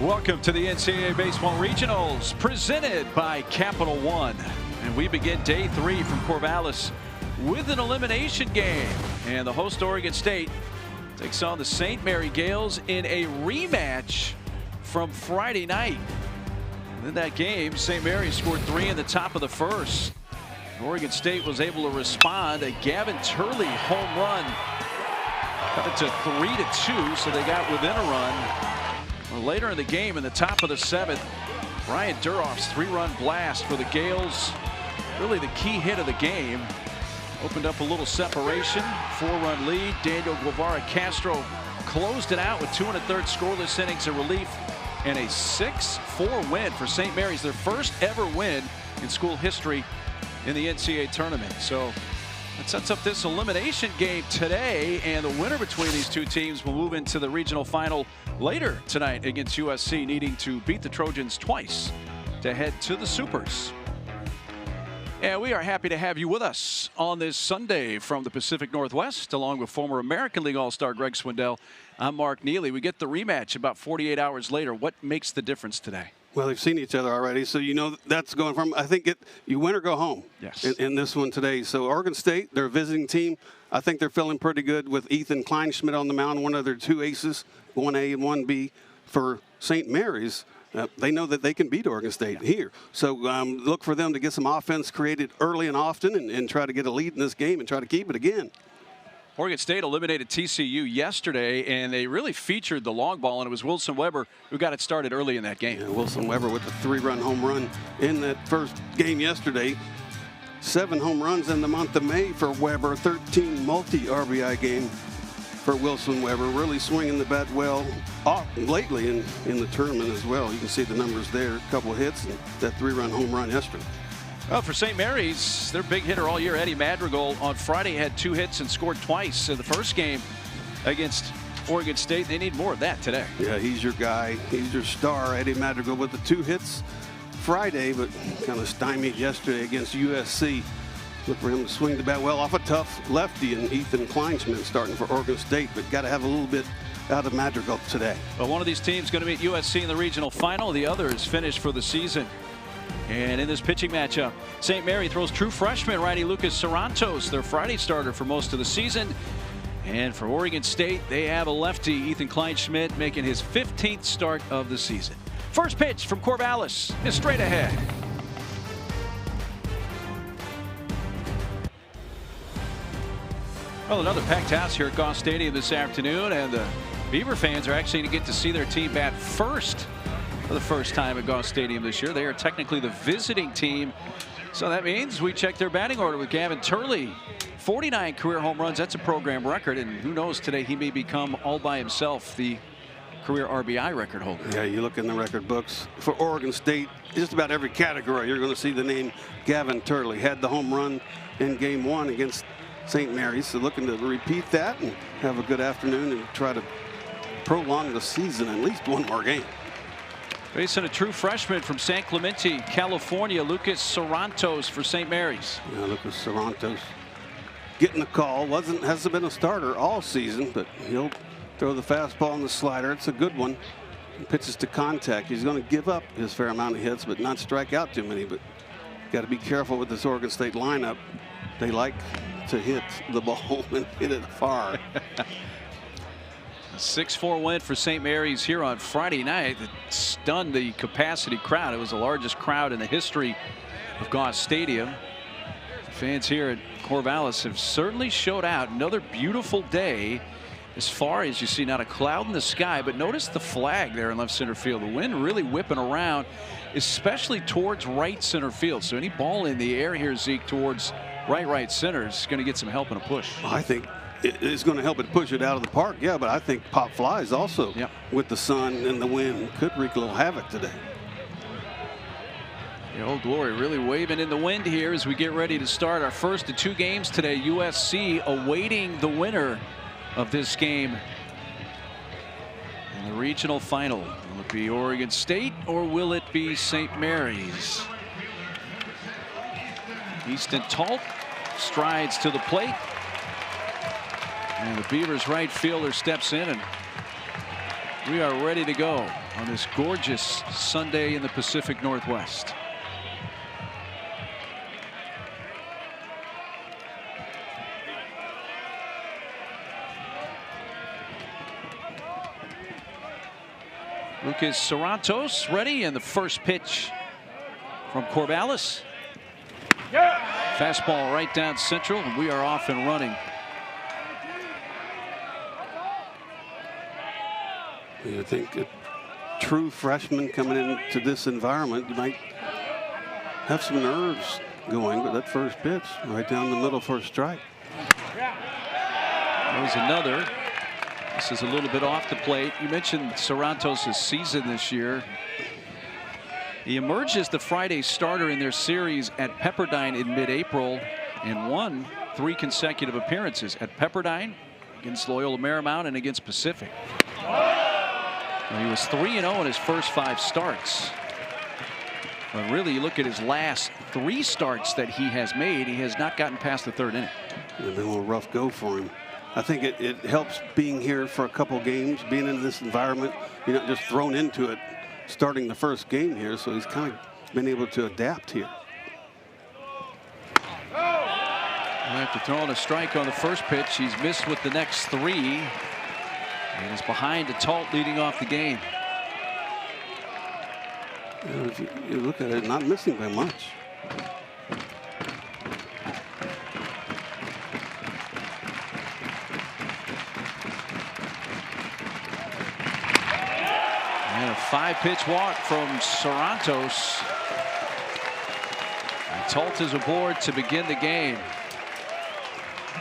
Welcome to the NCAA Baseball Regionals presented by Capital One. And we begin day 3 from Corvallis with an elimination game. And the host Oregon State takes on the St. Mary Gales in a rematch from Friday night. In that game, St. Mary scored 3 in the top of the first. Oregon State was able to respond. A Gavin Turley home run cut it to 3-2, so they got within a run. Well, later in the game, in the top of the 7th, Brian Duroff's 3-run blast for the Gales, really the key hit of the game, opened up a little separation. 4-run lead. Daniel Guevara Castro closed it out with 2 1/3 scoreless innings of relief and a 6-4 win for St. Mary's, their first ever win in school history in the NCAA tournament. So that sets up this elimination game today, and the winner between these two teams will move into the regional final later tonight against USC, needing to beat the Trojans twice to head to the Supers. And we are happy to have you with us on this Sunday from the Pacific Northwest, along with former American League All-Star Greg Swindell. I'm Mark Neely. We get the rematch about 48 hours later. What makes the difference today? Well, they've seen each other already, so you know that's going from, I think, you win or go home. Yes. In this one today. So Oregon State, their visiting team, I think they're feeling pretty good with Ethan Kleinschmidt on the mound, one of their 2 aces, 1A and 1B for St. Mary's. They know that they can beat Oregon State here. So look for them to get some offense created early and often and try to get a lead in this game and try to keep it again. Oregon State eliminated TCU yesterday, and they really featured the long ball, and it was Wilson Weber who got it started early in that game. Yeah, Wilson Weber with the 3-run home run in that first game yesterday. 7 home runs in the month of May for Weber, 13 multi-RBI game for Wilson Weber. Really swinging the bat well lately in the tournament as well. You can see the numbers there, a couple of hits and that 3-run home run yesterday. Well, for St. Mary's, their big hitter all year, Eddie Madrigal, on Friday had 2 hits and scored twice in the first game against Oregon State. They need more of that today. Yeah, he's your guy. He's your star, Eddie Madrigal, with the 2 hits Friday, but kind of stymied yesterday against USC. Look for him to swing the bat well off a tough lefty, and Ethan Kleinschmidt starting for Oregon State, but got to have a little bit out of Madrigal today. But one of these teams going to meet USC in the regional final. The other is finished for the season. And in this pitching matchup, St. Mary throws true freshman righty Lucas Sarantos, their Friday starter for most of the season. And for Oregon State, they have a lefty, Ethan Kleinschmidt, making his 15th start of the season. First pitch from Corvallis is straight ahead. Well, another packed house here at Goss Stadium this afternoon, and the Beaver fans are actually going to get to see their team bat first for the first time at Goss Stadium this year. They are technically the visiting team, so that means we check their batting order with Gavin Turley. 49 career home runs, that's a program record, and who knows, today he may become all by himself the career RBI record holder. Yeah, you look in the record books for Oregon State, just about every category you're going to see the name Gavin Turley. Had the home run in game 1 against St. Mary's, so looking to repeat that and have a good afternoon and try to prolong the season at least one more game. Facing a true freshman from San Clemente, California, Lucas Sarantos for St. Mary's. Yeah, Lucas Sarantos getting the call. Hasn't been a starter all season, but he'll throw the fastball and the slider. It's a good one. He pitches to contact. He's going to give up his fair amount of hits, but not strike out too many. But got to be careful with this Oregon State lineup. They like to hit the ball and hit it far. A 6-4 win for St. Mary's here on Friday night that stunned the capacity crowd. It was the largest crowd in the history of Goss Stadium. The fans here at Corvallis have certainly showed out. Another beautiful day as far as you see, not a cloud in the sky, but notice the flag there in left center field. The wind really whipping around, especially towards right center field. So any ball in the air here, Zeke, towards right center is going to get some help and a push. I think it's going to help it push it out of the park, yeah, but I think pop flies also, with the sun and the wind, could wreak a little havoc today. The Old Glory really waving in the wind here as we get ready to start our first of 2 games today. USC awaiting the winner of this game in the regional final. Will it be Oregon State or will it be St. Mary's? Easton Talt strides to the plate. And the Beavers right fielder steps in and We are ready to go on this gorgeous Sunday in the Pacific Northwest. Lucas Serrantos ready, and the first pitch from Corvallis. Fastball right down central, and we are off and running. You think a true freshman coming into this environment, you might have some nerves going, but that first pitch right down the middle for a strike. There's another. This is a little bit off the plate. You mentioned Serrantos' season this year. He emerged as the Friday starter in their series at Pepperdine in mid-April and won 3 consecutive appearances at Pepperdine, against Loyola Marymount, and against Pacific. He was 3-0 in his first 5 starts. But really, you look at his last 3 starts that he has made, he has not gotten past the 3rd inning. It's been a little rough go for him. I think it helps being here for a couple games, being in this environment. You're not just thrown into it starting the first game here, so he's kind of been able to adapt here. After throwing a strike on the first pitch, he's missed with the next 3 and is behind Atault leading off the game. If you look at it, not missing by much. And a 5-pitch walk from Serrantos. Atault is aboard to begin the game.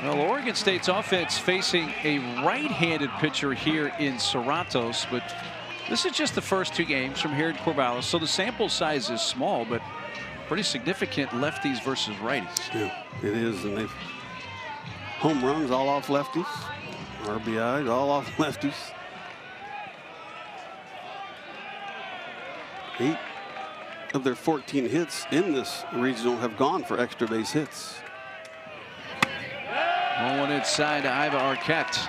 Well, Oregon State's offense facing a right-handed pitcher here in Serrantos, but this is just the first 2 games from here in Corvallis, so the sample size is small, but pretty significant lefties versus righties. Yeah, it is, and they've home runs all off lefties, RBIs all off lefties. 8 of their 14 hits in this regional have gone for extra base hits. 1-1 inside to Iva Arquette.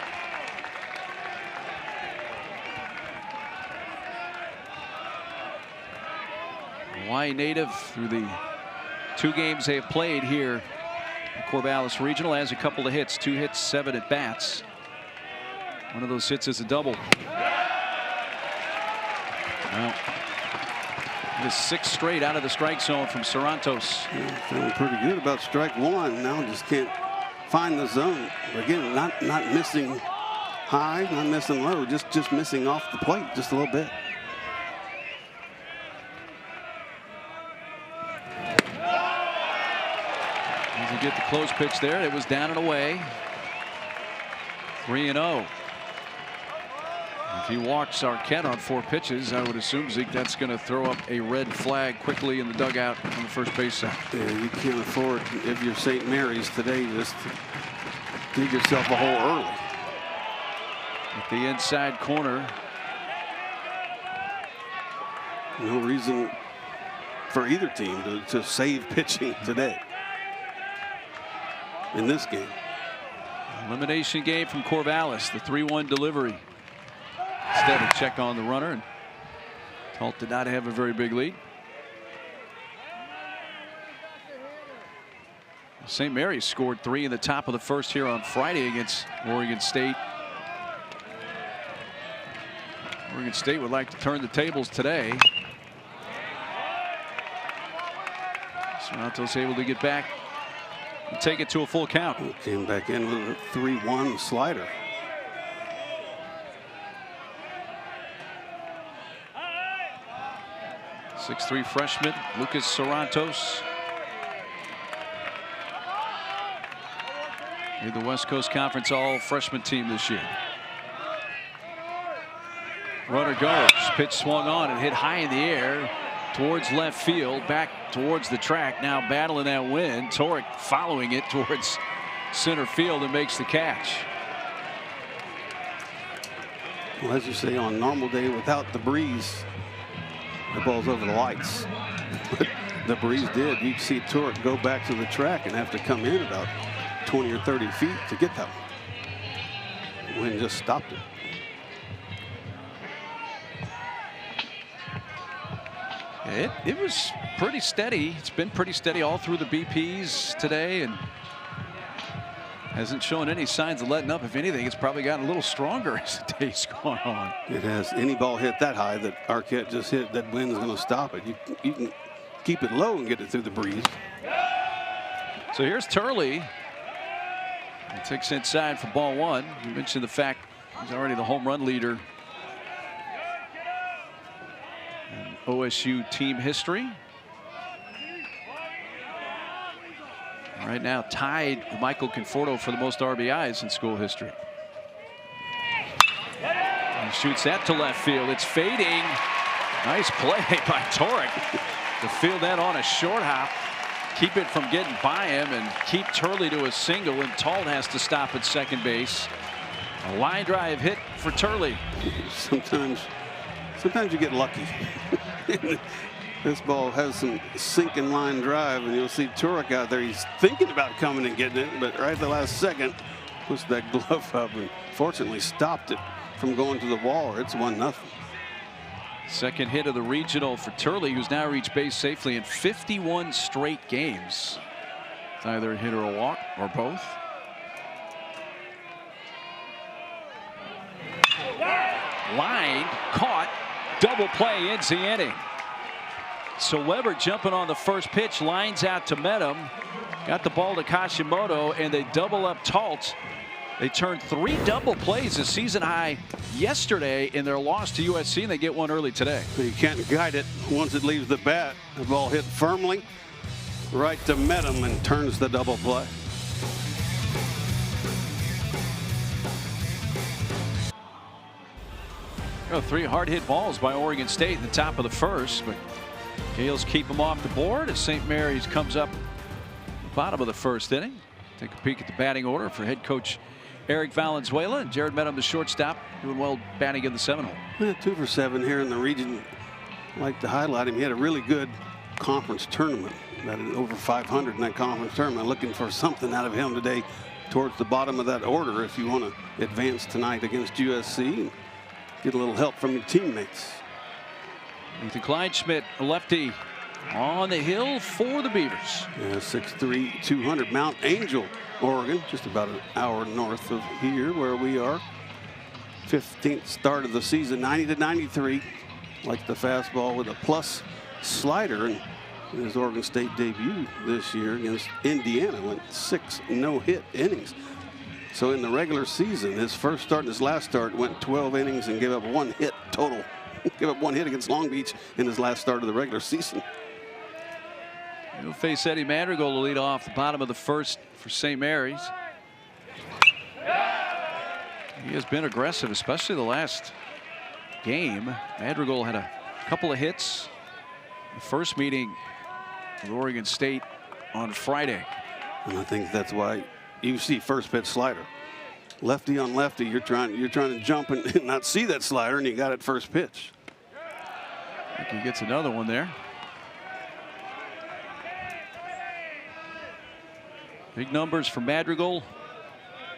Hawaii native, through the 2 games they have played here at Corvallis Regional, has a couple of hits, 2 hits, 7 at bats. One of those hits is a double. Well, the 6th straight out of the strike zone from Serrantos. Yeah, feeling pretty good about strike 1. Now just can't find the zone. Again, not missing high, not missing low, just missing off the plate just a little bit. As he get the close pitch there, it was down and away. 3-0. If he walks Arquette on 4 pitches, I would assume, Zeke, that's going to throw up a red flag quickly in the dugout on the first base side. Yeah, you can't afford, if you're St. Mary's today, just to dig yourself a hole early. At the inside corner. No reason for either team to save pitching today in this game. Elimination game from Corvallis, the 3-1 delivery. Instead of check on the runner, and Atault did not have a very big lead. St. Mary's scored 3 in the top of the first here on Friday against Oregon State. Oregon State would like to turn the tables today. Serrantos able to get back and take it to a full count. Came back in with a 3-1 slider. .63 freshman Lucas Serrantos. Made the West Coast Conference all freshman team this year. Runner goes, pitch swung on and hit high in the air towards left field, back towards the track. Now battling that wind. Torek following it towards center field and makes the catch. Well, as you say, on a normal day without the breeze, the ball's over the lights. But the breeze did. You see Torek go back to the track and have to come in about 20 or 30 feet to get that one. Wind just stopped it. It was pretty steady. It's been pretty steady all through the BPs today, and hasn't shown any signs of letting up. If anything, it's probably gotten a little stronger as the day's gone on. It has. Any ball hit that high that Arquette just hit, that wind is going to stop it. You can keep it low and get it through the breeze. So here's Turley. He takes inside for ball one. You mentioned the fact he's already the home run leader in OSU team history. Right now tied with Michael Conforto for the most RBIs in school history. He shoots that to left field. It's fading. Nice play by Torek to field that on a short hop. Keep it from getting by him and keep Turley to a single, and Talt has to stop at second base. A line drive hit for Turley. Sometimes you get lucky. This ball has some sinking line drive, and you'll see Turek out there. He's thinking about coming and getting it, but right at the last second, pushed that glove up and fortunately stopped it from going to the wall, or it's 1-0. Second hit of the regional for Turley, who's now reached base safely in 51 straight games. It's either a hit or a walk, or both. Line, caught, double play, ends the inning. So Weber jumping on the first pitch, lines out to Medham, got the ball to Kashimoto, and they double up Talt. They turned 3 double plays, a season high yesterday in their loss to USC, and they get one early today. You can't guide it once it leaves the bat. The ball hit firmly right to Medham and turns the double play. Oh, 3 hard hit balls by Oregon State in the top of the first, but Gales keep them off the board as St. Mary's comes up the bottom of the first inning. Take a peek at the batting order for head coach Eric Valenzuela, and Jared Medham, the shortstop, doing well batting in the 7-hole. Yeah, 2 for 7 here in the region. I'd like to highlight him. He had a really good conference tournament. Got over 500 in that conference tournament. Looking for something out of him today towards the bottom of that order if you want to advance tonight against USC and get a little help from your teammates. Ethan Kleinschmidt, a lefty, on the hill for the Beavers. Yeah, 6'3", 200. Mount Angel, Oregon, just about an hour north of here where we are. 15th start of the season, 90-93. Like the fastball with a plus slider, and his Oregon State debut this year against Indiana went 6 no-hit innings. So in the regular season, his first start and his last start went 12 innings and gave up 1 hit total. Gave up 1 hit against Long Beach in his last start of the regular season. He'll face Eddie Madrigal to lead off the bottom of the first for St. Mary's. He has been aggressive, especially the last game. Madrigal had a couple of hits the first meeting with Oregon State on Friday. And I think that's why you see first pitch slider. Lefty on lefty, you're trying to jump and not see that slider, and you got it first pitch. I think he gets another one there. Big numbers for Madrigal.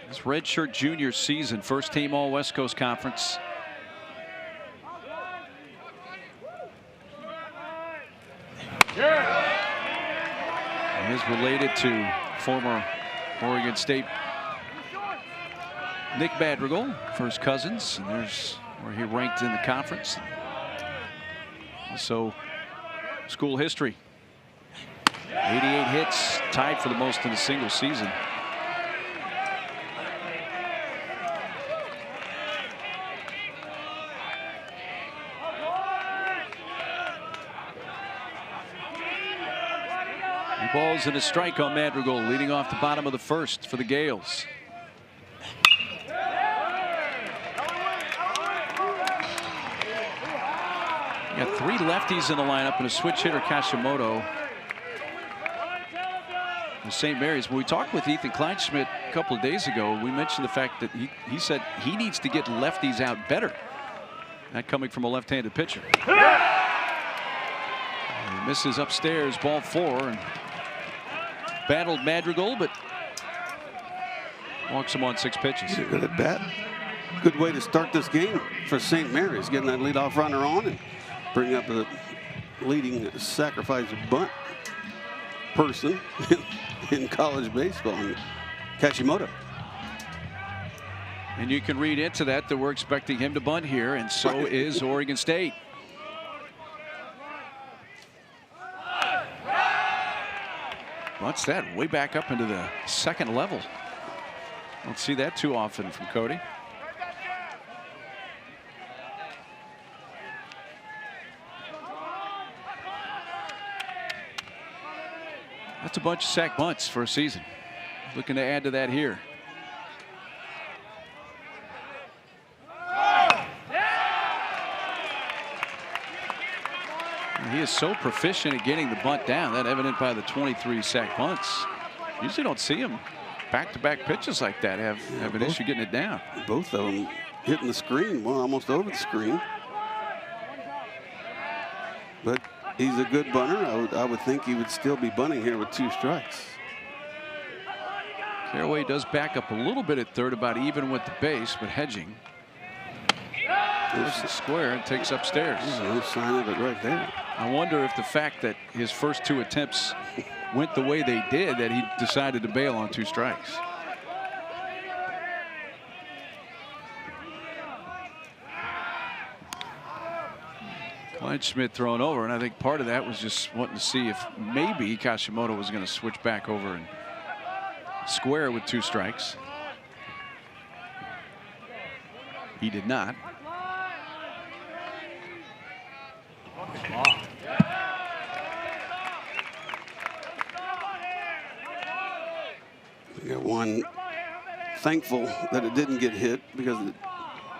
His redshirt junior season, first team All West Coast Conference. He is related to former Oregon State Nick Madrigal, first cousins, and there's where he ranked in the conference. Also, school history. 88 hits, tied for the most in a single season. Two balls and a strike on Madrigal, leading off the bottom of the first for the Gales. Got 3 lefties in the lineup and a switch hitter, Kashimoto. St. Mary's. When we talked with Ethan Kleinschmidt a couple of days ago, we mentioned the fact that he said he needs to get lefties out better. That coming from a left-handed pitcher. He misses upstairs, ball 4, and battled Madrigal, but walks him on 6 pitches. He's a good at bat. Good way to start this game for St. Mary's, getting that leadoff runner on and bring up a leading sacrifice bunt person in college baseball, Kashimoto. And you can read into that we're expecting him to bunt here, and so is Oregon State. Bunts that way back up into the second level. Don't see that too often from Cody. That's a bunch of sack bunts for a season. Looking to add to that here. He is so proficient at getting the bunt down. That evident by the 23 sack bunts. Usually don't see him back-to-back pitches like that have an issue getting it down. Both of them hitting the screen, one almost over the screen. But he's a good bunter. I would think he would still be bunting here with 2 strikes. Caraway does back up a little bit at third, about even with the base, but hedging. There's the square and takes upstairs. There's no sign of it right there. I wonder if the fact that his first 2 attempts went the way they did, that he decided to bail on 2 strikes. Kleinschmidt thrown over, and I think part of that was just wanting to see if maybe Kashimoto was going to switch back over and square with 2 strikes. He did not. We got one thankful that it didn't get hit because it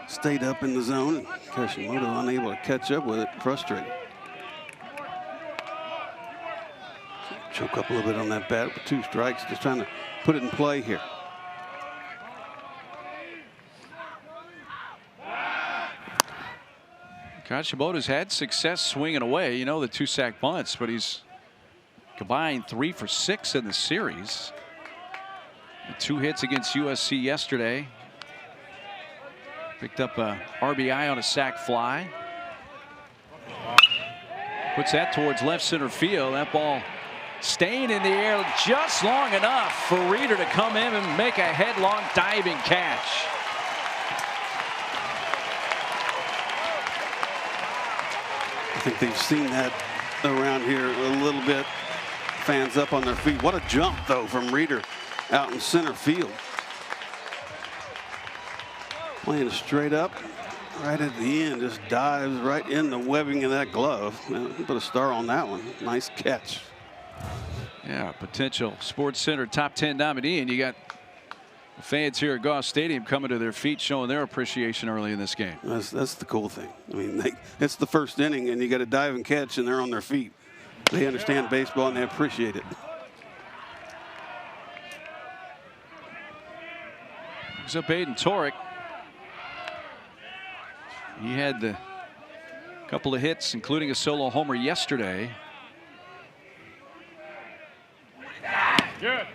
stayed up in the zone, and Kashimoto unable to catch up with it, frustrated. Choke up a little bit on that bat with 2 strikes, just trying to put it in play here. Kashimoto's had success swinging away, the 2 sack bunts, but he's combined 3 for 6 in the series. 2 hits against USC yesterday. Picked up a RBI on a sac fly. Puts that towards left center field. That ball staying in the air just long enough for Reeder to come in and make a headlong diving catch. I think they've seen that around here a little bit. Fans up on their feet. What a jump, though, from Reeder out in center field. Playing straight up, right at the end, just dives right in the webbing of that glove. Put a star on that one. Nice catch. Yeah, potential Sports Center top 10 nominee, and you got the fans here at Goss Stadium coming to their feet, showing their appreciation early in this game. That's the cool thing. I mean, it's the first inning, and you got a dive and catch, and they're on their feet. They understand baseball, and they appreciate it. Brings up Aiden Torek. He had the couple of hits, including a solo homer yesterday. Good.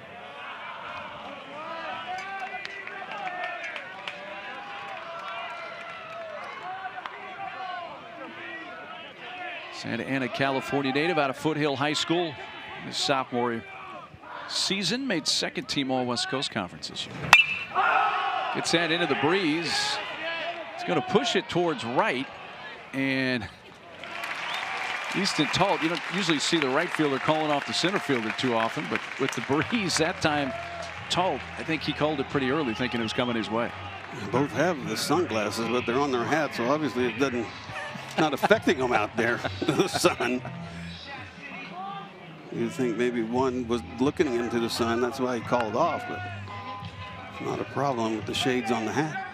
Santa Ana, California native, out of Foothill High School. His sophomore season, made 2nd team All West Coast Conference this year. Gets that into the breeze. He's going to push it towards right, and Easton Talt, you don't usually see the right fielder calling off the center fielder too often, but with the breeze that time, Talt, I think he called it pretty early, thinking it was coming his way. They both have the sunglasses, but they're on their hats, so obviously it doesn't, not affecting them out there, the sun. You'd think maybe one was looking into the sun, that's why he called off, but it's not a problem with the shades on the hat.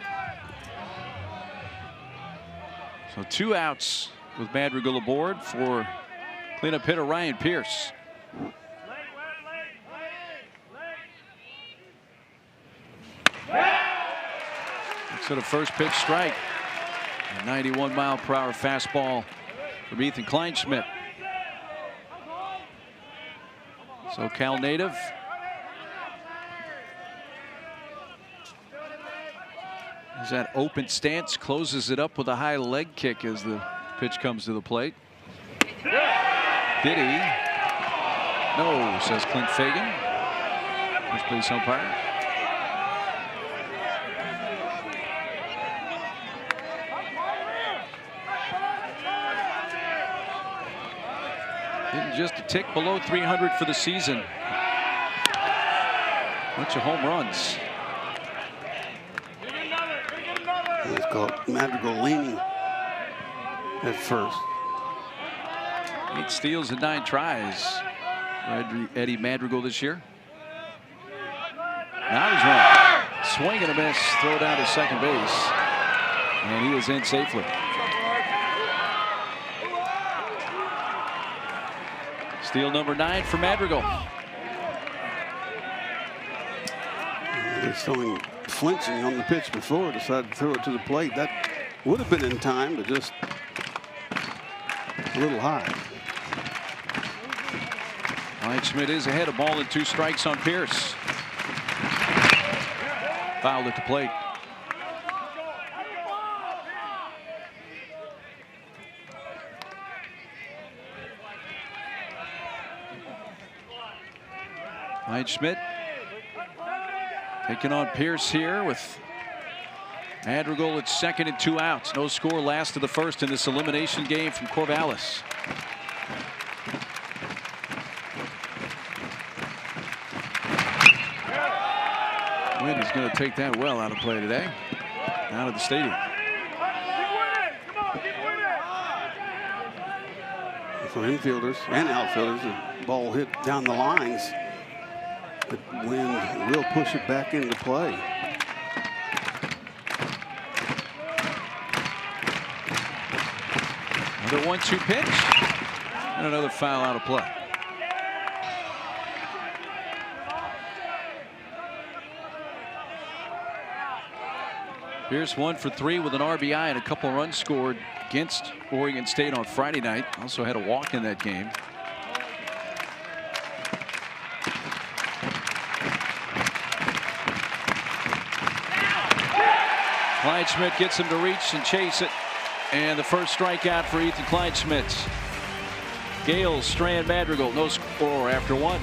So 2 outs with Madrigal aboard for cleanup hitter Ryan Pierce. So the first pitch strike. A 91-mile-per-hour fastball from Ethan Kleinschmidt. SoCal native. As that open stance closes it up with a high leg kick as the pitch comes to the plate. Did he? No, says Clint Fagan. First base umpire. Hitting just a tick below 300 for the season. Bunch of home runs. It's called Madrigal leaning at first. 8 steals and 9 tries for Eddie Madrigal this year. Now he's running. Swing and a miss. Throw down to second base. And he is in safely. Steal number 9 for Madrigal. They saw him flinching on the pitch before, decided to throw it to the plate. That would have been in time, but just a little high. Schmidt is ahead, a ball and 2 strikes on Pierce. Fouled at the plate. Schmidt taking on Pierce here with Madrigal at second and 2 outs. No score last of the first in this elimination game from Corvallis. Wind is going to take that well out of play today, out of the stadium. For infielders and outfielders, the ball hit down the lines. The wind will push it back into play. Another 1-2 pitch and another foul out of play. Pierce 1 for 3 with an RBI and a couple runs scored against Oregon State on Friday night. Also had a walk in that game. Kleinschmidt gets him to reach and chase it. And the first strikeout for Ethan Kleinschmidt. Gales, Strand, Madrigal, no score after 1.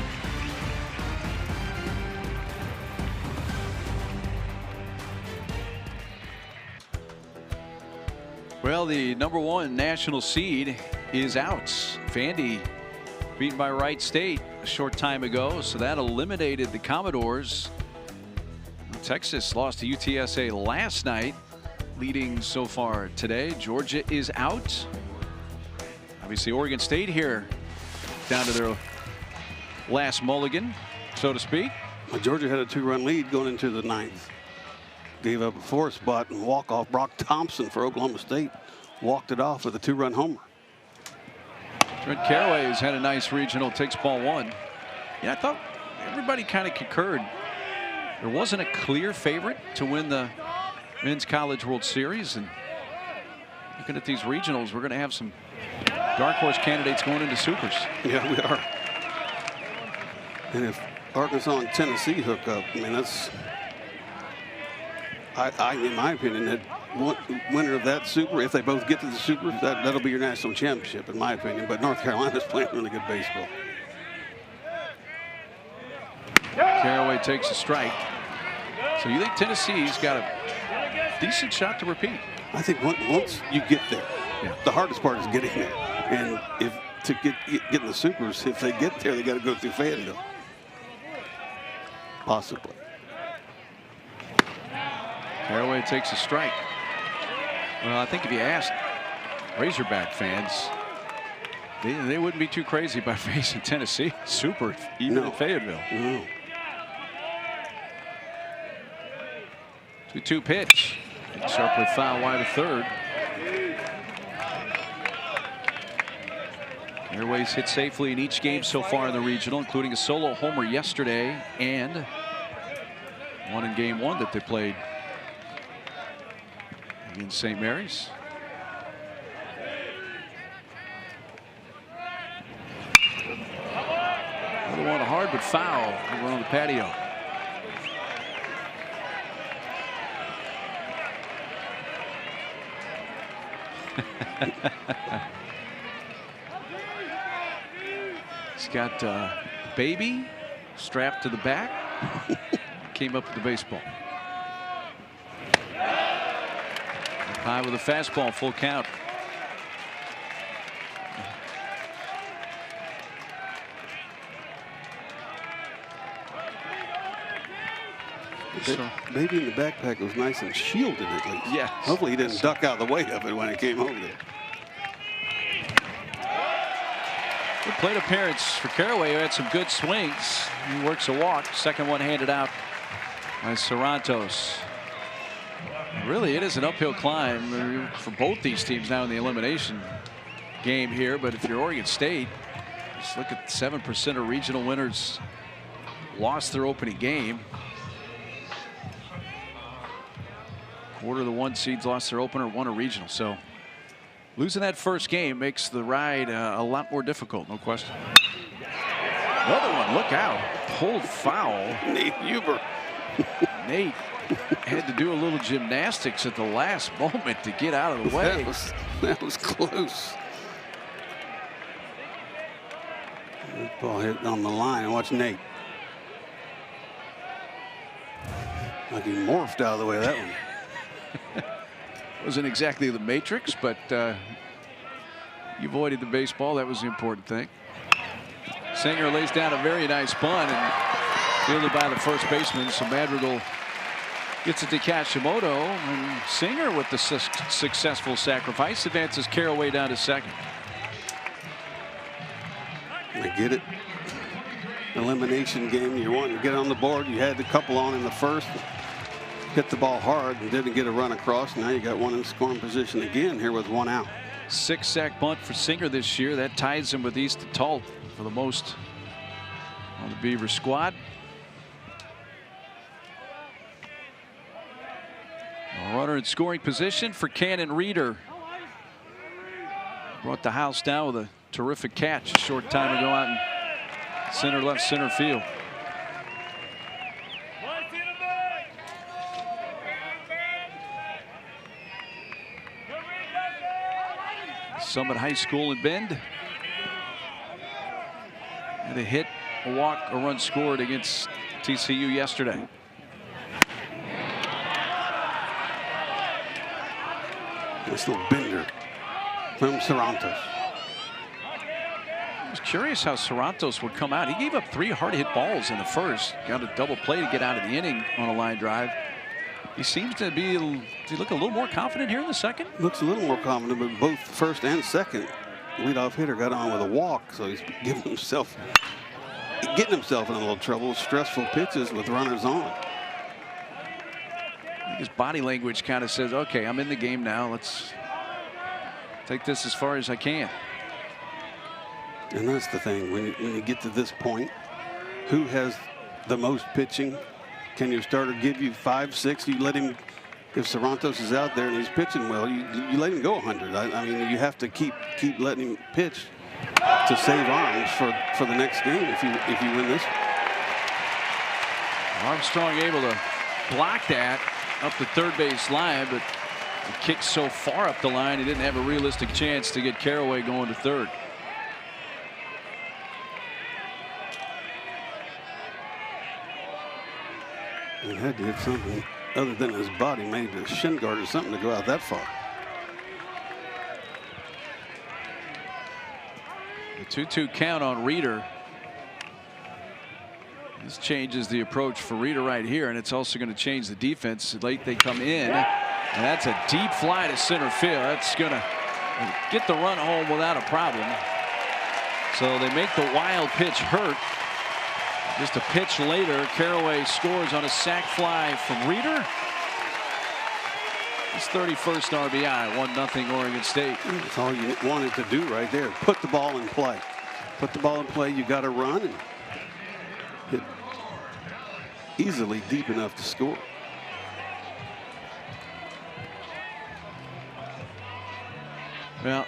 Well, the #1 national seed is out. Vandy beaten by Wright State a short time ago, so that eliminated the Commodores. Texas lost to UTSA last night, leading so far today. Georgia is out. Obviously, Oregon State here down to their last mulligan, so to speak. Well, Georgia had a 2-run lead going into the 9th. Gave up a 4 spot and walk-off. Brock Thompson for Oklahoma State walked it off with a 2-run homer. Trent Caraway has had a nice regional, takes ball 1. Yeah, I thought everybody kind of concurred. There wasn't a clear favorite to win the Men's College World Series. And looking at these regionals, we're going to have some dark horse candidates going into supers. Yeah, we are. And if Arkansas and Tennessee hook up, I mean, that's, in my opinion, that winner of that super, if they both get to the super, that'll be your national championship, in my opinion. But North Carolina's playing really good baseball. Caraway takes a strike. So you think Tennessee's got a decent shot to repeat? I think once you get there, the hardest part is getting there. And to get in the supers, if they get there, they got to go through Fayetteville. Possibly. Caraway takes a strike. Well, I think if you asked Razorback fans, they wouldn't be too crazy by facing Tennessee super, even in Fayetteville. No. 2-2 pitch. Sharply foul wide of third. Caraway's hit safely in each game so far in the regional, including a solo homer yesterday and one in game 1 that they played against St. Mary's. Another one hard but foul over on the patio. He's got baby strapped to the back. Came up with the baseball. High with a fastball, full count. Maybe in the backpack was nice and shielded at least. Yeah. Hopefully he didn't duck out of the way of it when it came over there. Good plate appearance for Carraway, who had some good swings. He works a walk. Second one handed out by Cervantes. Really, it is an uphill climb for both these teams now in the elimination game here. But if you're Oregon State, just look at 7% of regional winners lost their opening game. Quarter of the 1 seeds lost their opener, won a regional. So losing that first game makes the ride a lot more difficult, no question. Another one, look out. Pulled foul. Nate Huber. Nate had to do a little gymnastics at the last moment to get out of the way. That was close. That ball hit on the line. Watch Nate. Like he morphed out of the way of that one. Wasn't exactly the Matrix, but you avoided the baseball. That was the important thing. Singer lays down a very nice bunt and fielded by the first baseman. So Madrigal gets it to Kashimoto, and Singer with the successful sacrifice advances Carraway down to second. I get it. Elimination game. You want to get on the board. You had a couple on in the first. Hit the ball hard and didn't get a run across. Now you got one in scoring position again here with one out. 6-sack bunt for Singer this year. That ties him with Easton Talt for the most on the Beaver squad. A runner in scoring position for Cannon Reeder. Brought the house down with a terrific catch a short time ago out in left center field. Summit High School in Bend. Had a hit, a walk, a run scored against TCU yesterday. This little bender from Cervantes. I was curious how Cervantes would come out. He gave up 3 hard-hit balls in the first. Got a double play to get out of the inning on a line drive. He seems to be, does he look a little more confident here in the second? Looks a little more confident, but both first and second leadoff hitter got on with a walk, so he's getting himself in a little trouble. Stressful pitches with runners on. I think his body language kind of says, okay, I'm in the game now. Let's take this as far as I can. And that's the thing, when you get to this point, who has the most pitching? Can your starter give you 5, 6? You let him, if Cervantes is out there and he's pitching well, you let him go 100. I mean, you have to keep letting him pitch to save arms for the next game if you win this. Armstrong able to block that up the third base line, but it kicked so far up the line he didn't have a realistic chance to get Carraway going to third. He had to hit something other than his body, maybe a shin guard or something to go out that far. The 2-2 count on Reeder. This changes the approach for Reeder right here, and it's also going to change the defense. Late they come in, and that's a deep fly to center field. That's going to get the run home without a problem. So they make the wild pitch hurt. Just a pitch later, Carraway scores on a sac fly from Reeder. His 31st RBI, 1-0 Oregon State. That's all you wanted to do right there. Put the ball in play. Put the ball in play. You got to run and hit easily deep enough to score. Well,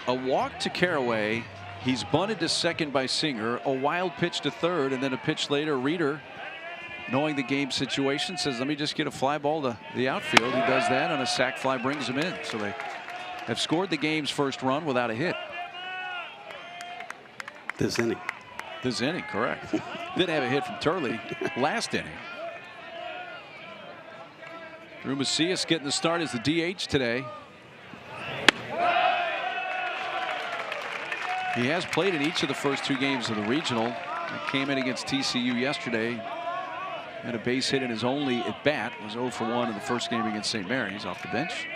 a walk to Carraway. He's bunted to second by Singer, a wild pitch to third, and then a pitch later, Reeder, knowing the game situation, says, let me just get a fly ball to the outfield. He does that, and a sac fly brings him in. So they have scored the game's first run without a hit. This inning. This inning, correct. Did have a hit from Turley last inning. Drew Macias getting the start as the DH today. He has played in each of the first 2 games of the regional. He came in against TCU yesterday. Had a base hit in his only at bat. Was 0 for 1 in the first game against St. Mary's off the bench.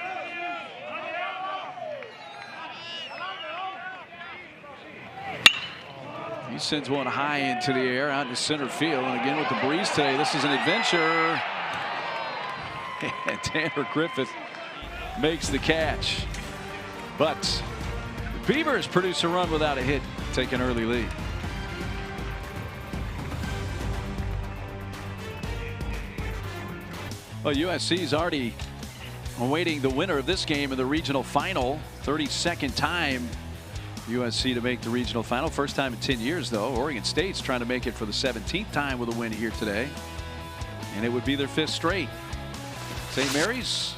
He sends one high into the air out into center field. And again with the breeze today, this is an adventure. And Tanner Griffith makes the catch. But the Beavers produce a run without a hit, take an early lead. Well, USC is already awaiting the winner of this game in the regional final. 32nd time USC to make the regional final. First time in 10 years, though. Oregon State's trying to make it for the 17th time with a win here today. And it would be their 5th straight. St. Mary's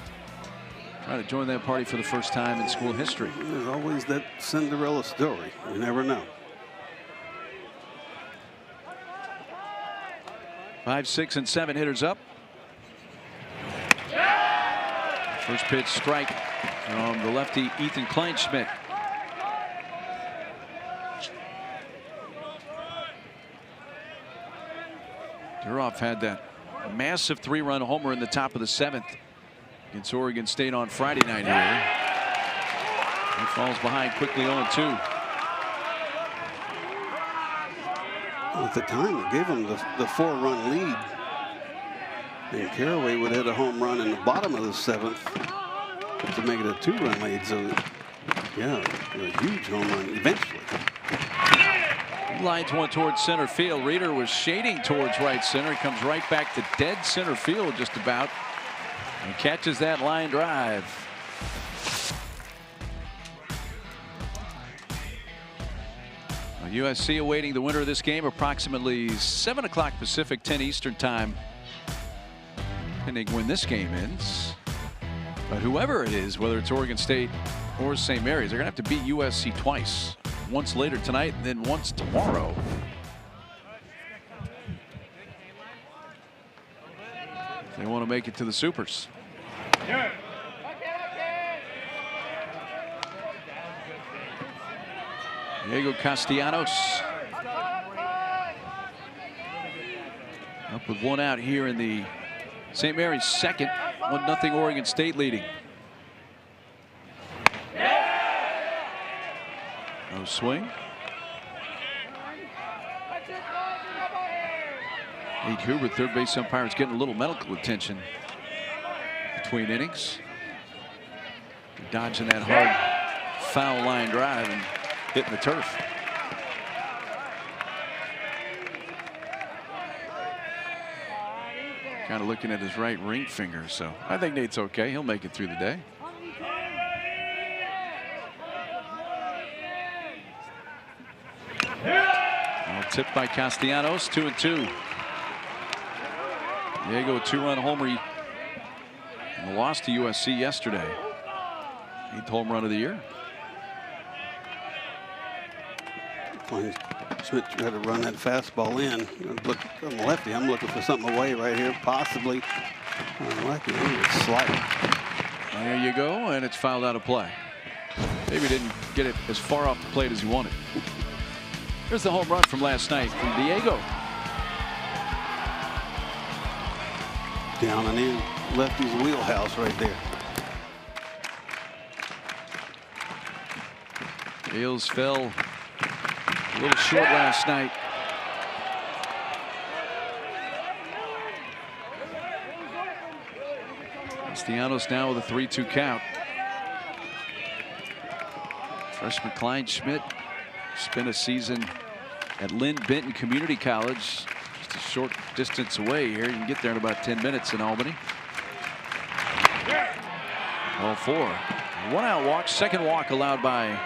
trying to join that party for the first time in school history. There's always that Cinderella story. You never know. 5, 6, and 7 hitters up. First pitch strike from the lefty Ethan Kleinschmidt. Duroff had that massive 3-run homer in the top of the 7th against Oregon State on Friday night here. He falls behind quickly 0-2. Well, at the time, it gave him the 4-run lead. And Caraway would hit a home run in the bottom of the 7th to make it a 2-run lead. So, yeah, a huge home run eventually. Lines one towards center field. Reeder was shading towards right center. He comes right back to dead center field just about and catches that line drive. Well, USC awaiting the winner of this game approximately 7 o'clock Pacific, 10 Eastern time. Depending when this game ends. But whoever it is, whether it's Oregon State or St. Mary's, they're going to have to beat USC twice. Once later tonight and then once tomorrow. If they want to make it to the Supers. Diego Castellanos up with 1 out here in the St. Mary's 2nd. 1-0 Oregon State leading. No swing. Nate Huber, third base umpire, is getting a little medical attention between innings. Dodging that hard foul line drive and hitting the turf. Kind of looking at his right ring finger, so I think Nate's okay. He'll make it through the day. Tipped by Castellanos, 2-2. Diego, a 2-run homer and lost to USC yesterday. 8th home run of the year. Schmidt tried to run that fastball in. Look, I'm lefty. I'm looking for something away right here, possibly. Like it, slider. There you go, and it's fouled out of play. Maybe didn't get it as far off the plate as he wanted. Here's the home run from last night from Diego. Down and in, lefty's wheelhouse right there. Bales fell a little short last night. Castellanos now with a 3-2 count. Freshman Kleinschmidt spent a season at Lynn Benton Community College, just a short distance away here. You can get there in about 10 minutes in Albany. All 4. 1 out walk, 2nd walk allowed by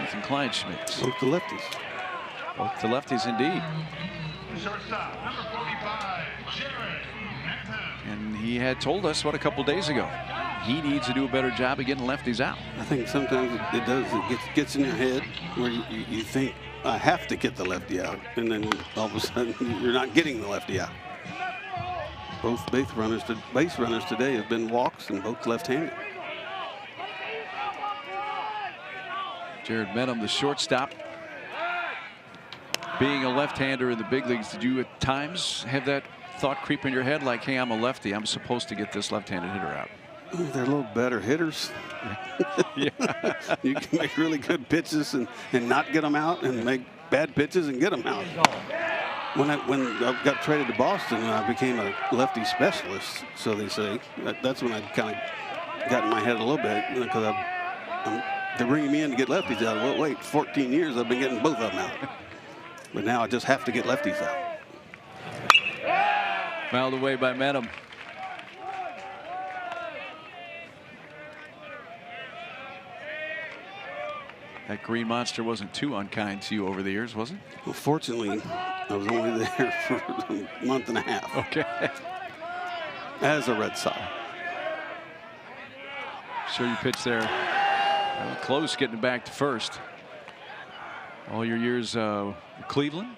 Ethan Kleinschmidt. Both the lefties. Both the lefties indeed. Shortstop, number 45, Jared. And he had told us, what, a couple days ago, he needs to do a better job of getting lefties out. I think sometimes it does. It gets in your head where you think, I have to get the lefty out, and then all of a sudden you're not getting the lefty out. Both base runners today have been walks, and both left-handed. Jared Medham, the shortstop. Being a left-hander in the big leagues, did you at times have that thought creep in your head like, hey, I'm a lefty, I'm supposed to get this left-handed hitter out? They're a little better hitters. Yeah. You can make really good pitches and not get them out, and make bad pitches and get them out. When I got traded to Boston, I became a lefty specialist, so they say. That's when I kind of got in my head a little bit, because they're bringing me in to get lefties out. Well, wait, 14 years I've been getting both of them out. But now I just have to get lefties out. Fouled away by Medham. That green monster wasn't too unkind to you over the years, was it? Well, fortunately, I was only there for a month and a half. Okay. As a Red Sox. Sure, you pitched there. Close getting back to first. All your years Cleveland?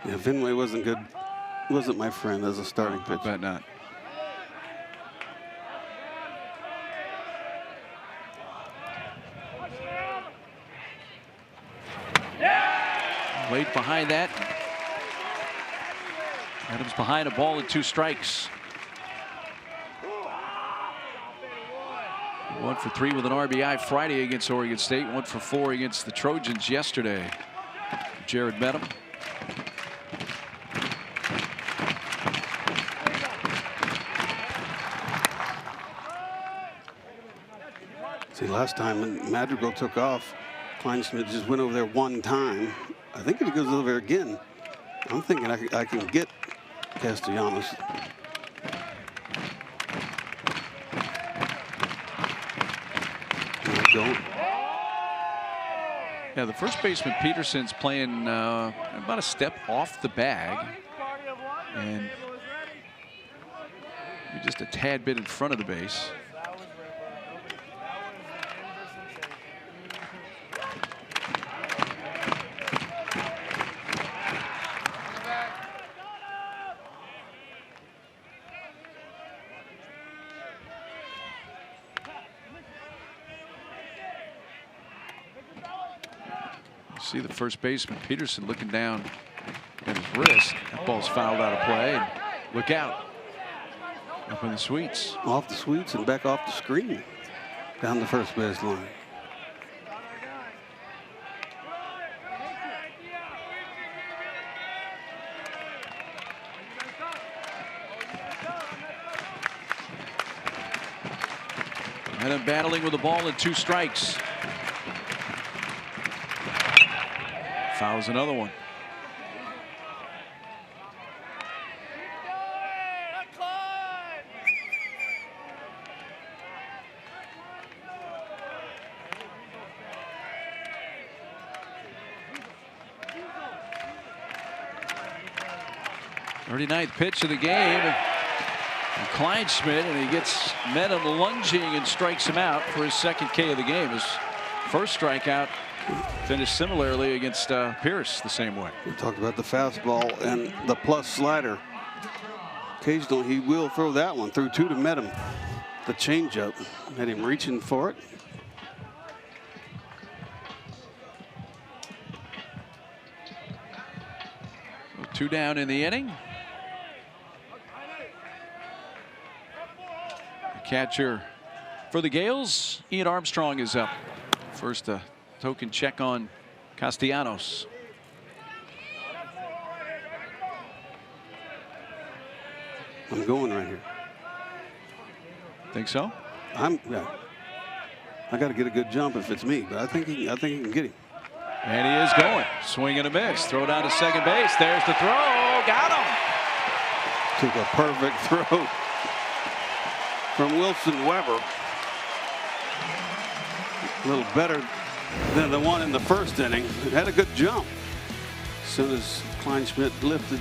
Yeah, Fenway wasn't good. Wasn't my friend as a starting pitcher. Bet not. Late behind that. Adams behind a ball and 2 strikes. 1 for 3 with an RBI Friday against Oregon State. 1 for 4 against the Trojans yesterday. Jared Medham. See, last time when Madrigal took off, Kleinschmidt just went over there one time. I think if he goes over there again, I'm thinking I can get Castellanos. Yeah, the first baseman Peterson's playing about a step off the bag, and just a tad bit in front of the base. See the first baseman Peterson looking down at his wrist. That ball's fouled out of play. And look out. Up in the suites. Off the suites and back off the screen. Down the first base line. And then battling with the ball and 2 strikes. Fouls another one. Thirty-ninth pitch of the game. And Kleinschmidt, and he gets Medham lunging and strikes him out for his second K of the game. His first strikeout finished similarly against Pierce the same way. We talked about the fastball and the plus slider. Occasionally he will throw that one through 2 to Medham. The changeup had him reaching for it. So 2 down in the inning. The catcher for the Gales, Ian Armstrong, is up. First token check on Castellanos. I'm going right here. Think so? Yeah. I got to get a good jump if it's me, but I think he can get him. And he is going. Swing and a miss. Throw down to second base. There's the throw. Got him. Took a perfect throw from Wilson Weber. A little better than the one in the first inning. It had a good jump as soon as Kleinschmidt lifted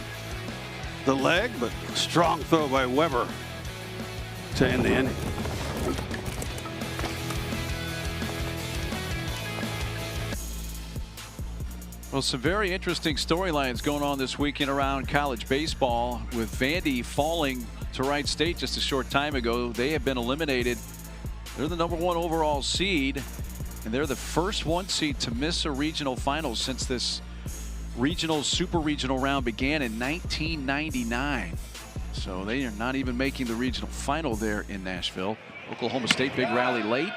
the leg, but strong throw by Weber to end the inning. Well, some very interesting storylines going on this weekend around college baseball, with Vandy falling to Wright State just a short time ago. They have been eliminated. They're the #1 overall seed, and they're the first 1 seed to miss a regional final since this regional super regional round began in 1999. So they are not even making the regional final there in Nashville. Oklahoma State, big rally late.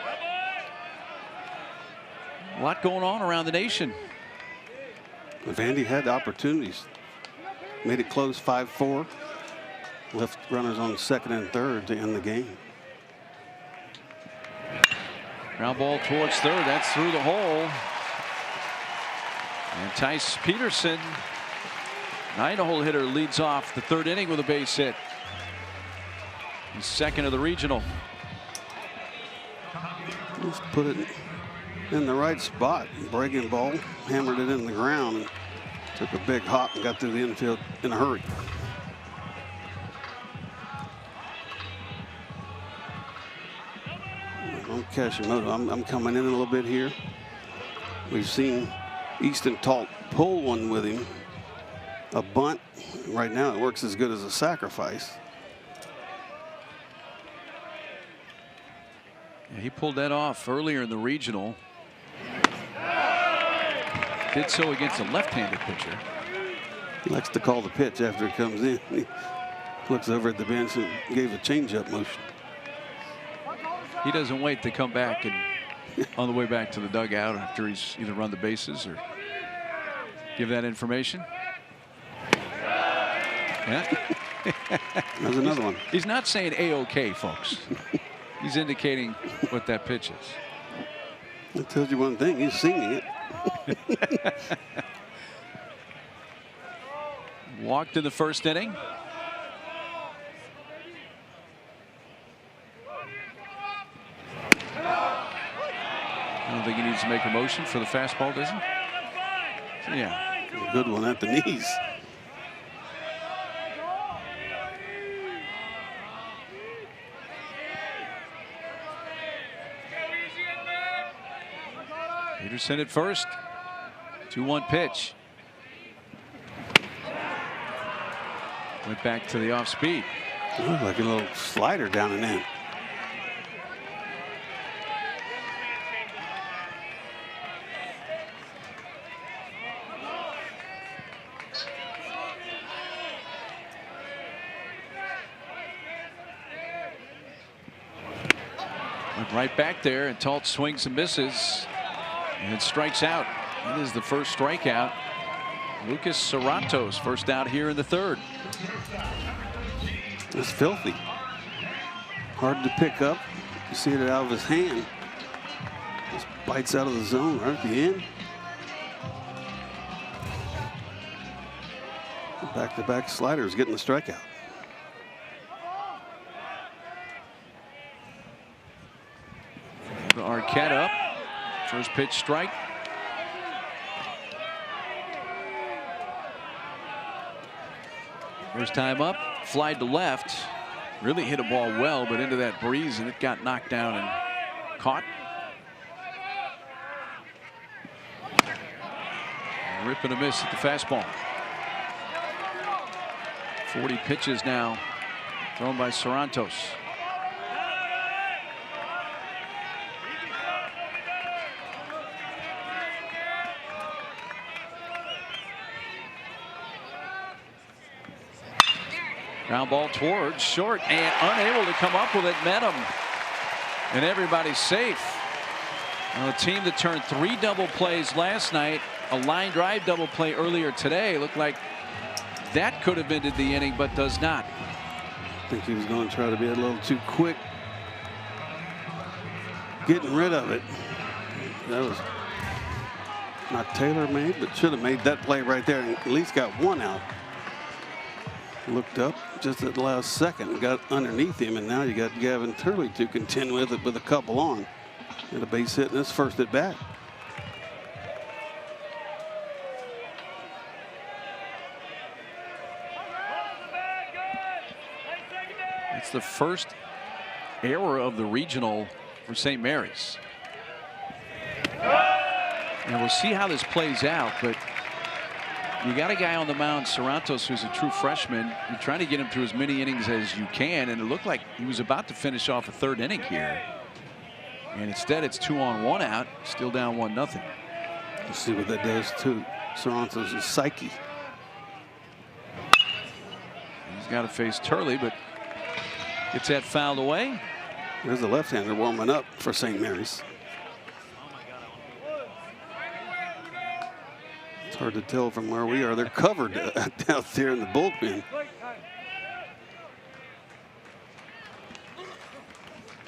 A lot going on around the nation. Vandy had opportunities, made it close 5-4, left runners on second and third to end the game. Ground ball towards third. That's through the hole. And Tice Peterson, 9-hole hitter, leads off the 3rd inning with a base hit. He's second of the regional. Just put it in the right spot. Breaking ball, hammered it in the ground, and took a big hop and got through the infield in a hurry. I'm Kashimoto. I'm coming in a little bit here. We've seen Easton Talt pull one with him. A bunt. Right now it works as good as a sacrifice. Yeah, he pulled that off earlier in the regional. Did so against a left-handed pitcher. He likes to call the pitch after it comes in. He looks over at the bench and gave a changeup motion. He doesn't wait to come back and on the way back to the dugout after he's either run the bases or give that information. Yeah. There's another one. He's not saying A-OK, folks. He's indicating what that pitch is. That tells you one thing, he's singing it. Walked in the 1st inning. I don't think he needs to make a motion for the fastball, does he? So, yeah. A good one at the knees. Peterson at first. 2-1 pitch. Went back to the off speed. Looked like a little slider down and in. Went right back there, and Talt swings and misses and strikes out. That is the first strikeout. Lucas Serrantos, first out here in the 3rd. It's filthy. Hard to pick up. You see it out of his hand. Just bites out of the zone right at the end. Back-to-back sliders getting the strikeout. Arquette up. First pitch strike. First time up, flied to left. Really hit a ball well, but into that breeze, and it got knocked down and caught. Rip and a miss at the fastball. 40 pitches now thrown by Serrantos. Ground ball towards short and unable to come up with it. Met him. And everybody's safe. Well, a team that turned 3 double plays last night, a line drive double play earlier today, looked like that could have ended the inning, but does not. I think he was going to try to be a little too quick getting rid of it. That was not tailor-made, but should have made that play right there and at least got 1 out. Looked up just at the last second, got underneath him, and now you got Gavin Turley to contend with it with a couple on. And a base hit in his first at bat. It's the first error of the regional for St. Mary's. And we'll see how this plays out, but You got a guy on the mound, Cervantes, who's a true freshman. You're trying to get him through as many innings as you can, and it looked like he was about to finish off a third inning here. And instead, it's 2 on 1 out, still down 1-0. Let's see what that does to Cervantes' psyche. He's got to face Turley, but gets that fouled away. There's the left-hander warming up for St. Mary's. It's hard to tell from where we are. They're covered out there in the bullpen.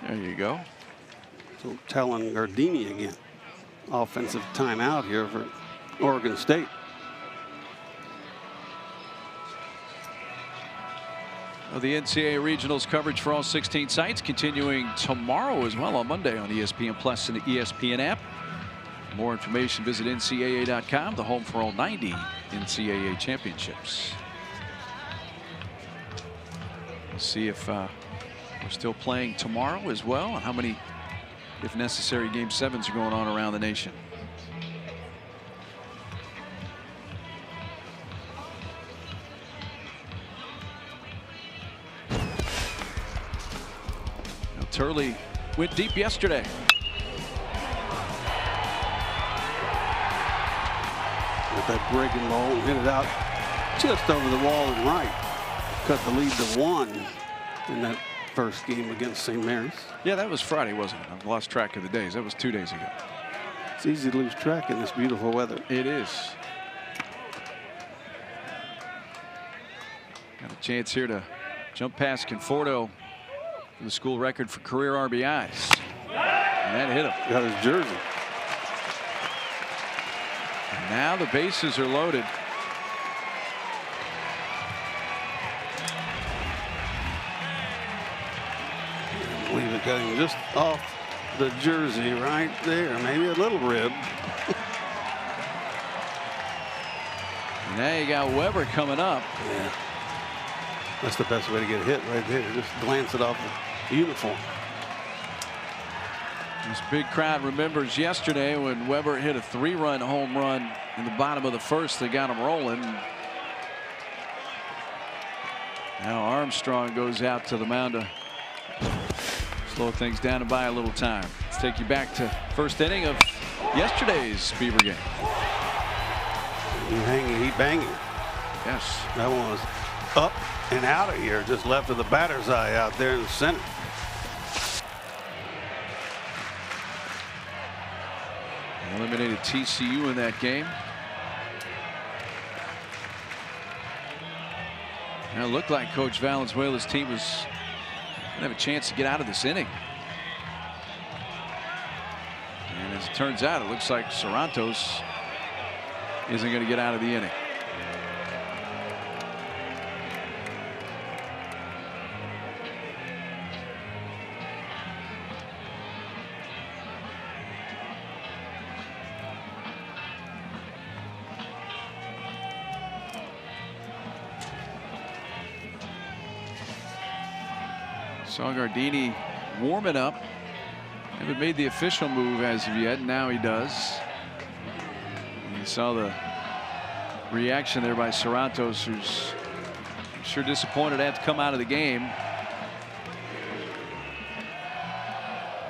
There you go. So Talon Gardini again. Offensive timeout here for Oregon State. Well, the NCAA Regionals coverage for all 16 sites continuing tomorrow as well on Monday on ESPN Plus and the ESPN app. For more information, visit ncaa.com, the home for all 90 NCAA championships. We'll see if we're still playing tomorrow as well, and how many, if necessary, Game 7s are going on around the nation. Now, Turley went deep yesterday. With that breaking ball, hit it out just over the wall and right. Cut the lead to 1 in that first game against St. Mary's. Yeah, that was Friday, wasn't it? I've lost track of the days. That was 2 days ago. It's easy to lose track in this beautiful weather. It is. Got a chance here to jump past Conforto for the school record for career RBIs. And that hit him. Got his jersey. And now the bases are loaded. I believe it got him just off the jersey right there. Maybe a little rib. And now you got Weber coming up. Yeah. That's the best way to get hit right there. Just glance it off the uniform. This big crowd remembers yesterday when Weber hit a 3-run home run in the bottom of the first that got him rolling. Now Armstrong goes out to the mound to slow things down and buy a little time. Let's take you back to first inning of yesterday's Beaver game. He hanging, he banging. Yes. That one was up and out of here, just left of the batter's eye out there in the center. Eliminated TCU in that game. Now it looked like Coach Valenzuela's team was going to have a chance to get out of this inning. And as it turns out, it looks like Cervantes isn't going to get out of the inning. Saw Gardini warming up. Haven't made the official move as of yet. Now he does. And you saw the reaction there by Cervantes, who's sure disappointed to have to come out of the game.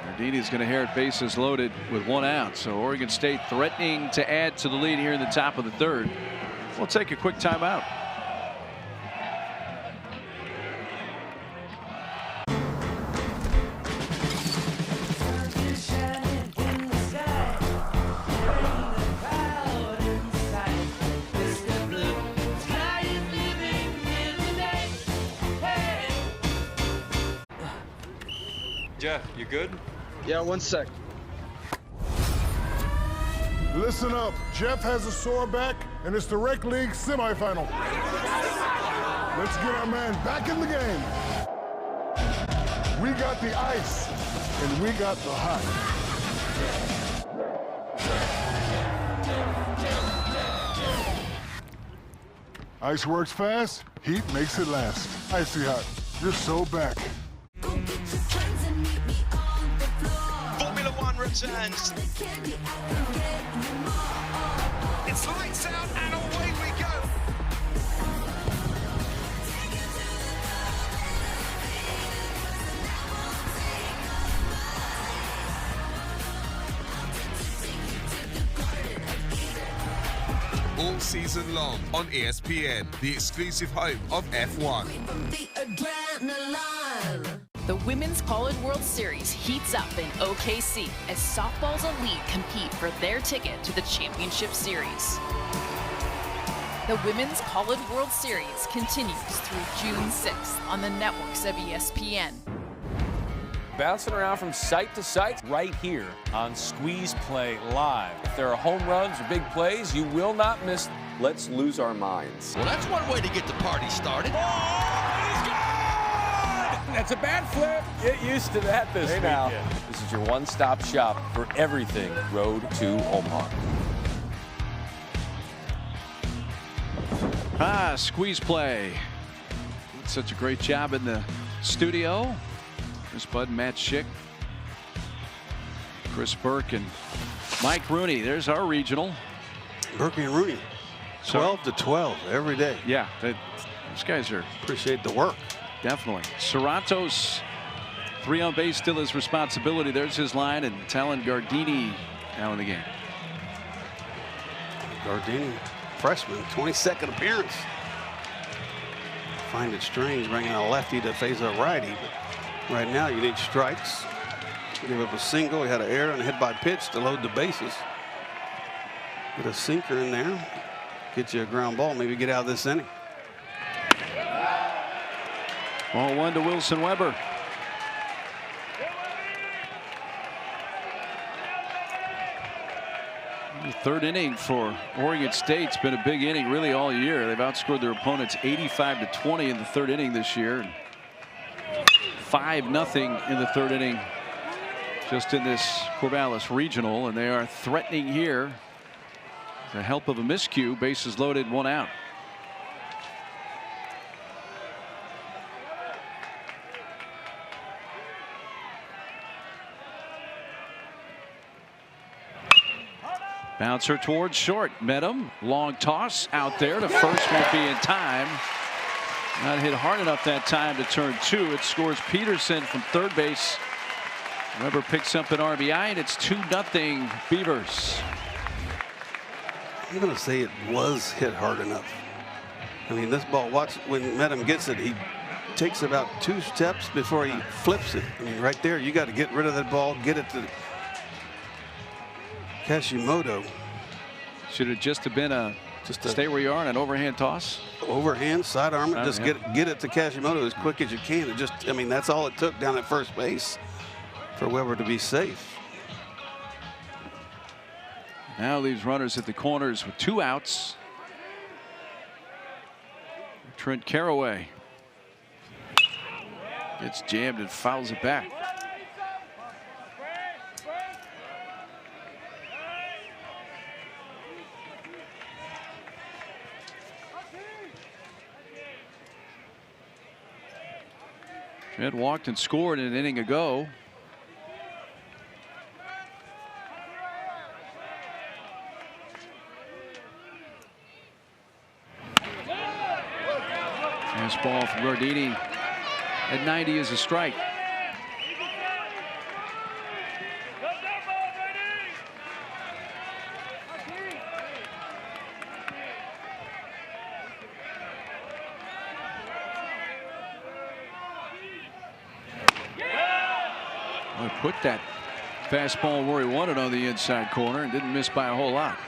Gardini's going to inherit bases loaded with 1 out. So Oregon State threatening to add to the lead here in the top of the 3rd. We'll take a quick timeout. Jeff, you good? Yeah, 1 sec. Listen up. Jeff has a sore back, and it's the Rec League semifinal. Let's get our man back in the game. We got the ice, and we got the hot. Ice works fast, heat makes it last. Icy Hot, you're so back. Formula One returns. It's lights out and away we go. all season long on ESPN, the exclusive home of F1. The Women's College World Series heats up in OKC as softball's elite compete for their ticket to the Championship Series. The Women's College World Series continues through June 6th on the networks of ESPN. Bouncing around from site to site right here on Squeeze Play Live. If there are home runs or big plays, you will not miss them. Let's lose our minds. Well, that's one way to get the party started. That's a bad flip. Get used to that this weekend. This is your one-stop shop for everything Road to Omaha. Squeeze Play. Did such a great job in the studio. Chris Bud, Matt Schick, Chris Burke, and Mike Rooney. There's our regional. Burke and Rooney, 12 to 12 every day. Yeah, those guys are. Appreciate the work. Definitely. Serrato's 3 on base, still his responsibility. There's his line, and Talon Gardini now in the game. Gardini, freshman, 22nd appearance. Find it strange bringing a lefty to face a righty, but right now you need strikes. Give up a single. He had an error and a hit by pitch to load the bases. Get a sinker in there, get you a ground ball, maybe get out of this inning. Ball 1 to Wilson Weber. The 3rd inning for Oregon State's been a big inning really all year. They've outscored their opponents 85 to 20 in the 3rd inning this year. 5-0 in the 3rd inning just in this Corvallis regional, and they are threatening here. The help of a miscue, bases loaded, 1 out. Bouncer towards short. Met him. Long toss out there to first. Won't be in time. Not hit hard enough that time to turn 2. It scores Peterson from 3rd base. Weber picks up an RBI, and it's 2-0 Beavers. I'm going to say it was hit hard enough. I mean, this ball, watch when Medham gets it, he takes about 2 steps before he flips it. I mean, right there, you got to get rid of that ball, get it to Kashimoto. Should it just have been a stay where you are and an overhand toss? Overhand, sidearm it, just yeah. get it to Kashimoto as quick as you can. It just, I mean, that's all it took down at first base for Weber to be safe. Now leaves runners at the corners with 2 outs. Trent Caraway gets jammed and fouls it back. Trent walked and scored an inning ago. Fastball from Gardini at 90 is a strike. Well, put that fastball where he wanted on the inside corner and didn't miss by a whole lot.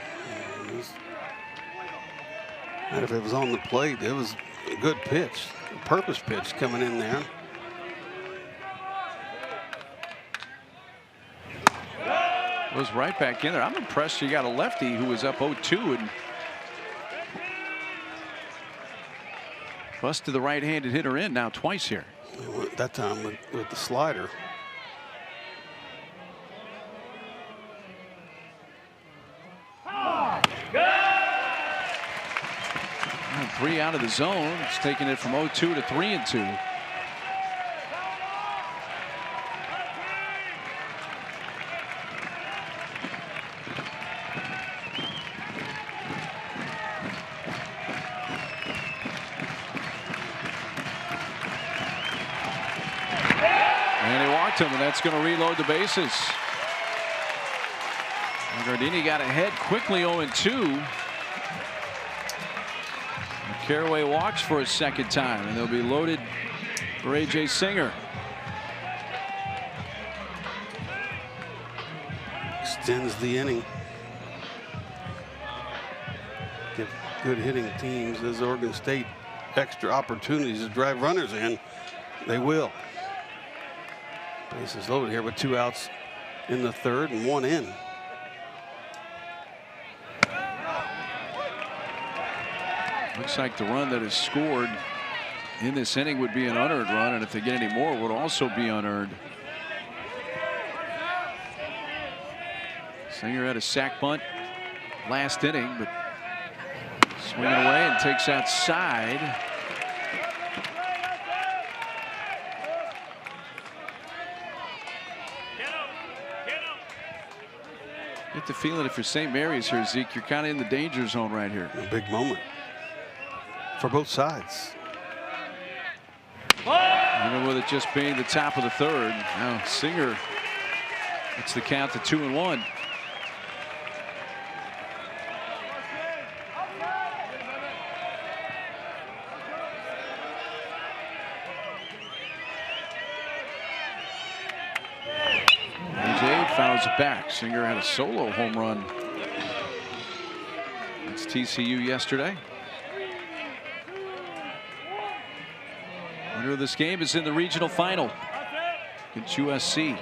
And if it was on the plate, it was a good pitch, a purpose pitch coming in there. Goes right back in there. I'm impressed you got a lefty who was up 0-2 and busted the right-handed hitter in now twice here. That time with the slider. And 3 out of the zone. It's taking it from 0-2 to 3-2. And that's going to reload the bases. And Gardini got ahead quickly 0-2. Carraway walks for a second time, and they'll be loaded for A.J. Singer. Extends the inning. Give good hitting teams as Oregon State extra opportunities to drive runners in. They will. Bases loaded here with 2 outs in the third and 1 in. Looks like the run that is scored in this inning would be an unearned run, and if they get any more, it would also be unearned. Singer had a sac bunt last inning, but swinging away and takes outside. Get the feeling if you're St. Mary's here, Zeke, you're kind of in the danger zone right here. A big moment for both sides. Even with it just being the top of the third, now Singer gets the count to 2-1. Fouls it back. Singer had a solo home run. It's TCU yesterday. Winner of this game is in the regional final against USC.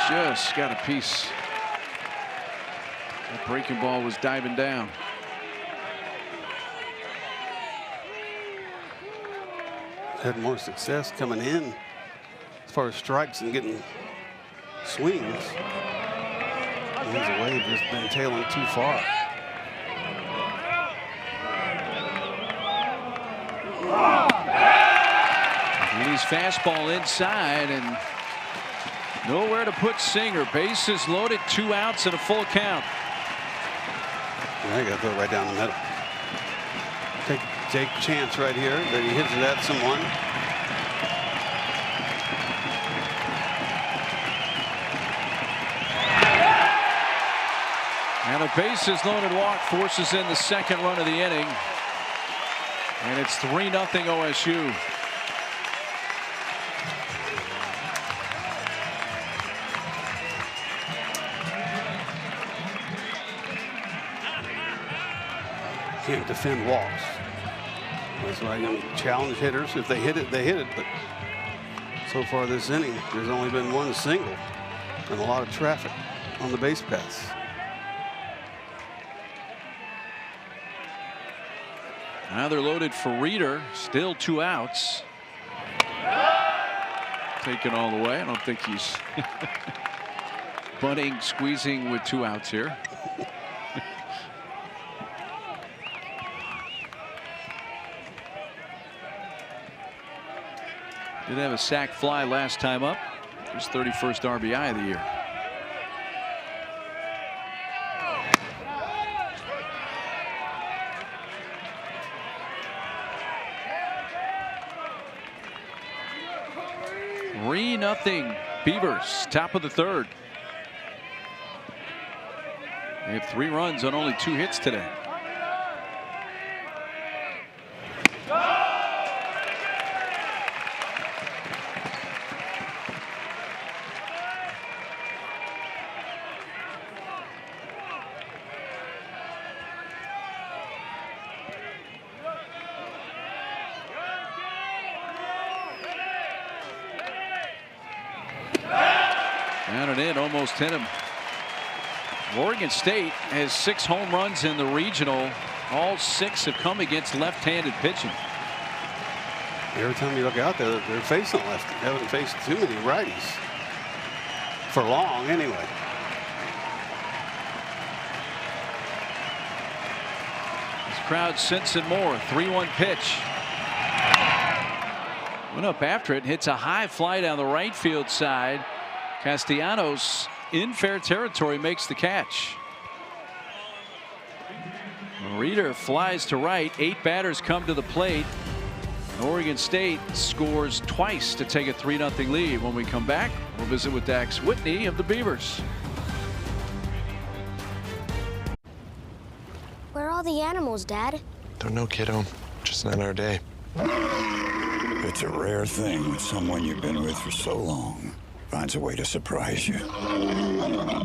Just got a piece. That breaking ball was diving down. Had more success coming in as far as strikes and getting swings. He's away, just been tailing too far. He's fastball inside and nowhere to put Singer. Bases loaded, 2 outs and a full count. Yeah, you got to throw it right down the middle. Take a chance right here that he hits it at someone. And a bases loaded walk forces in the second run of the inning. And it's 3-0 OSU. Can't defend walks. That's why you challenge hitters. If they hit it, they hit it. But so far this inning, there's only been 1 single and a lot of traffic on the base paths. Now they're loaded for Reeder. Still 2 outs. Taken all the way. I don't think he's bunting, squeezing with 2 outs here. Did have a sac fly last time up. His 31st RBI of the year. Nothing. Beavers, top of the third. They have 3 runs on only 2 hits today. Almost hit him. Oregon State has 6 home runs in the regional. All 6 have come against left-handed pitching. Every time you look out there, they're facing lefty. They haven't faced too many righties for long anyway. This crowd sensing more. 3-1 pitch. Went up after it. Hits a high fly down the right field side. Castellanos in fair territory makes the catch. Reeder flies to right. 8 batters come to the plate. Oregon State scores twice to take a 3-0 lead. When we come back, we'll visit with Dax Whitney of the Beavers. Where are all the animals, Dad? Don't know, kiddo. Just not our day. It's a rare thing when someone you've been with for so long finds a way to surprise you.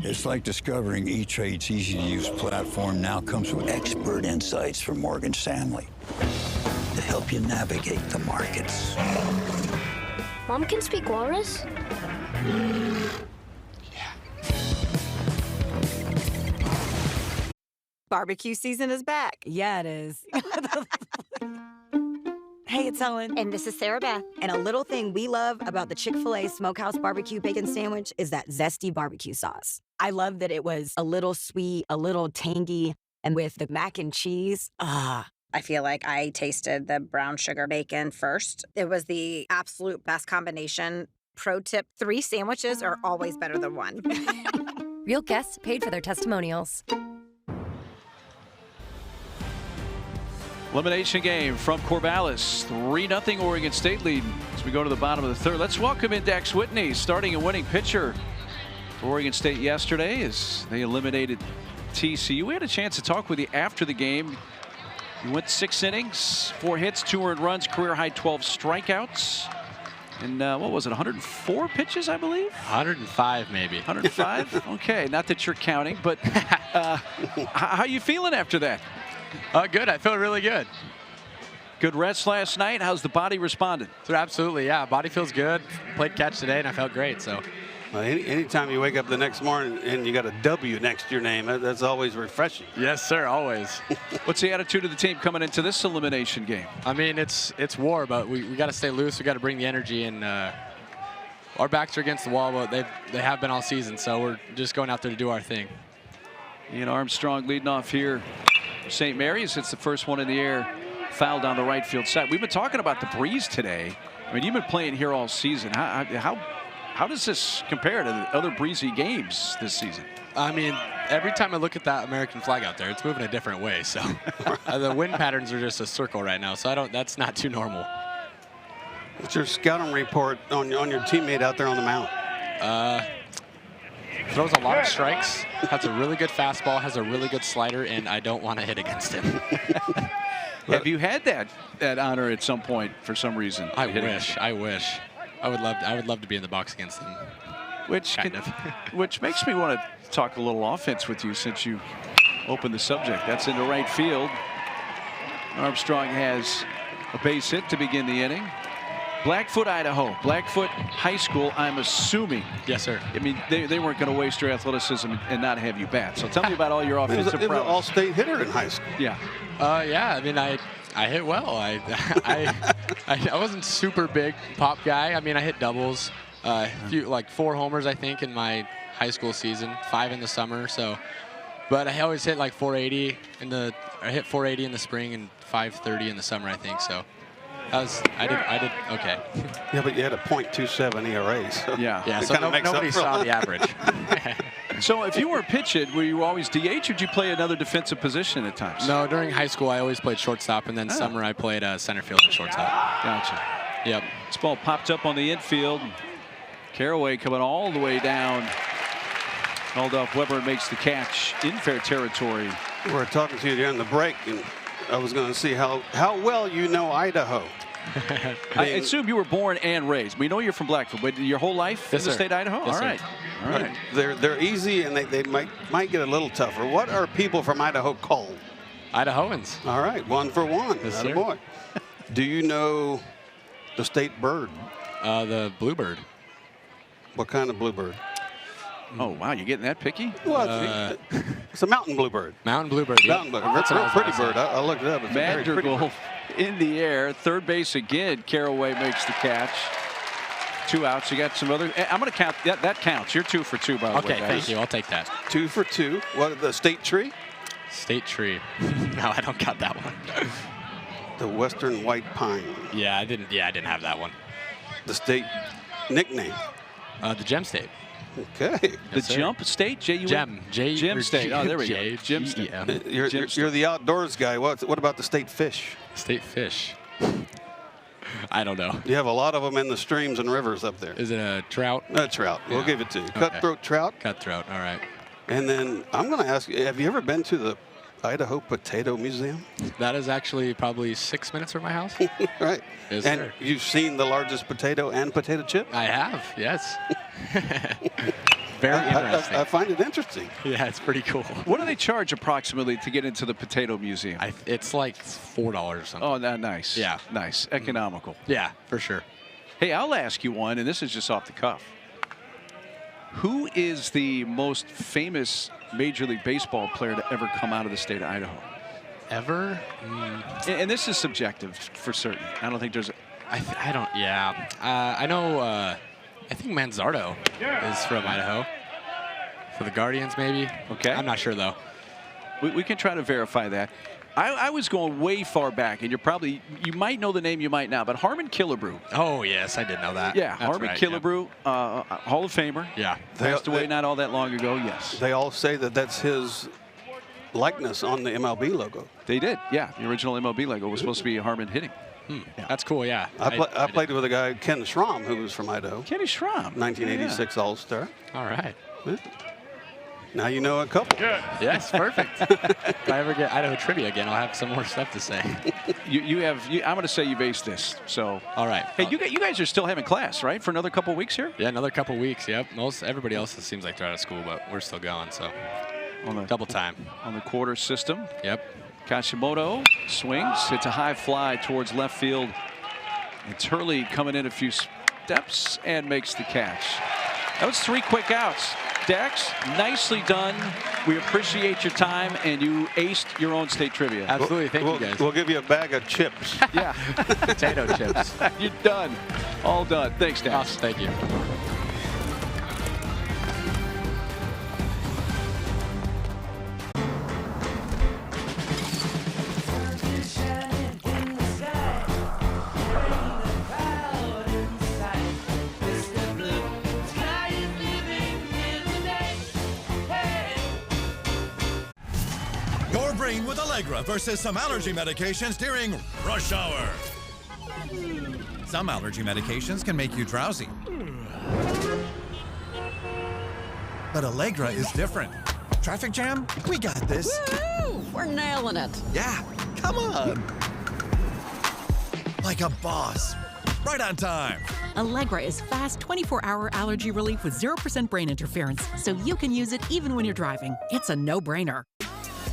It's like discovering E-Trade's easy-to-use platform now comes with expert insights from Morgan Stanley to help you navigate the markets. Mom can speak walrus? Barbecue season is back. Yeah, it is. Hey, it's Ellen. And this is Sarah Beth. And a little thing we love about the Chick-fil-A Smokehouse Barbecue Bacon Sandwich is that zesty barbecue sauce. I love that it was a little sweet, a little tangy, and with the mac and cheese, I feel like I tasted the brown sugar bacon first. It was the absolute best combination. Pro tip, 3 sandwiches are always better than 1. Real guests paid for their testimonials. Elimination game from Corvallis. 3-0 Oregon State lead as we go to the bottom of the third. Let's welcome in Dax Whitney, starting and winning pitcher for Oregon State yesterday as they eliminated TCU. We had a chance to talk with you after the game. You went 6 innings, 4 hits, 2 earned runs, career high 12 strikeouts. And what was it, 104 pitches, I believe? 105, maybe. 105? Okay, not that you're counting, but how you feeling after that? Good. I feel really good. Good rest last night. How's the body responded? Absolutely, yeah. Body feels good. Played catch today, and I felt great. So, anytime you wake up the next morning and you got a W next to your name, that's always refreshing. Yes, sir. Always. What's the attitude of the team coming into this elimination game? I mean, it's war, but we got to stay loose. We got to bring the energy, and our backs are against the wall, but they have been all season. So we're just going out there to do our thing. Ian Armstrong leading off here. St. Mary's hits the first one in the air, fouled on the right field side. We've been talking about the breeze today. I mean, you've been playing here all season. How does this compare to the other breezy games this season? I mean, every time I look at that American flag out there, it's moving a different way. So the wind patterns are just a circle right now. So that's not too normal. What's your scouting report on your teammate out there on the mound? Throws a lot of strikes, has a really good fastball, has a really good slider, and I don't want to hit against him. Have you had that honor at some point for some reason? I wish. I would love to be in the box against him. Which makes me want to talk a little offense with you since you opened the subject. That's into right field. Armstrong has a base hit to begin the inning. Blackfoot, Idaho. Blackfoot High School, I'm assuming. Yes, sir. I mean, they weren't going to waste your athleticism and not have you bat. So tell me about all your offensive prowess. He was an all-state hitter in high school. Yeah. Yeah, I mean, I hit well. I wasn't super big pop guy. I mean, I hit doubles. Like 4 homers, I think, in my high school season, 5 in the summer. So, but I always hit like 480 I hit 480 in the spring and 530 in the summer, I think. So. I did okay. Yeah, but you had a .27 ERA. So yeah. So nobody saw the average. So if you were pitching, were you always DH, or did you play another defensive position at times? No, during high school I always played shortstop, and then summer I played center field and shortstop. Gotcha. Yep. This ball popped up on the infield. Caraway coming all the way down. Aldolf Weber makes the catch in fair territory. We were talking to you during the break, and I was going to see how well you know Idaho. I assume you were born and raised. We know you're from Blackfoot, but your whole life in the state of Idaho? Yes, all right. Sir. All right. They're easy, and they might get a little tougher. What are people from Idaho called? Idahoans. All right, 1 for 1. Yes, Atta boy. Do you know the state bird? The bluebird. What kind of bluebird? Oh, wow, you're getting that picky? Well, it's a mountain bluebird. Mountain bluebird. Yeah. Mountain bluebird. That's a pretty bird. I looked it up. It's Madrigal in the air. Third base again. Caraway makes the catch. 2 outs. You got some other. I'm going to count. That counts. You're 2 for 2, by the way. Okay, thank you. I'll take that. 2 for 2. What, the state tree? State tree. No, I don't got that one. The western white pine. Yeah, I didn't have that one. The state nickname? The Gem State. Okay. The Jump State? Gem. Gem State. Oh, there we go. Gem State. You're the outdoors guy. What about the state fish? State fish. I don't know. You have a lot of them in the streams and rivers up there. Is it a trout? Trout. We'll give it to you. Okay. Cutthroat trout. Cutthroat. All right. And then I'm going to ask you, have you ever been to the Idaho Potato Museum? That is actually probably 6 minutes from my house. Right. Yes, and sir. you've seen the largest potato and potato chip? I have, yes. Very interesting. I find it interesting. Yeah, it's pretty cool. What do they charge approximately to get into the Potato Museum? It's like $4 or something. Oh, nice. Yeah. Nice. Economical. Yeah, for sure. Hey, I'll ask you one, and this is just off the cuff. Who is the most famous Major League Baseball player to ever come out of the state of Idaho? Ever? And this is subjective for certain. I don't think there's I don't, yeah. I know, I think Manzardo is from Idaho. For the Guardians, maybe? Okay. I'm not sure, though. We can try to verify that. I was going way far back, and you might know the name, you might not, but Harmon Killebrew. Oh, yes, I did know that. Yeah, that's Harmon right, Killebrew, Hall of Famer. Yeah. Passed away not all that long ago, yes. They all say that that's his likeness on the MLB logo. They did, yeah. The original MLB logo was supposed to be Harmon hitting. Yeah. That's cool, yeah. I played with a guy, Ken Schramm, who was from Idaho. Kenny Schramm. 1986 All-Star. All right. Yeah. Now you know a couple. Good. Yes, perfect. If I ever get Idaho trivia again, I'll have some more stuff to say. I'm going to say you've aced this. So. All right. Hey, you guys are still having class, right, for another couple weeks here? Yeah, another couple weeks. Yep. Everybody else, it seems like they're out of school, but we're still going. So. On the double time. On the quarter system. Yep. Kashimoto swings, hits a high fly towards left field. And Turley coming in a few steps and makes the catch. That was 3 quick outs. Dex, nicely done. We appreciate your time, and you aced your own state trivia. Absolutely. Thank you, guys. We'll give you a bag of chips. Yeah. Potato chips. You're done. All done. Thanks, Dex. Awesome. Thank you. Your brain with Allegra versus some allergy medications during rush hour. Some allergy medications can make you drowsy. But Allegra is different. Traffic jam? We got this. Woo! We're nailing it. Yeah, come on. Like a boss. Right on time. Allegra is fast 24-hour allergy relief with 0% brain interference, so you can use it even when you're driving. It's a no-brainer.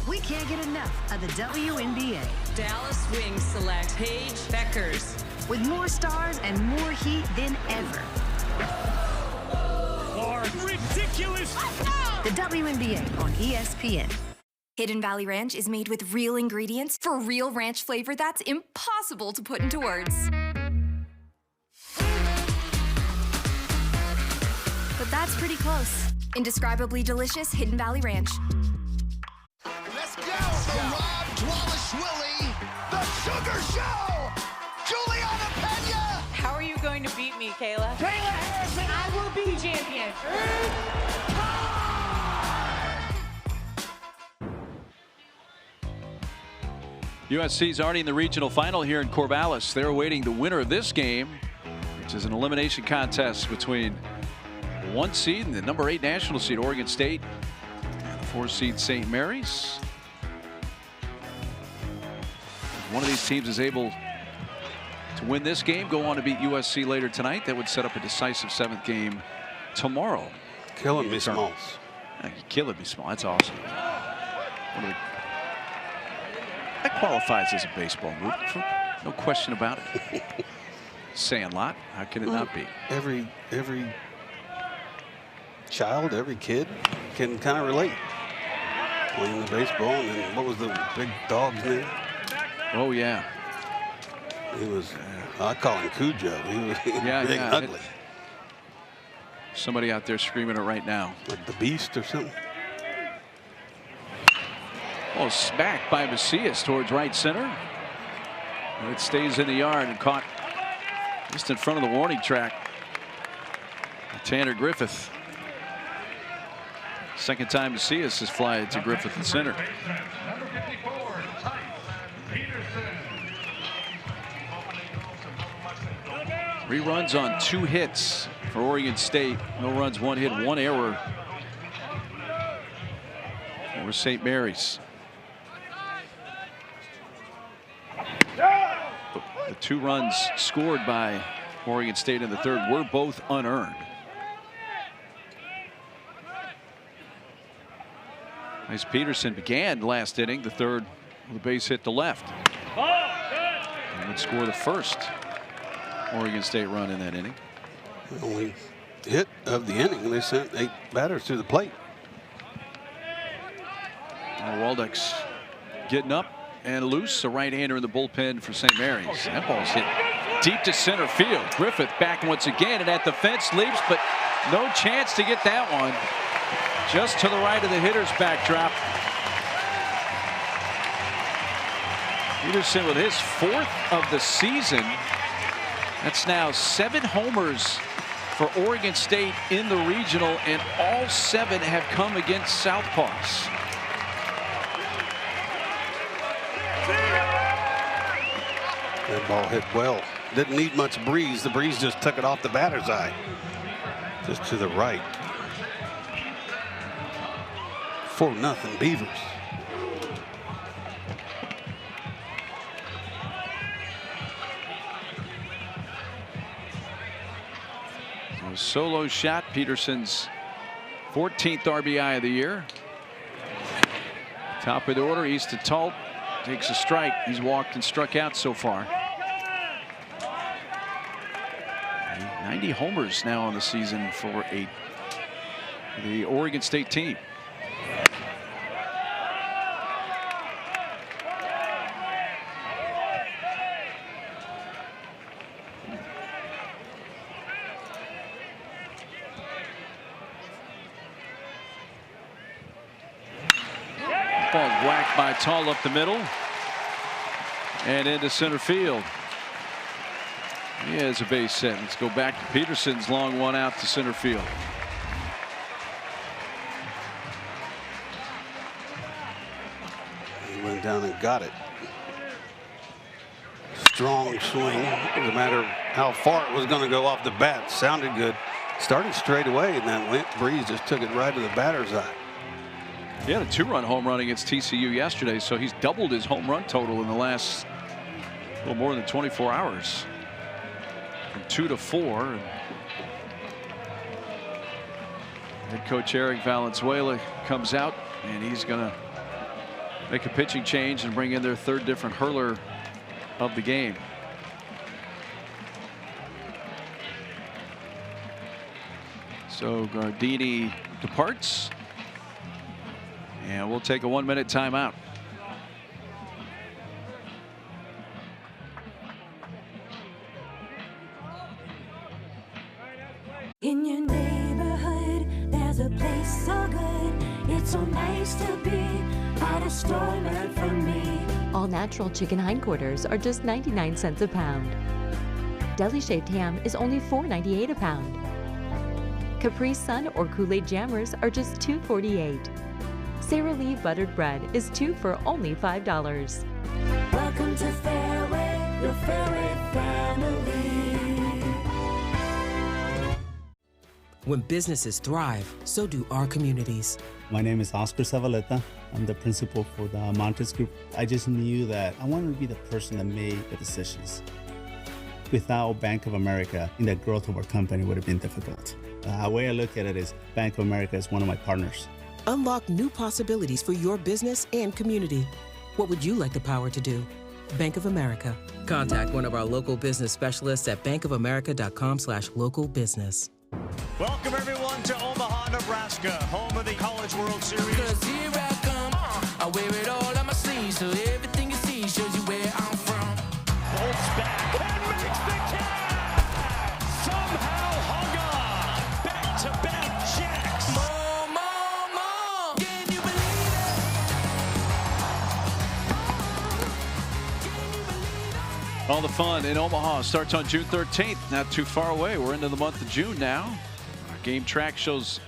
We can't get enough of the WNBA. Dallas Wings select Paige Beckers. With more stars and more heat than ever. Ridiculous! The WNBA on ESPN. Hidden Valley Ranch is made with real ingredients for real ranch flavor that's impossible to put into words. But that's pretty close. Indescribably delicious Hidden Valley Ranch. Let's go! The Rob Dwalishvili, the Sugar Show! Juliana Pena! How are you going to beat me, Kayla? Kayla Harrison, I will be champion. USC's already in the regional final here in Corvallis. They're awaiting the winner of this game, which is an elimination contest between the 1 seed and the number 8 national seed, Oregon State, and the 4 seed St. Mary's. If one of these teams is able to win this game, go on to beat USC later tonight, that would set up a decisive 7th game tomorrow. Killing me, Smalls. You're killing me, Small. That's awesome. That qualifies as a baseball move, no question about it. Sandlot, how can it not be? Every child, every kid can kind of relate. Playing the baseball, and then what was the big dog's name? Oh yeah, he was. I call him Cujo. He was big and ugly. Somebody out there screaming it right now, like the Beast or something. Oh, smacked by Macias towards right center. It stays in the yard and caught just in front of the warning track. Tanner Griffith. Second time Macias has fly to Griffith in center. 3 runs on 2 hits for Oregon State. No runs, 1 hit, 1 error for St. Mary's. The 2 runs scored by Oregon State in the 3rd were both unearned. As Peterson began last inning, the 3rd with a base hit to left. And would score the first Oregon State run in that inning. The only hit of the inning. They sent 8 batters to the plate. Waldeck's getting up and loose. A right-hander in the bullpen for St. Mary's. That ball's hit deep to center field. Griffith back once again and at the fence, leaps, but no chance to get that one. Just to the right of the hitter's backdrop. Peterson with his 4th of the season. That's now 7 homers for Oregon State in the regional, and all 7 have come against Southpaws. That ball hit well. Didn't need much breeze. The breeze just took it off the batter's eye. Just to the right. 4-0 Beavers. A solo shot. Peterson's 14th RBI of the year. Top of the order, Easton Talt takes a strike. He's walked and struck out so far. 90 homers now on the season for the Oregon State team. Ball's whacked by Tall up the middle and into center field. He has a base hit. Let's go back to Peterson's long one out to center field. He went down and got it. Strong swing. It doesn't matter how far it was going to go off the bat. Sounded good. Started straight away, and then breeze just took it right to the batter's eye. He had a 2-run home run against TCU yesterday, so he's doubled his home run total in the last little more than 24 hours. From 2 to 4. And head coach Eric Valenzuela comes out, and he's going to make a pitching change and bring in their 3rd different hurler of the game. So Gardini departs. And we'll take a 1-minute timeout. In your neighborhood, there's a place so good. It's so nice to be at a store meant for me. All natural chicken hindquarters are just 99 cents a pound. Deli shaved ham is only $4.98 a pound. Capri Sun or Kool-Aid jammers are just $2.48. Sara Lee buttered bread is 2 for only $5. Welcome to Fairway, your Fairway family. When businesses thrive, so do our communities. My name is Oscar Zavaleta. I'm the principal for the Montes Group. I just knew that I wanted to be the person that made the decisions. Without Bank of America, the growth of our company would have been difficult. The way I look at it is Bank of America is one of my partners. Unlock new possibilities for your business and community. What would you like the power to do? Bank of America. Contact one of our local business specialists at bankofamerica.com/local business. Welcome everyone to Omaha, Nebraska, home of the College World Series. 'Cause here I come, I wear it all on my sleeve, so everything you see shows you where I'm from. Bolts back and makes the catch! Somehow hung on! Back-to-back jacks! More, can you believe it? All the fun in Omaha starts on June 13th. Not too far away. We're into the month of June now. Our game track shows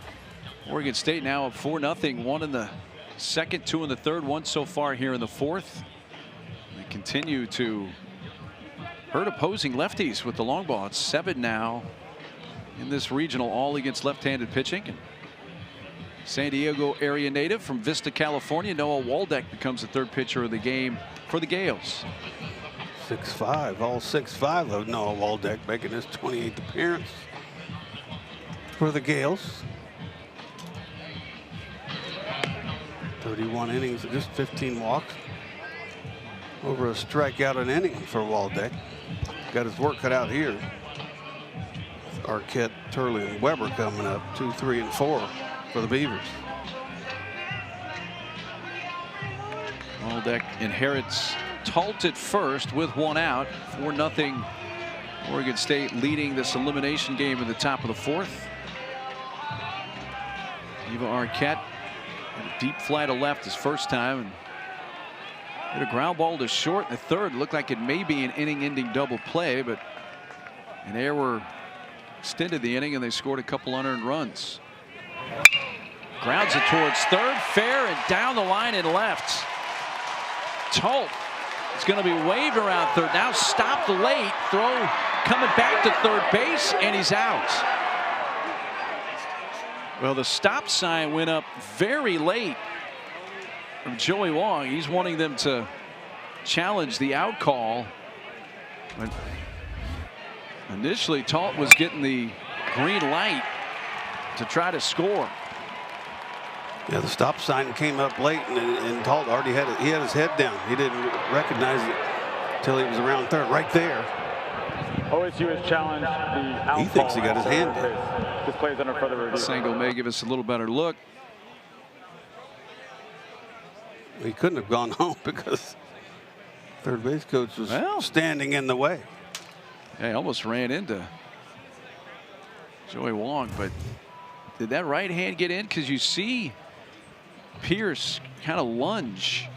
Oregon State now up 4-0. 1 in the second, 2 in the third, 1 so far here in the fourth. They continue to hurt opposing lefties with the long ball. It's 7 now in this regional, all against left-handed pitching. And San Diego area native from Vista, California, Noah Waldeck becomes the 3rd pitcher of the game for the Gales. 6'5", all 6'5" of Noah Waldeck, making his 28th appearance for the Gales. 31 innings, just 15 walks. Over a strikeout an inning for Waldeck. Got his work cut out here. Arquette, Turley, and Weber coming up 2, 3, and 4 for the Beavers. Waldeck inherits Talt at first with 1 out. 4-0 Oregon State leading this elimination game in the top of the 4th. Eva Arquette had a deep fly to left his first time and hit a ground ball to short in the 3rd. Looked like it may be an inning-ending double play, but an error extended the inning and they scored a couple unearned runs. Grounds it towards 3rd, fair, and down the line and left. Talt is going to be waved around 3rd. Now stopped late. Throw coming back to 3rd base, and he's out. Well, the stop sign went up very late from Joey Wong. He's wanting them to challenge the out call. But initially, Talt was getting the green light to try to score. Yeah, the stop sign came up late, and Talt already had it. He had his head down. He didn't recognize it until he was around 3rd, right there. OSU has challenged the out. He thinks he got his hand down. This play is under further review. Sango may give us a little better look. He couldn't have gone home because 3rd base coach was standing in the way. Yeah, he almost ran into Joey Wong, but did that right hand get in? Because you see Pierce kind of lunge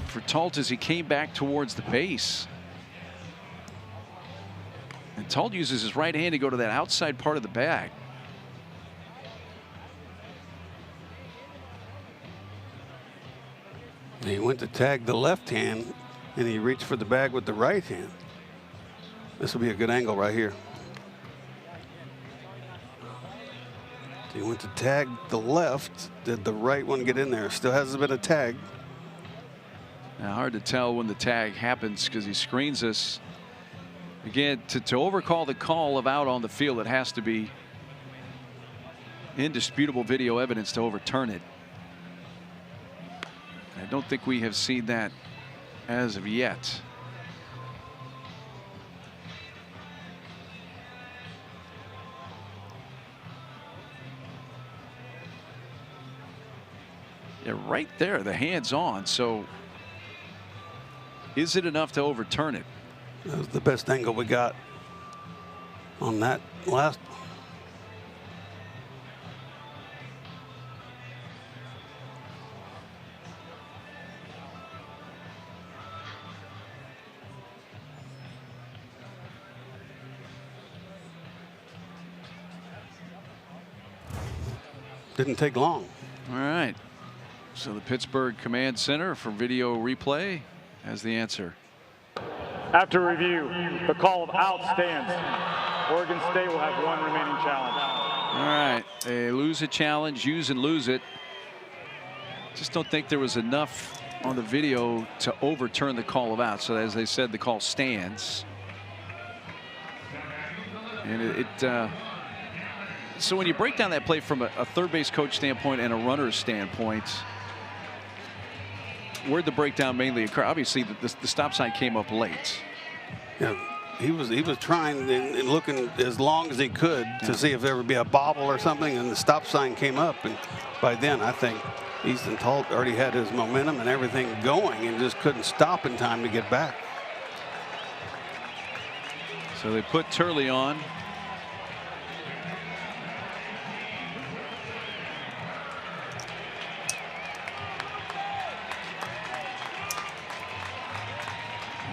for Talt as he came back towards the base. And Talt uses his right hand to go to that outside part of the bag. He went to tag the left hand and he reached for the bag with the right hand. This will be a good angle right here. He went to tag the left. Did the right one get in there? Still hasn't been a tag. Now, hard to tell when the tag happens because he screens us. Again, to overcall the call of out on the field, it has to be indisputable video evidence to overturn it. I don't think we have seen that as of yet. Yeah, right there, the hand's on. So is it enough to overturn it? That was the best angle we got on that last. Didn't take long. All right. So the Pittsburgh Command Center for video replay has the answer. After review, the call of out stands. Oregon State will have 1 remaining challenge. All right. They lose a challenge, use and lose it. Just don't think there was enough on the video to overturn the call of out. So as they said, the call stands. And so when you break down that play from a third base coach standpoint and a runner's standpoint, where'd the breakdown mainly occur? Obviously, the stop sign came up late. Yeah, he was trying and looking as long as he could to see if there would be a bobble or something, and the stop sign came up. And by then, I think Easton Talt already had his momentum and everything going, and just couldn't stop in time to get back. So they put Turley on.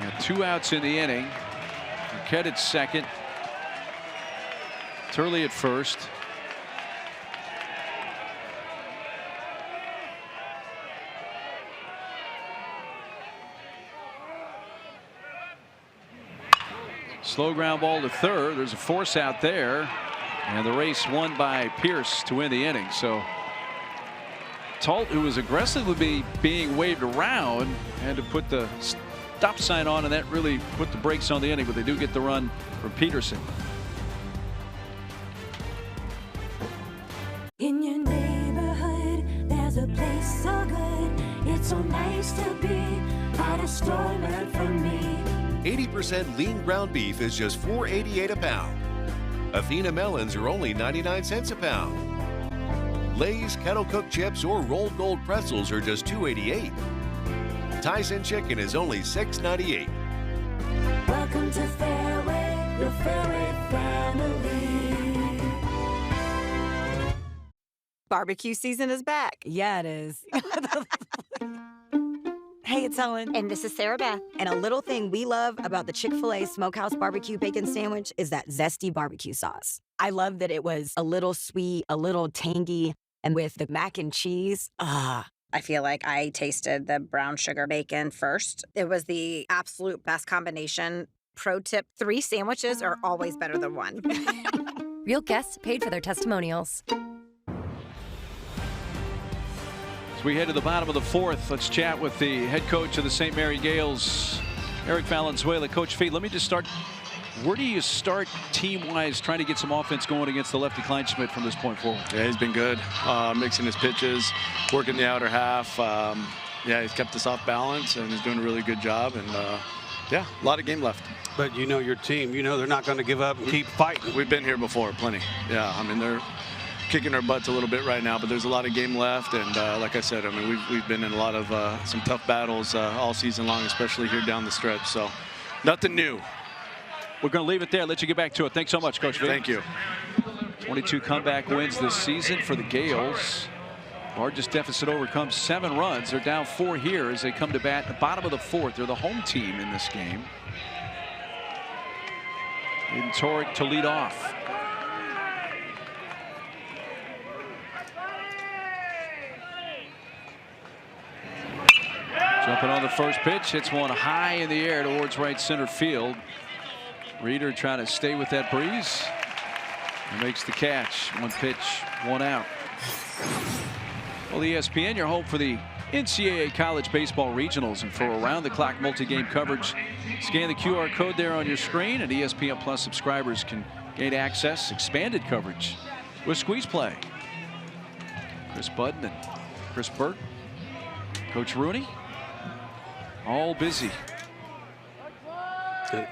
Got 2 outs in the inning. Arquette at second. Turley at first. Slow ground ball to third. There's a force out there. And the race won by Pierce to win the inning. So Talt, who was aggressively being waved around, had to put the stop sign on, and that really put the brakes on the inning. But they do get the run from Peterson. In your neighborhood, there's a place so good. It's so nice to be at a store meant for me. 80% lean ground beef is just $4.88 a pound. Athena melons are only 99 cents a pound. Lay's kettle cooked chips or rolled gold pretzels are just $2.88. Tyson chicken is only $6.98. Welcome to Fairway, your Fairway family. Barbecue season is back. Yeah, it is. Hey, it's Ellen. And this is Sarah Beth. And a little thing we love about the Chick-fil-A Smokehouse Barbecue Bacon Sandwich is that zesty barbecue sauce. I love that it was a little sweet, a little tangy, and with the mac and cheese, I feel like I tasted the brown sugar bacon first. It was the absolute best combination. Pro tip, 3 sandwiches are always better than 1. Real guests paid for their testimonials. We head to the bottom of the 4th. Let's chat with the head coach of the St. Mary Gales, Eric Valenzuela. Coach Fee, let me just start. Where do you start team-wise trying to get some offense going against the lefty Kleinschmidt from this point forward? Yeah, he's been good, mixing his pitches, working the outer half. Yeah, he's kept us off balance, and he's doing a really good job. And, yeah, a lot of game left. But you know your team. You know they're not going to give up and keep fighting. We've been here before, plenty. Yeah, I mean, they're kicking our butts a little bit right now, but there's a lot of game left, and like I said, I mean, we've been in a lot of some tough battles all season long, especially here down the stretch. So nothing new. We're going to leave it there. Let you get back to it. Thanks so much, Coach V. Thank you. 22 comeback wins this season for the Gales. Largest deficit overcomes 7 runs. They're down 4 here as they come to bat at the bottom of the 4th. They're the home team in this game. And Torek to lead off. Jumping on the first pitch, hits one high in the air towards right center field. Reeder trying to stay with that breeze. He makes the catch. 1 pitch, 1 out. Well, ESPN, your home for the NCAA College Baseball Regionals, and for around-the-clock multi-game coverage, scan the QR code there on your screen, and ESPN Plus subscribers can gain access, expanded coverage with Squeeze Play. Chris Budden and Chris Burt, Coach Rooney, all busy.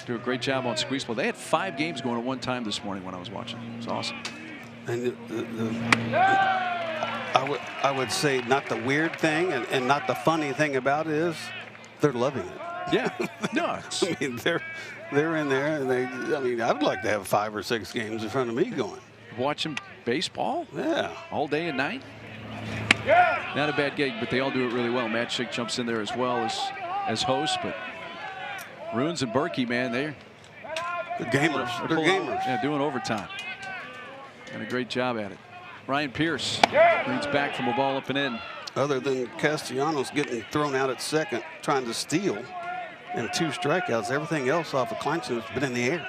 Do a great job on Squeeze Play. They had 5 games going at one time this morning when I was watching. It was awesome. And I would say not the weird thing and not the funny thing about it is they're loving it. Yeah. No. I mean, they're in there, and I mean, I would like to have 5 or 6 games in front of me going. Watching baseball? Yeah. All day and night? Yeah. Not a bad gig, but they all do it really well. Matt Schick jumps in there as well as host, but Runes and Berkey, man, they're gamers. They're gamers. Yeah, doing overtime. And a great job at it. Ryan Pierce brings back from a ball up and in. Other than Castellanos getting thrown out at second, trying to steal, and 2 strikeouts, everything else off of Kleinschmidt has been in the air.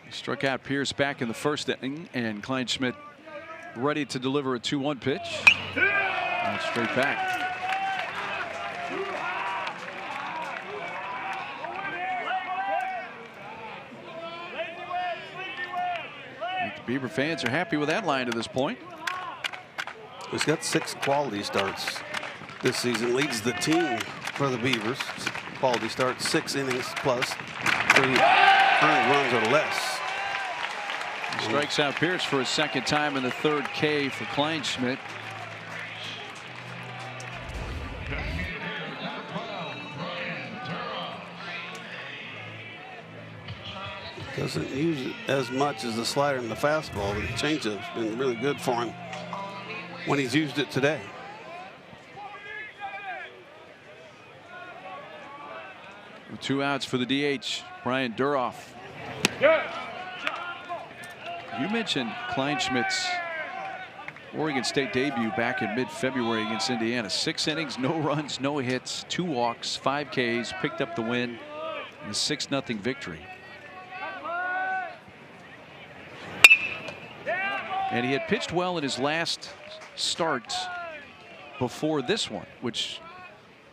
He struck out Pierce back in the first inning, and Kleinschmidt ready to deliver a 2-1 pitch. And straight back. I think the Beaver fans are happy with that line to this point. He's got 6 quality starts this season, leads the team for the Beavers. Quality starts, 6 innings plus 3 earned runs or less. He strikes out Pierce for a 2nd time in the 3rd K for Kleinschmidt. Doesn't use it as much as the slider and the fastball, but the changeup's been really good for him when he's used it today. With 2 outs for the DH, Brian Duroff. You mentioned Kleinschmidt's Oregon State debut back in mid-February against Indiana. 6 innings, no runs, no hits, 2 walks, 5 Ks, picked up the win in a 6-0 victory. And he had pitched well in his last start before this one, which,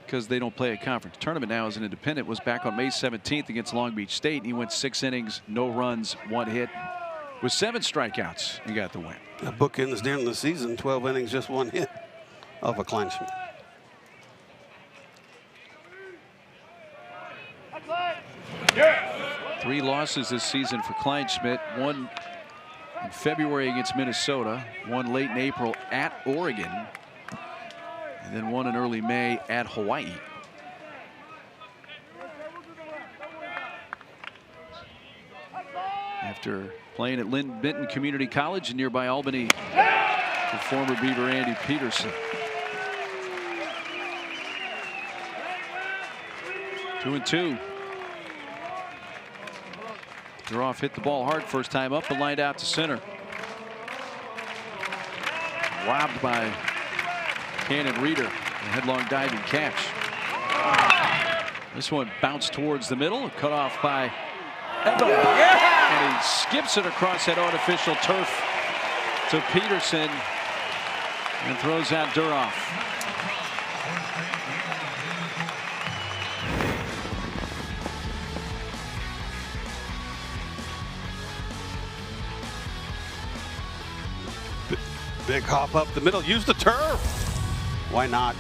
because they don't play a conference tournament now as an independent, was back on May 17th against Long Beach State. And he went 6 innings, no runs, 1 hit, with 7 strikeouts, and got the win. The bookends during the season, 12 innings, just 1 hit off a Kleinschmidt. Yeah. 3 losses this season for Kleinschmidt. 1 in February against Minnesota, 1 late in April at Oregon, and then 1 in early May at Hawaii. After playing at Lynn Benton Community College in nearby Albany, the former Beaver Andy Peterson. 2-2. Duroff hit the ball hard first time up and lined out to center. Robbed by Cannon Reeder. A headlong diving catch. This one bounced towards the middle, cut off by Ebo. And he skips it across that artificial turf to Peterson and throws out Duroff. Big hop up the middle, use the turf. Why not?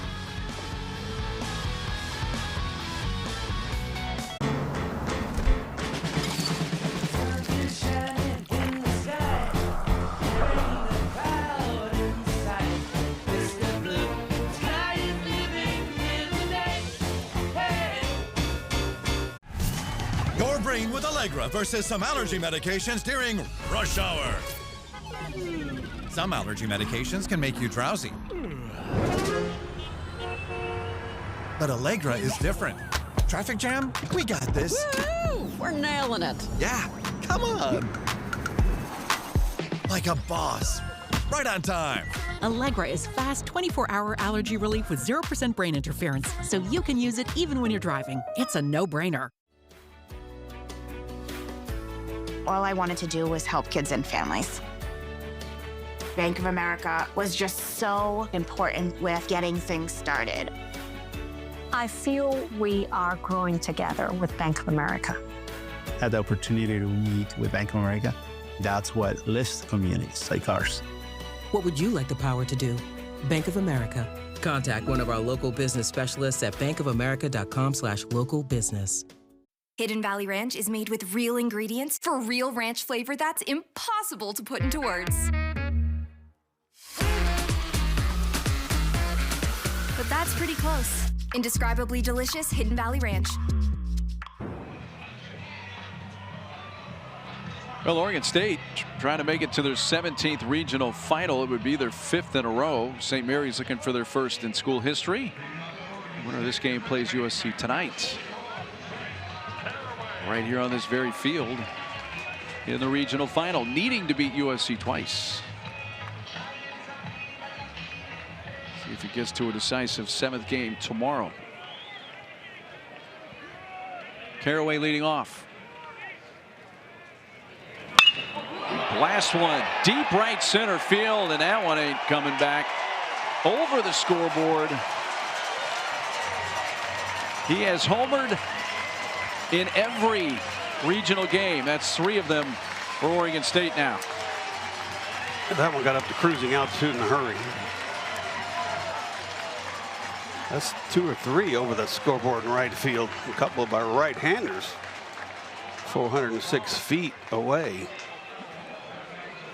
Your brain with Allegra versus some allergy medications during rush hour. Some allergy medications can make you drowsy. But Allegra is different. Traffic jam? We got this. Woo! We're nailing it. Yeah, come on. Like a boss. Right on time. Allegra is fast 24-hour allergy relief with 0% brain interference, so you can use it even when you're driving. It's a no-brainer. All I wanted to do was help kids and families. Bank of America was just so important with getting things started. I feel we are growing together with Bank of America. Had the opportunity to meet with Bank of America. That's what lifts communities like ours. What would you like the power to do? Bank of America. Contact one of our local business specialists at bankofamerica.com/local business. Hidden Valley Ranch is made with real ingredients for real ranch flavor that's impossible to put into words. But that's pretty close. Indescribably delicious Hidden Valley Ranch. Well, Oregon State trying to make it to their 17th regional final. It would be their 5th in a row. St. Mary's looking for their first in school history. The winner of this game plays USC tonight, right here on this very field in the regional final, needing to beat USC twice. See if it gets to a decisive 7th game tomorrow. Caraway leading off. Last one deep right center field, and that one ain't coming back over the scoreboard. He has homered in every regional game. That's 3 of them for Oregon State now. That one got up to cruising altitude in a hurry. That's 2 or 3 over the scoreboard in right field. A couple of our right-handers 406 feet away.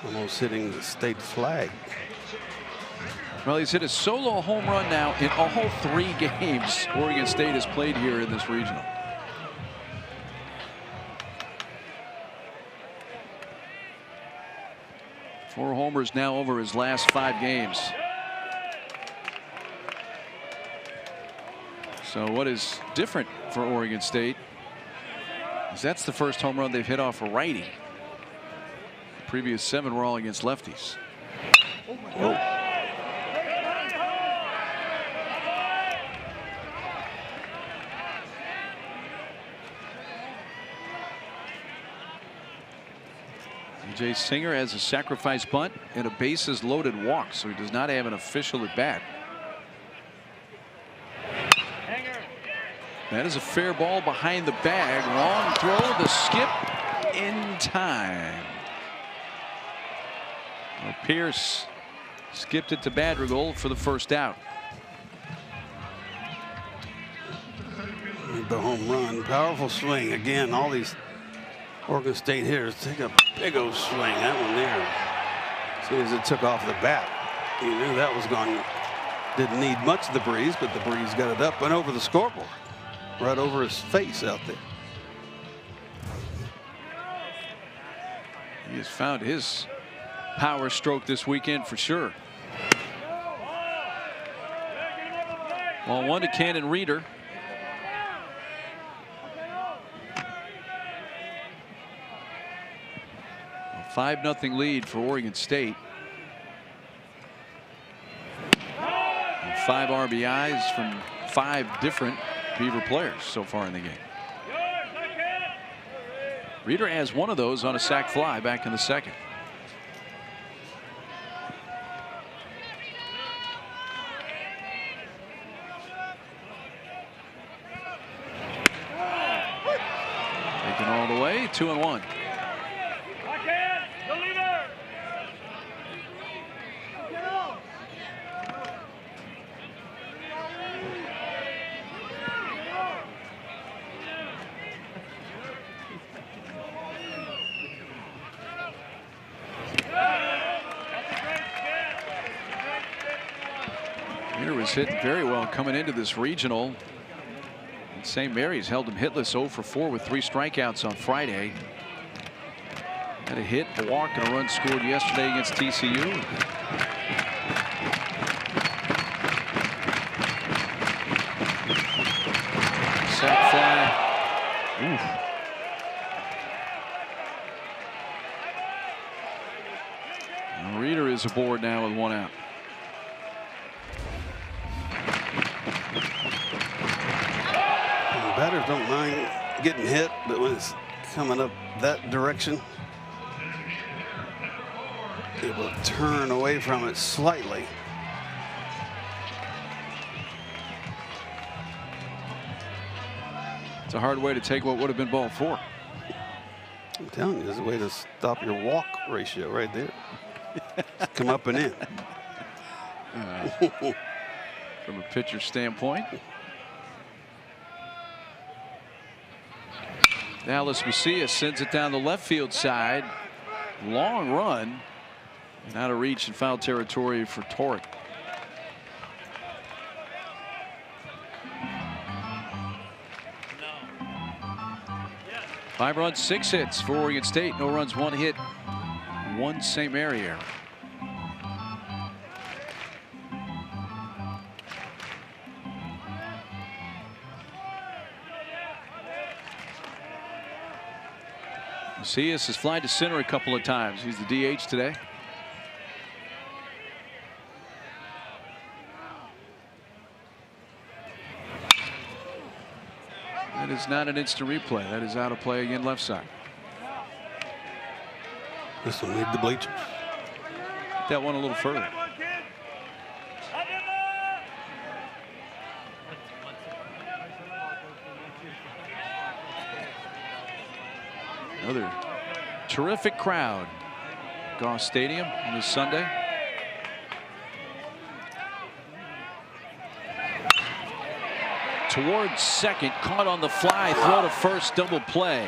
Almost hitting the state flag. Well, he's hit a solo home run now in all 3 games Oregon State has played here in this regional. Four homers now over his last 5 games. So what is different for Oregon State is that's the first home run they've hit off a righty. The previous 7 were all against lefties. Oh. Jay Singer has a sacrifice bunt and a bases loaded walk, so he does not have an official at bat. That is a fair ball behind the bag. Long throw, the skip in time. Well, Pierce skipped it to Madrigal for the first out. The home run, powerful swing again. All these Oregon State hitters take a big old swing. That one there, as soon as it took off the bat, you knew that was gone. Didn't need much of the breeze, but the breeze got it up and over the scoreboard, right over his face out there. He has found his power stroke this weekend for sure. Ball 1 to Cannon Reeder. A 5-0 lead for Oregon State. And 5 RBIs from 5 different Beaver players so far in the game. Reeder has one of those on a sac fly back in the second. Taken all the way, 2-1. Reeder was hitting very well coming into this regional. St. Mary's held him hitless 0 for 4 with 3 strikeouts on Friday. Had a hit, a walk, and a run scored yesterday against TCU. Sac fly. Oof. Reeder is aboard now with 1 out. Batters don't mind getting hit, but when it's coming up that direction, it will turn away from it slightly. It's a hard way to take what would have been ball 4. I'm telling you, there's a way to stop your walk ratio right there. Come up and in. From a pitcher standpoint. Dallas Macias sends it down the left field side. Long run. And out of reach in foul territory for Torek. Five runs, 6 hits for Oregon State. No runs, 1 hit, 1 St. Mary error. Macias has flied to center a couple of times. He's the DH today. That is not an instant replay. That is out of play again, left side. This will need the bleachers. Get that one a little further. Another terrific crowd. Goss Stadium on this Sunday. Towards second, caught on the fly, throw to first, double play.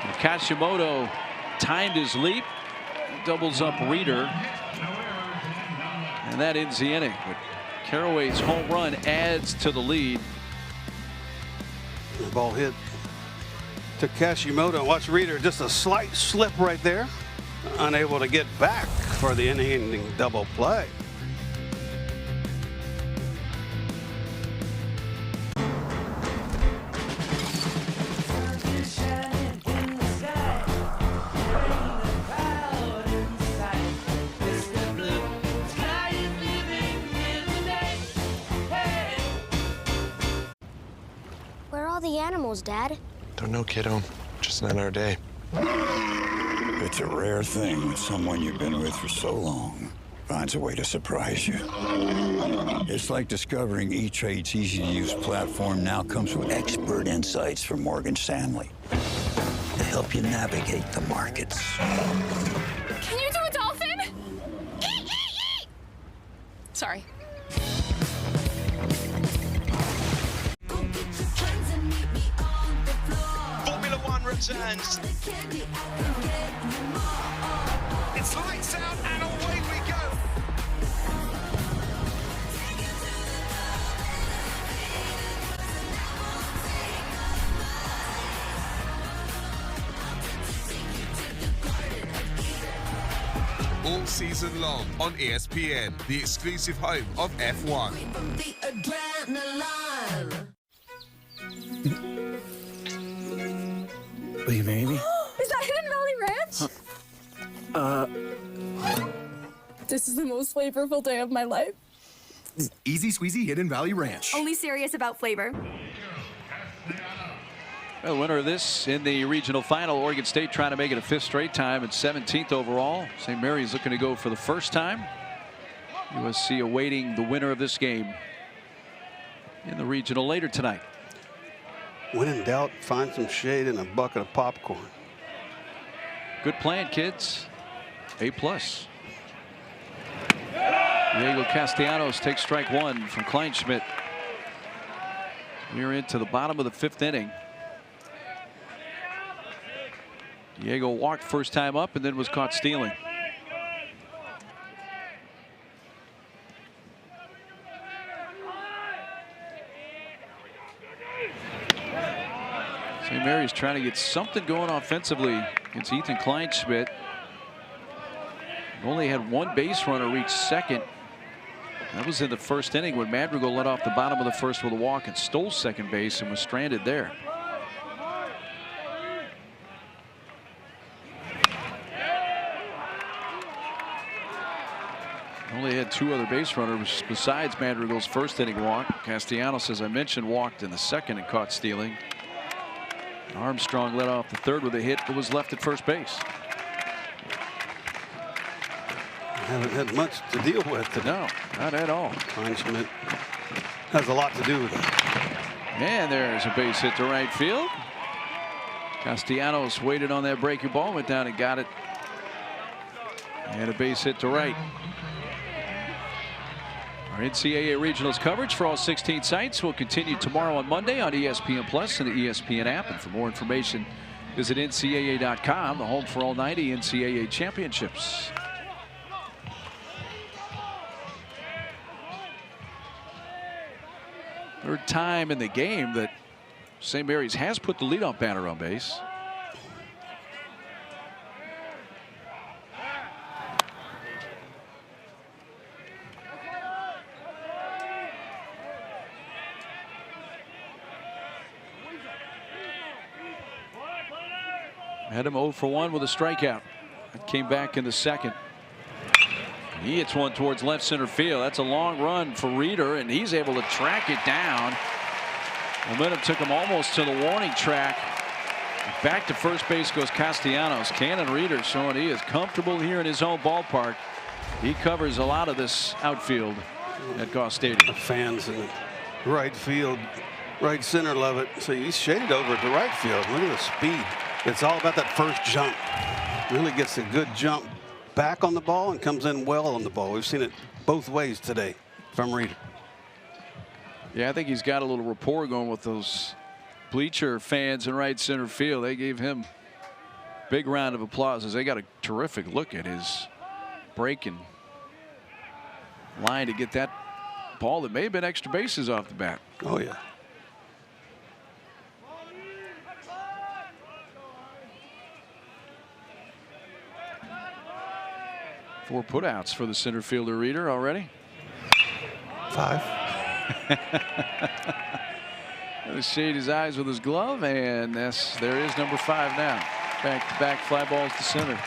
And Kashimoto timed his leap, doubles up Reeder, and that ends the inning. But Caraway's home run adds to the lead. The ball hit to Kashimoto. Watch Reeder, just a slight slip right there. Unable to get back for the inning-ending double play. Where are all the animals, Dad? Don't know, kiddo. Just not our day. It's a rare thing when someone you've been with for so long finds a way to surprise you. It's like discovering E-Trade's easy-to-use platform now comes with expert insights from Morgan Stanley to help you navigate the markets. Can you do a dolphin? Sorry. Formula One returns. It's lights out and away we go. All season long on ESPN, the exclusive home of F1. Will you marry me? Is that Hidden Valley Ranch? This is the most flavorful day of my life. Easy squeezy Hidden Valley Ranch. Only serious about flavor. Well, the winner of this in the regional final, Oregon State, trying to make it a 5th straight time and 17th overall. St. Mary's looking to go for the first time. USC awaiting the winner of this game in the regional later tonight. When in doubt, find some shade in a bucket of popcorn. Good plan, kids. A+. Diego Castellanos takes strike 1 from Kleinschmidt. We're into the bottom of the 5th inning. Diego walked first time up and then was caught stealing. St. Mary's trying to get something going offensively against Ethan Kleinschmidt. Only had 1 base runner reach second. That was in the 1st inning when Madrigal led off the bottom of the 1st with a walk and stole second base and was stranded there. Only had 2 other base runners besides Madrigal's 1st inning walk. Castellanos, as I mentioned, walked in the 2nd and caught stealing. Armstrong led off the 3rd with a hit but was left at first base. Haven't had much to deal with today. No, not at all. Kleinschmidt has a lot to do with it. And there's a base hit to right field. Castellanos waited on that breaking ball, went down and got it. And a base hit to right. Our NCAA Regionals coverage for all 16 sites will continue tomorrow on Monday on ESPN Plus and the ESPN app. And for more information, visit NCAA.com, the home for all 90 NCAA championships. Third time in the game that St. Mary's has put the leadoff batter on base. Had him 0 for 1 with a strikeout. It came back in the 2nd. He hits one towards left center field. That's a long run for Reeder, and he's able to track it down. Momentum took him almost to the warning track. Back to first base goes Castellanos. Cannon Reeder showing he is comfortable here in his own ballpark. He covers a lot of this outfield at Goss Stadium. The fans in right field, right center love it. So he's shaded over to right field. Look at the speed. It's all about that first jump. Really gets a good jump back on the ball and comes in well on the ball. We've seen it both ways today from Reeder. Yeah, I think he's got a little rapport going with those bleacher fans in right center field. They gave him a big round of applause as they got a terrific look at his breaking line to get that ball that may have been extra bases off the bat. Oh, yeah. Four putouts for the center fielder Reeder already. 5. Shade his eyes with his glove, and there is number 5 now. Back-to-back fly balls to center.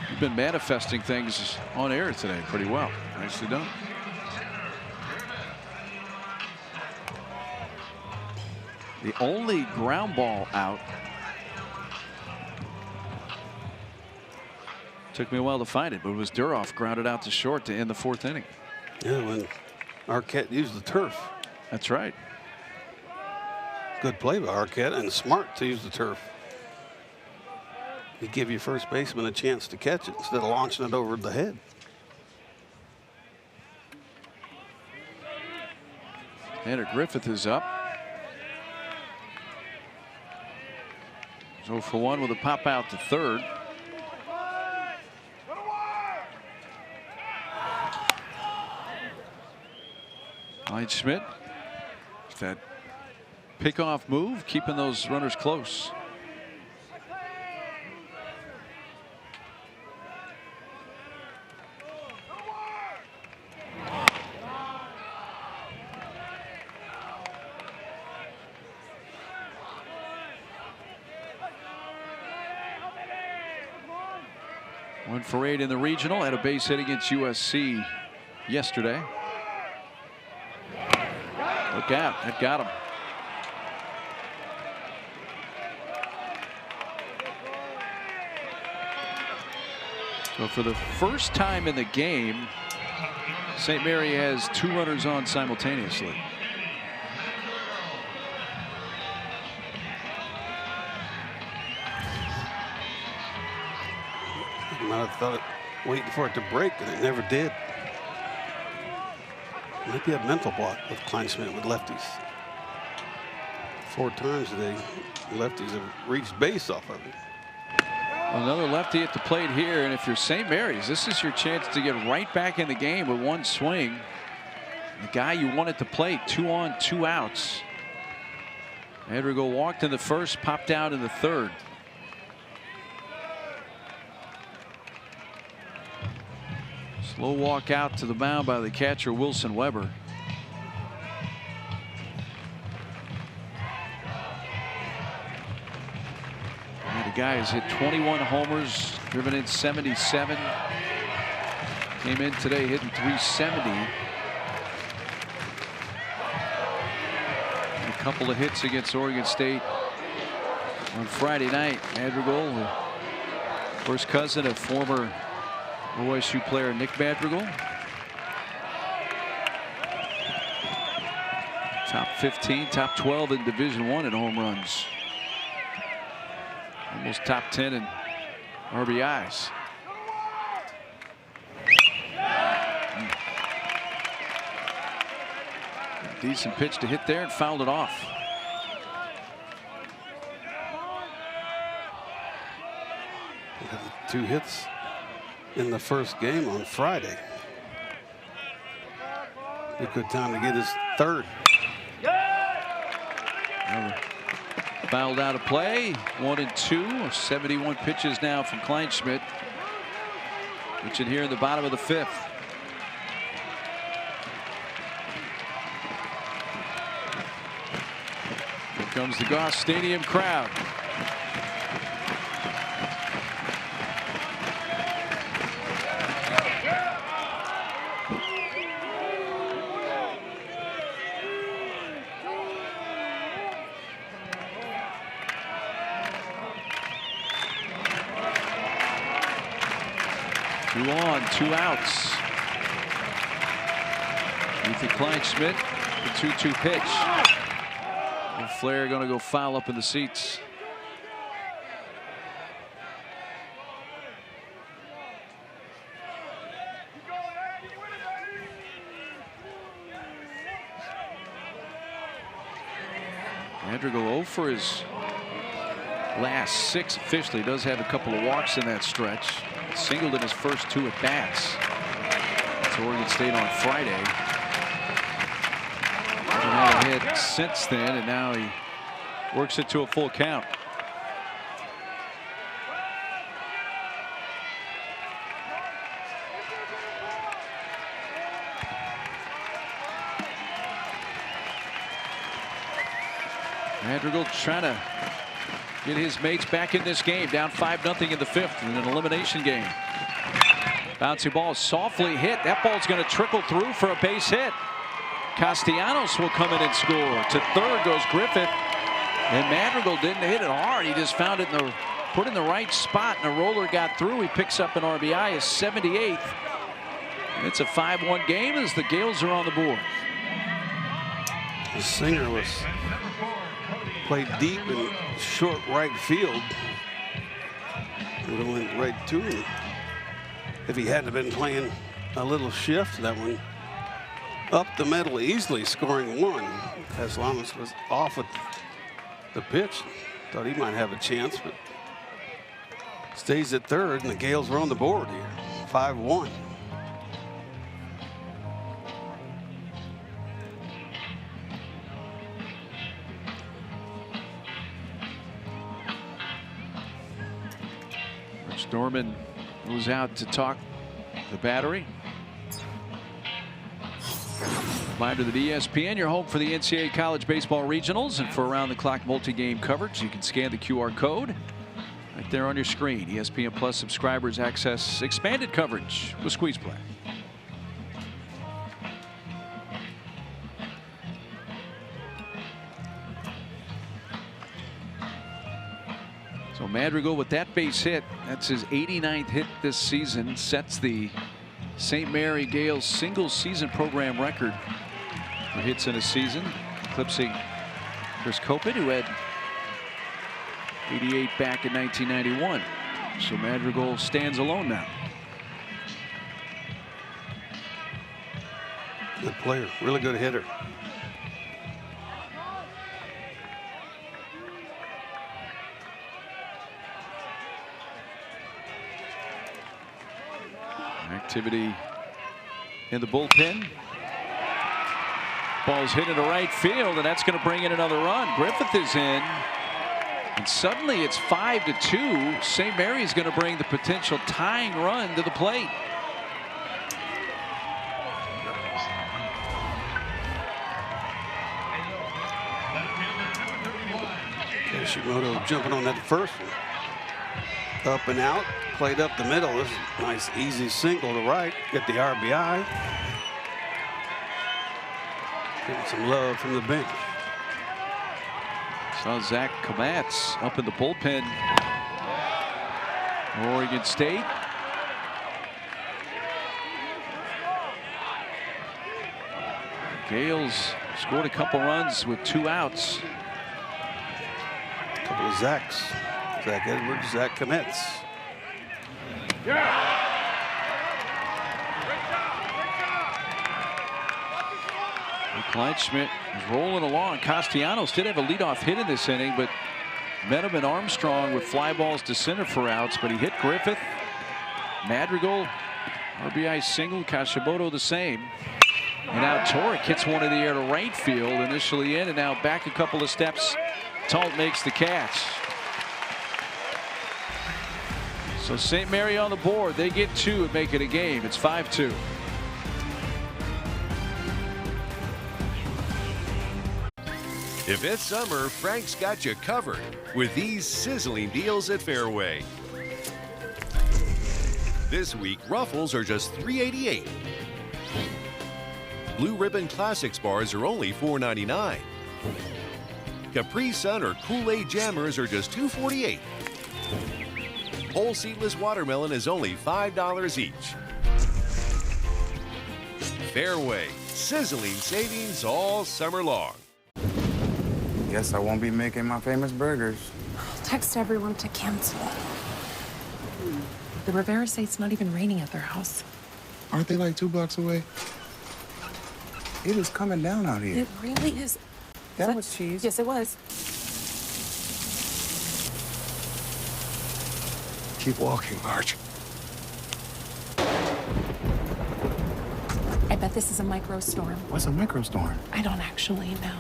You've been manifesting things on air today pretty well. Nicely done. The only ground ball out Took me a while to find it, but it was Duroff grounded out to short to end the 4th inning. Yeah, when Arquette used the turf. That's right. Good play by Arquette, and smart to use the turf. You give your first baseman a chance to catch it instead of launching it over the head. Tanner Griffith is up. 0 for 1 with a pop out to third. Kleinschmidt, that pickoff move, keeping those runners close. One for 8 in the regional. Had a base hit against USC yesterday. Look out, that got him. So for the first time in the game, St. Mary has 2 runners on simultaneously. You might have thought it, waiting for it to break, and it never did. Might be a mental block with Kleinschmidt with lefties. 4 times today, lefties have reached base off of it. Another lefty at the plate here, and if you're St. Mary's, this is your chance to get right back in the game with 1 swing. The guy you want at the plate, 2 on, 2 outs. Madrigal walked in the first, popped out in the third. Slow walk out to the mound by the catcher, Wilson Weber. And the guy has hit 21 homers, driven in 77. Came in today hitting 370. And a couple of hits against Oregon State on Friday night. Madrigal, the first cousin of former OSU player Nick Madrigal. Top 15, top 12 in Division I in home runs. Almost top 10 in RBIs. Decent pitch to hit there and fouled it off. Two hits in the first game on Friday. A good time to get his third. Fouled out of play. 1 and 2. 71 pitches now from Kleinschmidt. Pitching here in the bottom of the 5th. Here comes the Goss Stadium crowd. Two on, 2 outs. Ethan Kleinschmidt, the 2-2 pitch. And Flair going to go foul up in the seats. Madrigal 0 for his last 6 officially. Does have a couple of walks in that stretch. Singled in his first 2 at bats. That's Oregon State on Friday. Hasn't had a hit since then, and now he works it to a full count. Madrigal trying to get his mates back in this game. Down 5-0 in the 5th in an elimination game. Bouncy ball softly hit. That ball's going to trickle through for a base hit. Castellanos will come in and score. To third goes Griffith. And Madrigal didn't hit it hard. He just found it in the put in the right spot, and a roller got through. He picks up an RBI, his 78th. And it's a 5-1 game as the Gales are on the board. The Singer was played deep in short right field. It went right to him. If he hadn't been playing a little shift, that one up the middle, easily scoring one. Castellanos was off at the pitch. Thought he might have a chance, but stays at third, and the Gales are on the board here. 5-1. Rich Dorman goes out to talk the battery. Reminder that ESPN, your home for the NCAA College Baseball Regionals, and for around-the-clock multi-game coverage, you can scan the QR code right there on your screen. ESPN Plus subscribers access expanded coverage with Squeeze Play. So Madrigal with that base hit, that's his 89th hit this season, sets the St. Mary Gales single season program record for hits in a season, eclipsing Chris Kopit, who had 88 back in 1991. So Madrigal stands alone now. Good player, really good hitter. Activity in the bullpen. Ball's hit into right field, and that's going to bring in another run. Griffith is in, and suddenly it's 5-2. St. Mary's going to bring the potential tying run to the plate. Kishimoto jumping on that first one. Up and out, played up the middle. This is a nice, easy single to right. Get the RBI. Getting some love from the bench. Saw Zach Komatz up in the bullpen. Oregon State. Gales scored a couple runs with 2 outs. A couple of Zachs. Zach Edwards, Zach Komatz. Kleinschmidt is rolling along. Castellanos did have a leadoff hit in this inning, but met him and Armstrong with fly balls to center for outs, but he hit Griffith. Madrigal, RBI single, Kishimoto the same. And now Torek hits one in the air to right field, initially in, and now back a couple of steps. Talt makes the catch. So St. Mary on the board. They get 2 and make it a game. It's 5-2. If it's summer, Frank's got you covered with these sizzling deals at Fairway. This week, Ruffles are just $3.88. Blue Ribbon Classics bars are only $4.99. Capri Sun or Kool-Aid Jammers are just $2.48. Whole seedless watermelon is only $5 each. Fairway, sizzling savings all summer long. Guess I won't be making my famous burgers. Text everyone to cancel. The Rivera say it's not even raining at their house. Aren't they like 2 blocks away? It is coming down out here. It really is. That was cheese. Yes, it was. Keep walking, Marge. I bet this is a microstorm. What's a microstorm? I don't actually know.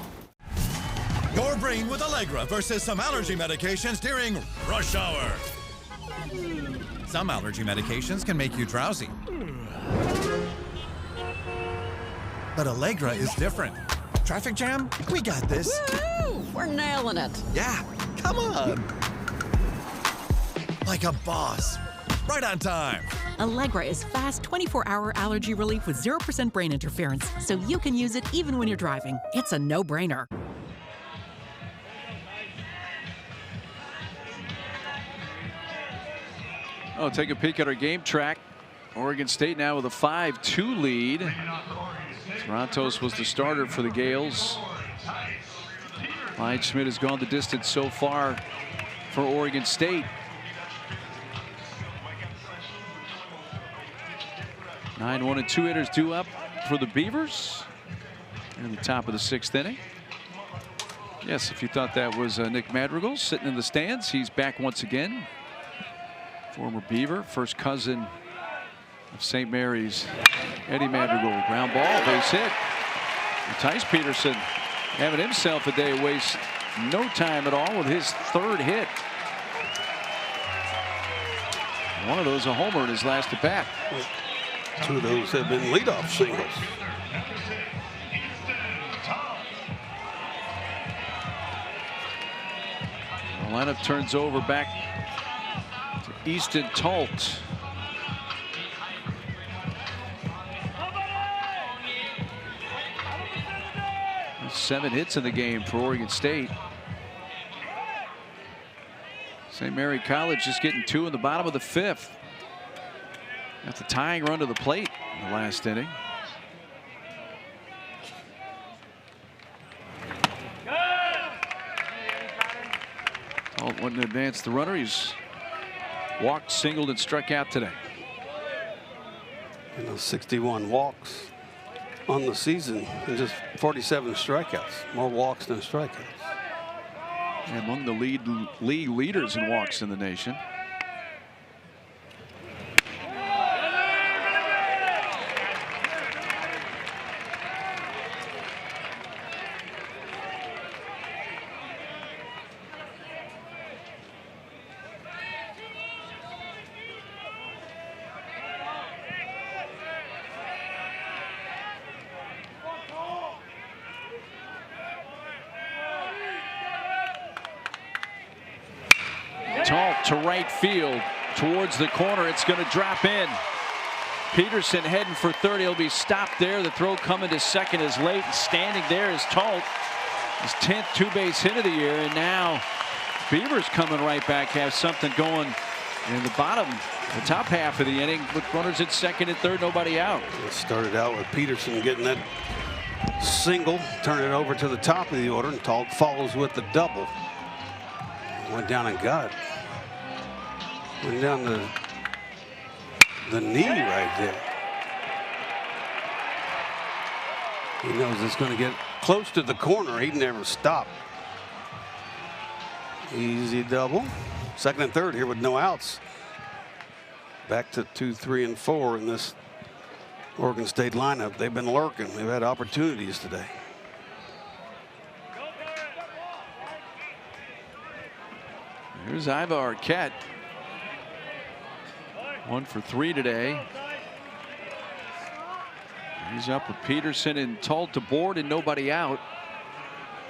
Your brain with Allegra versus some allergy medications during rush hour. Some allergy medications can make you drowsy. But Allegra is different. Traffic jam? We got this. Woo! We're nailing it. Yeah, come on. Like a boss. Right on time. Allegra is fast 24-hour allergy relief with 0% brain interference, so you can use it even when you're driving. It's a no-brainer. Oh, take a peek at our game track. Oregon State now with a 5-2 lead. Torontos was the starter for the Gales. Clyde Schmidt has gone the distance so far for Oregon State. 9-1 and 2 hitters due up for the Beavers in the top of the 6th inning. Yes, if you thought that was Nick Madrigal sitting in the stands, he's back once again. Former Beaver, first cousin of St. Mary's Eddie Madrigal. Ground ball, base hit. And Tice Peterson having himself a day, waste no time at all with his 3rd hit. One of those a homer in his last at bat. 2 of those have been leadoff singles. The lineup turns over back to Easton Talt. There's 7 hits in the game for Oregon State. St. Mary College just getting 2 in the bottom of the 5th. That's a tying run to the plate in the last inning. Talt wouldn't advance the runner. He's walked, singled, and struck out today. 61 walks on the season and just 47 strikeouts. More walks than strikeouts. Among the league leaders in walks in the nation. Talt to right field towards the corner. It's going to drop in. Peterson heading for third. He'll be stopped there. The throw coming to second is late. Standing there is Talt. His 10th 2-base hit of the year. And now Beavers coming right back. Have something going in the top half of the inning with runners at second and third. Nobody out. It started out with Peterson getting that single. Turn it over to the top of the order. And Talt follows with the double. Went down and got it. Went down the knee right there. He knows it's going to get close to the corner. He'd never stop. Easy double. Second and third here with no outs. Back to 2, 3, and 4 in this Oregon State lineup. They've been lurking. They've had opportunities today. Here's Ivar Arquette. 1 for 3 today. He's up with Peterson and Talt to board and nobody out.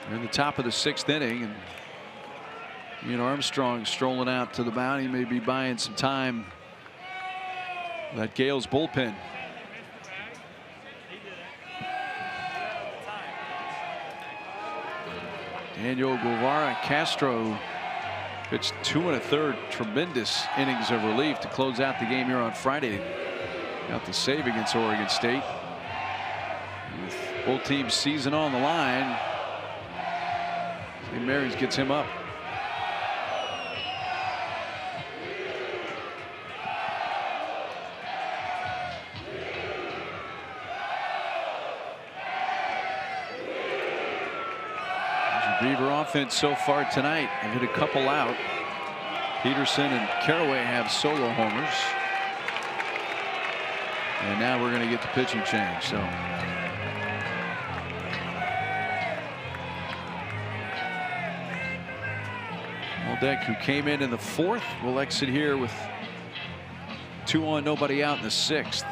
They're in the top of the 6th inning, and Ian Armstrong strolling out to the mound. He may be buying some time. That Gales bullpen. Daniel Guevara Castro pitched 2 1/3 tremendous innings of relief to close out the game here on Friday. Got the save against Oregon State. With both teams' season on the line, St. Mary's gets him up. Beaver offense so far tonight. They've hit a couple out. Peterson and Caraway have solo homers. And now we're going to get the pitching change. So Waldeck, who came in the 4th, will exit here with 2 on, nobody out in the 6th.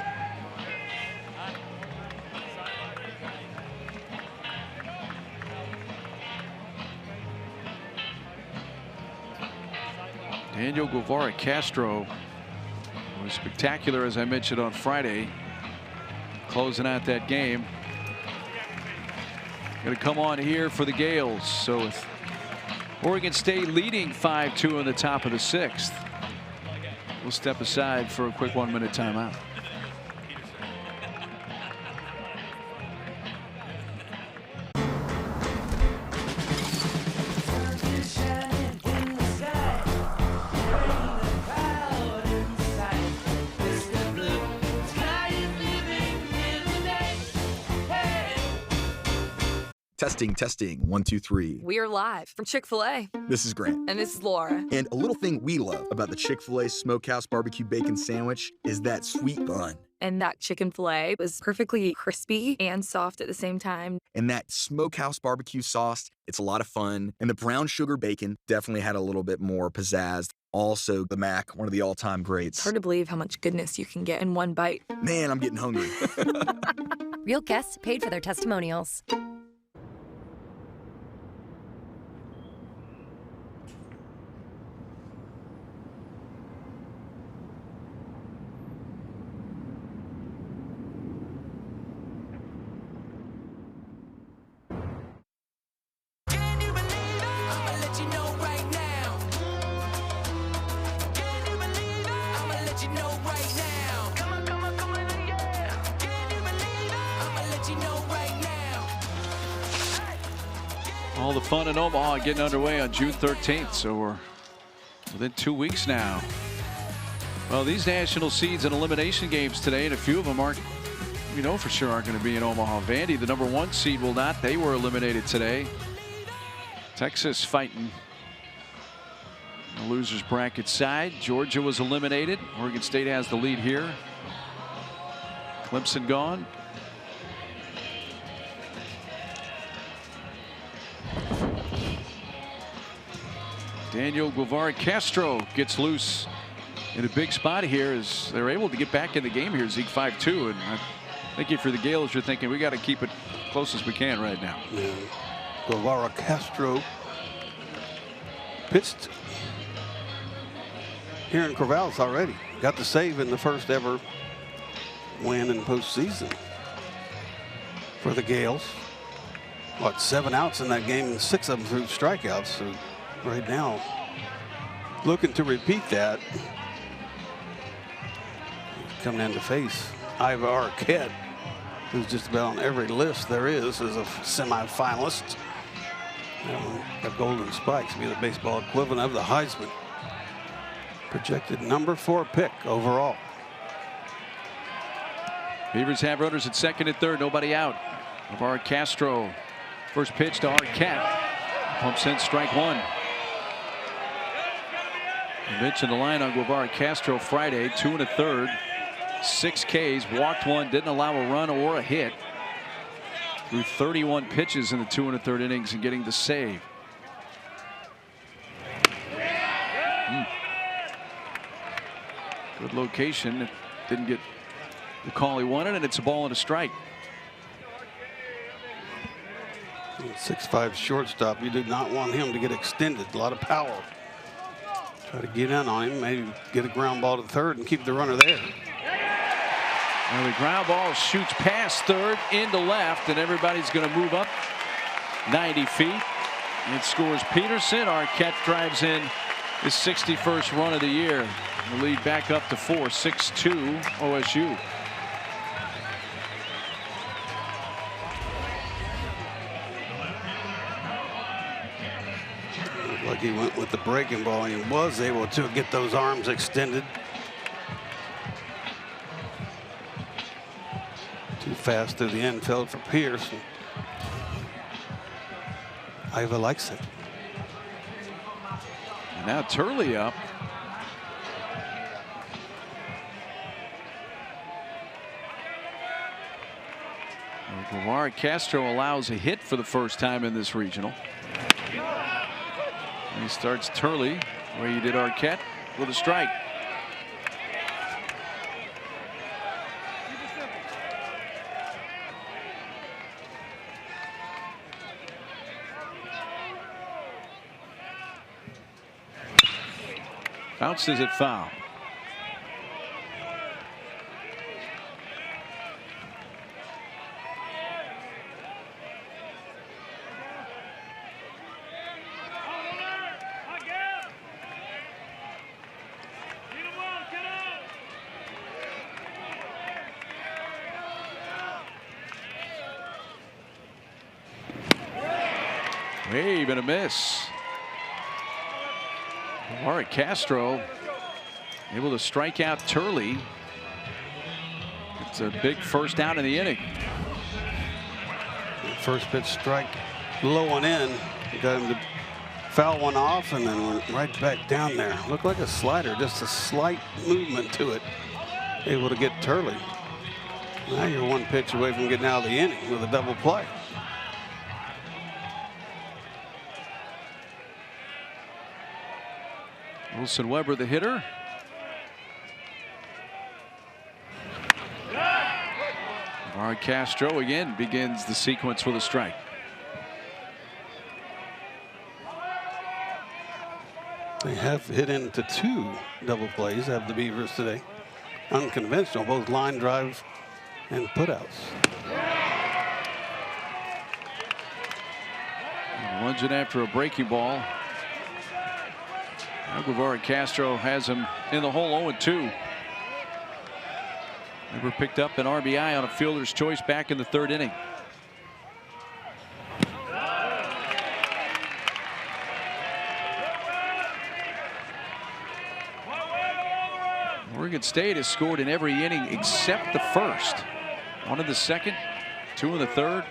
Daniel Guevara Castro was spectacular, as I mentioned on Friday, closing out that game. Going to come on here for the Gales. So with Oregon State leading 5-2 in the top of the 6th, We'll step aside for a quick 1-minute timeout. Testing, testing, 1, 2, 3. We're live from Chick-fil-A. This is Grant. And this is Laura. And a little thing we love about the Chick-fil-A Smokehouse Barbecue Bacon Sandwich is that sweet bun. And that chicken filet was perfectly crispy and soft at the same time. And that Smokehouse Barbecue sauce, it's a lot of fun. And the brown sugar bacon definitely had a little bit more pizzazz. Also, the Mac, one of the all-time greats. It's hard to believe how much goodness you can get in one bite. Man, I'm getting hungry. Real guests paid for their testimonials. All the fun in Omaha getting underway on June 13th. So we're within 2 weeks now. Well, these national seeds and elimination games today, and a few of them aren't, we know for sure aren't going to be in Omaha. Vandy, the #1 seed, will not. They were eliminated today. Texas fighting the losers bracket side. Georgia was eliminated. Oregon State has the lead here. Clemson gone. Daniel Guevara Castro gets loose in a big spot here as they're able to get back in the game here. Zeke 5-2, and I think if you're the Gales, you're thinking we got to keep it close as we can right now. Yeah. Guevara Castro pitched here in Corvallis already. Got the save in the first ever win in postseason for the Gales. What, 7 outs in that game and 6 of them through strikeouts. So right now, looking to repeat that. Coming in to face Iva Arquette, who's just about on every list there is as a semifinalist. The Golden Spikes be the baseball equivalent of the Heisman. Projected #4 pick overall. Beavers have runners at second and third, nobody out. Guevara Castro, first pitch to Arquette, pumps in strike one. I mentioned the line on Guevara Castro Friday, 2 1/3, 6 Ks, walked one, didn't allow a run or a hit. Threw 31 pitches in the 2 1/3 innings and getting the save. Good location. It didn't get the call he wanted, and it's a ball and a strike. 6'5" shortstop. You do not want him to get extended. A lot of power. Try to get in on him, maybe get a ground ball to third and keep the runner there. Well, the ground ball shoots past third into left, and everybody's going to move up 90 feet. It scores Peterson. Arquette drives in his 61st run of the year. The lead back up to 4, 6-2 OSU. Looked like he went with the breaking ball and was able to get those arms extended. Too fast through the infield for Pierce. Iva likes it. And now Turley up. Guevara Castro allows a hit for the first time in this regional. And he starts Turley where he did Arquette with a strike. Bounces it foul. Wave and a miss. Warwick Castro able to strike out Turley. It's a big first down in the inning. First pitch strike low and in. Got him to foul one off and then went right back down there. Looked like a slider, just a slight movement to it. Able to get Turley. Now you're one pitch away from getting out of the inning with a double play. Wilson Weber, the hitter. Warwick Castro again begins the sequence with a strike. They have hit into 2 double plays, have the Beavers today. Unconventional, both line drive and putouts. Lunging after a breaking ball. Warwick Castro has him in the hole 0-2. Weber picked up an RBI on a fielder's choice back in the 3rd inning. Oregon State has scored in every inning except the first. 1 in the 2nd, 2 in the 3rd,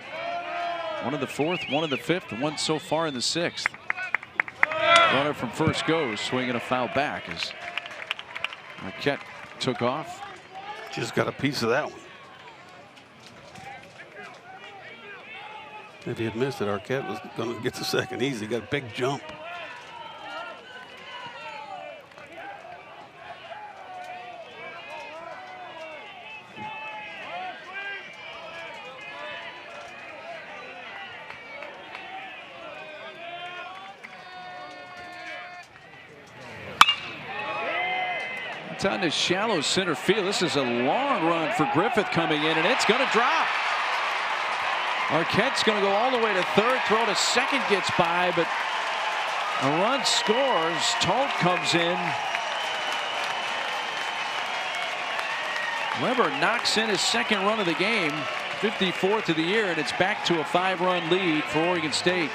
1 in the 4th, 1 in the 5th, and 1 so far in the 6th. Runner from first goes, swinging a foul back as Marquette took off. Just got a piece of that one. If he had missed it, Arquette was going to get the second easy. Got a big jump. It's on the shallow center field. This is a long run for Griffith coming in, and it's going to drop. Arquette's going to go all the way to 3rd. Throw to 2nd gets by, but a run scores. Tolt comes in. Weber knocks in his 2nd run of the game, 54th of the year, and it's back to a 5-run lead for Oregon State.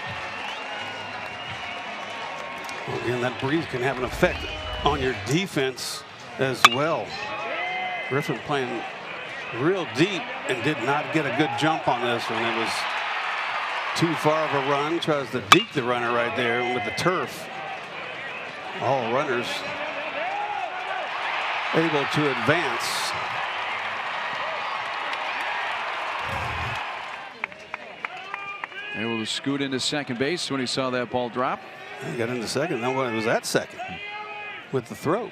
Well, again, that breeze can have an effect on your defense as well. Griffin playing real deep and did not get a good jump on this one. It was too far of a run. Tries to deke the runner right there with the turf. All runners able to advance. Able to scoot into 2nd base when he saw that ball drop. He got into 2nd. Then when it was at 2nd with the throw.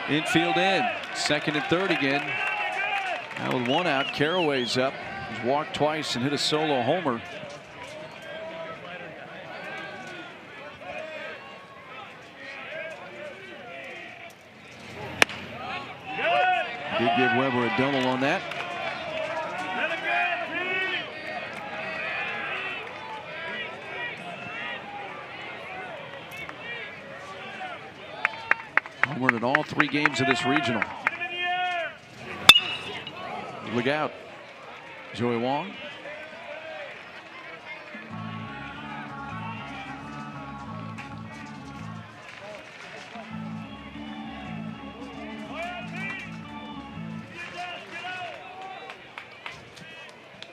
Infield in. 2nd and 3rd again. Now with 1 out, Caraway's up. He's walked twice and hit a solo homer. Did give Weber a double on that. Homered in all 3 games of this regional. Look out. Joey Wong.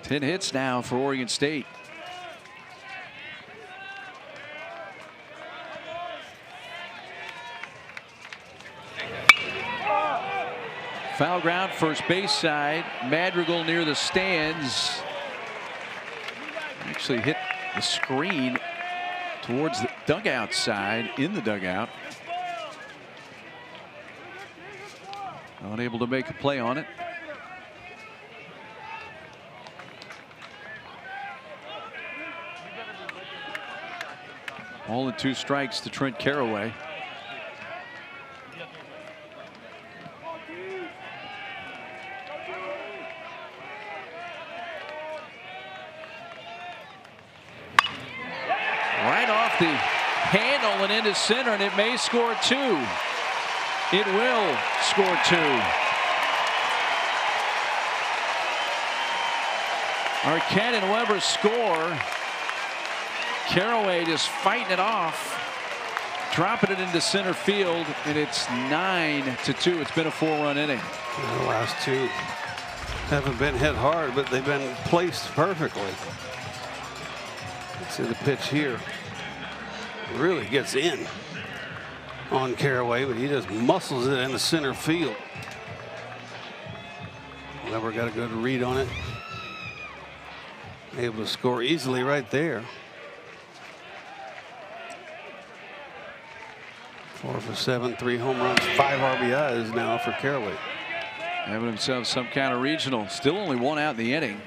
Ten hits now for Oregon State. Foul ground, first base side. Madrigal near the stands. Actually hit the screen towards the dugout side, in the dugout. Unable to make a play on it. All in 2 strikes to Trent Caraway. Right off the handle and into center, and it may score 2. It will score 2. Arquette and Weber score. Carraway just fighting it off, dropping it into center field, and it's 9-2. It's been a 4-run inning. The last two haven't been hit hard, but they've been placed perfectly. Let's see the pitch here. Really gets in on Carraway, but he just muscles it into center field. Never got a good read on it. Able to score easily right there. 4 for 7, 3 home runs, 5 RBIs now for Carraway. Having himself some kind of regional. Still only 1 out in the inning.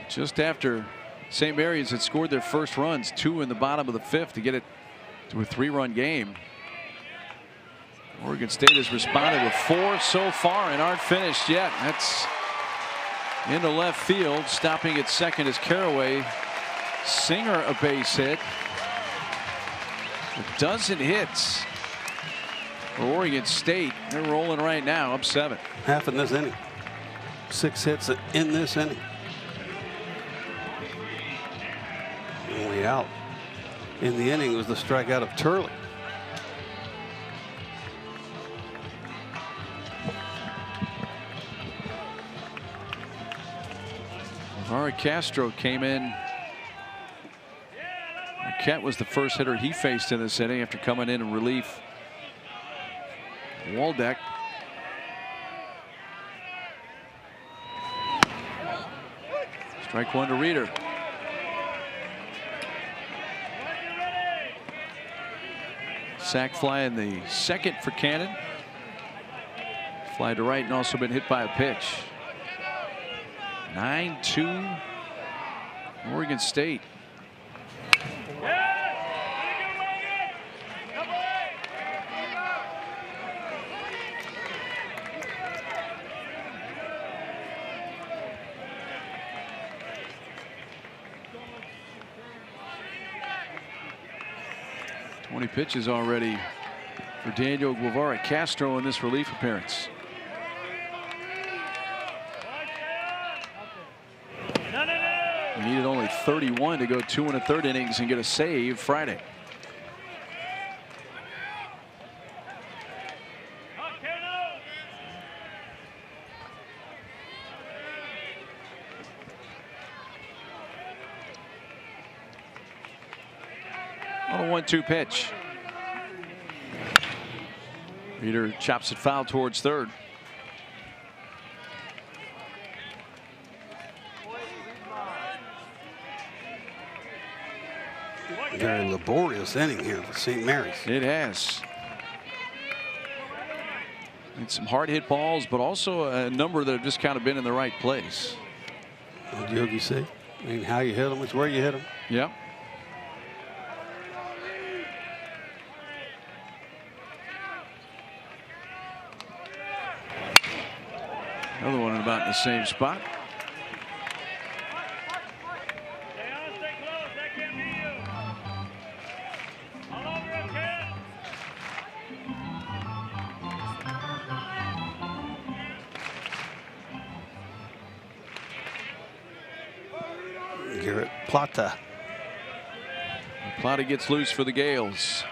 Just after St. Mary's had scored their first runs, 2 in the bottom of the 5th to get it to a 3-run game. Oregon State has responded with 4 so far and aren't finished yet. That's into left field. Stopping at second is Carraway. Singer a base hit. A dozen hits for Oregon State. They're rolling right now, up 7. Half in this inning. 6 hits in this inning. Only out in the inning was the strikeout of Turley. Ari Castro came in. Marquette was the first hitter he faced in this inning after coming in relief. Waldeck. Strike 1 to Reeder. Sac fly in the second for Cannon. Fly to right and also been hit by a pitch. 9-2 Oregon State. Pitches already for Daniel Guevara Castro in this relief appearance. He needed only 31 to go 2 1/3 innings and get a save Friday. On a 1-2 pitch. Reeder chops it foul towards third. Very laborious inning here for St. Mary's. It has. And some hard hit balls, but also a number that have just kind of been in the right place. What did Yogi say? I mean, how you hit them, it's where you hit them. Yep. Another one about in the same spot. Garrett Plata. Plata gets loose for the Gales.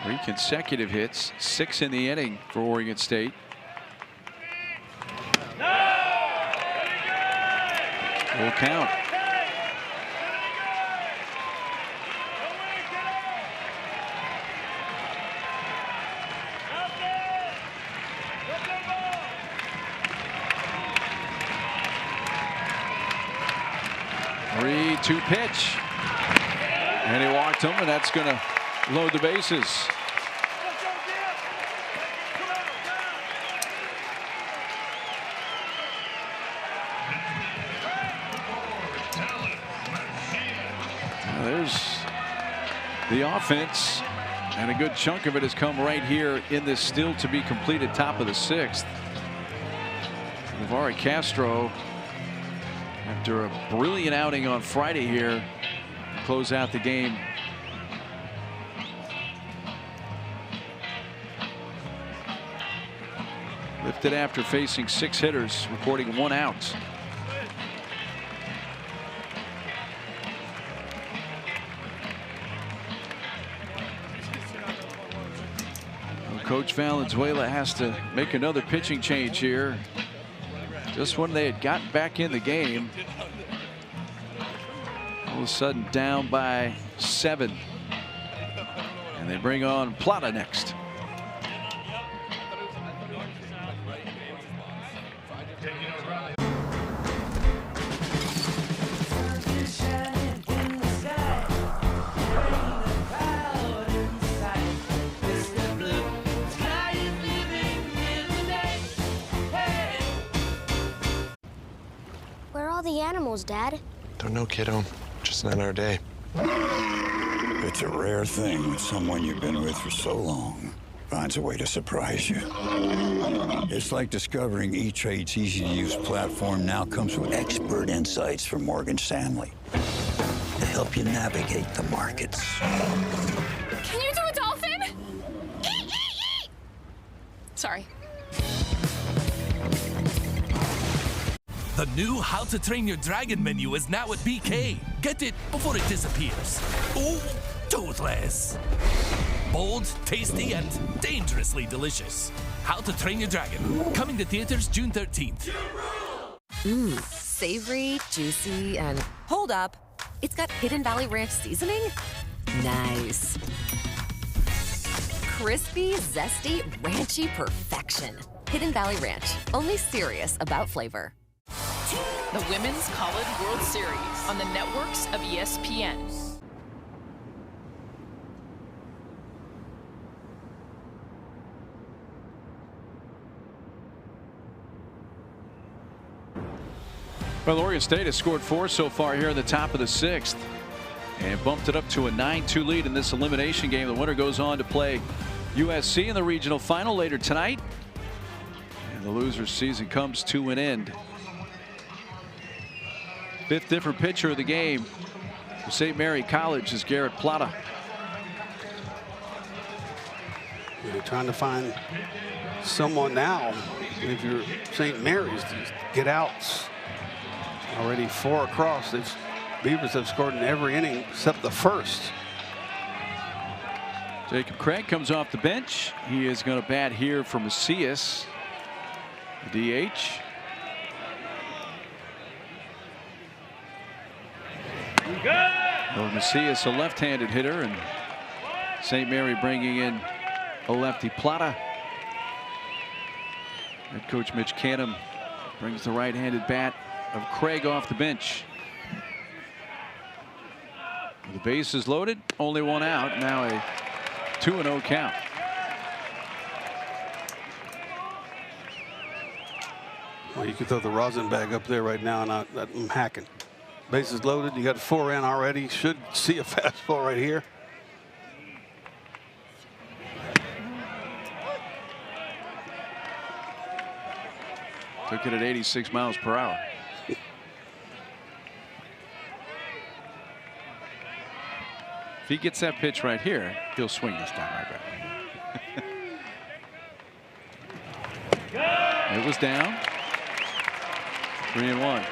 Three consecutive hits, 6 in the inning for Oregon State. Full count. Three-two pitch. And he walked him, and that's going to load the bases. There's the offense, and a good chunk of it has come right here in this still to be completed top of the 6th. Navarre Castro, after a brilliant outing on Friday here, close out the game. Lifted after facing 6 hitters, recording 1 out. Coach Valenzuela has to make another pitching change here. Just when they had gotten back in the game, all of a sudden down by 7. And they bring on Plata next. Where are all the animals, Dad? Don't know, kiddo. Just not our day. It's a rare thing when someone you've been with for so long finds a way to surprise you. It's like discovering E-Trade's easy-to-use platform now comes with expert insights from Morgan Stanley to help you navigate the markets. Can you do a dolphin? Sorry. The new How to Train Your Dragon menu is now at BK. Get it before it disappears. Ooh, toothless. Bold, tasty, and dangerously delicious. How to Train Your Dragon. Coming to theaters June 13th. Mmm, savory, juicy, and hold up. It's got Hidden Valley Ranch seasoning? Nice. Crispy, zesty, ranchy perfection. Hidden Valley Ranch. Only serious about flavor. The Women's College World Series on the networks of ESPN. Well, Oregon State has scored 4 so far here in the top of the 6th and bumped it up to a 9-2 lead in this elimination game. The winner goes on to play USC in the regional final later tonight. And the loser's season comes to an end. 5th different pitcher of the game for St. Mary College is Garrett Plata. You're trying to find someone now. If you're St. Mary's, these get outs. Already 4 across. Beavers have scored in every inning except the first. Jacob Craig comes off the bench. He is going to bat here for Macias, the DH. Well, Macias, a left-handed hitter, and St. Mary bringing in a lefty, Plata. Head coach Mitch Canham brings the right-handed bat of Craig off the bench. The base is loaded, only 1 out. Now a 2-0 count. Well, you could throw the rosin bag up there right now, and I'm hacking. Bases loaded. You got 4 in already. Should see a fastball right here. Took it at 86 miles per hour. If he gets that pitch right here, he'll swing this time, I bet. It was down. 3-1.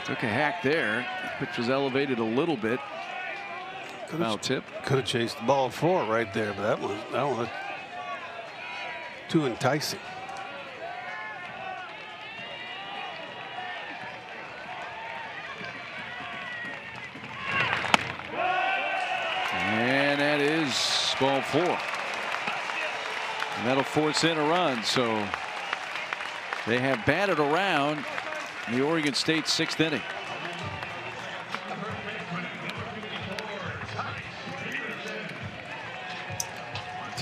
Took a hack there. Pitch was elevated a little bit. Foul tip. Could have chased the ball 4 right there, but that one was too enticing. And that is ball 4. And that'll force in a run. So they have batted around the Oregon State 6th inning.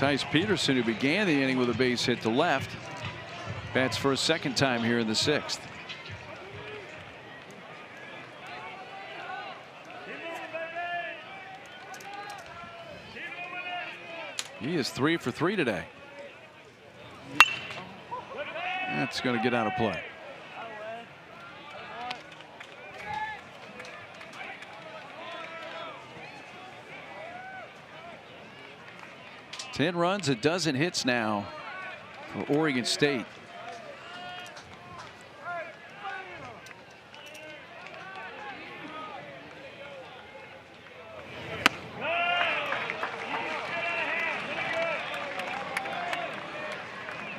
Tice Peterson, who began the inning with a base hit to left, bats for a second time here in the 6th. He is 3 for 3 today. That's going to get out of play. Ten runs, a dozen hits now for Oregon State.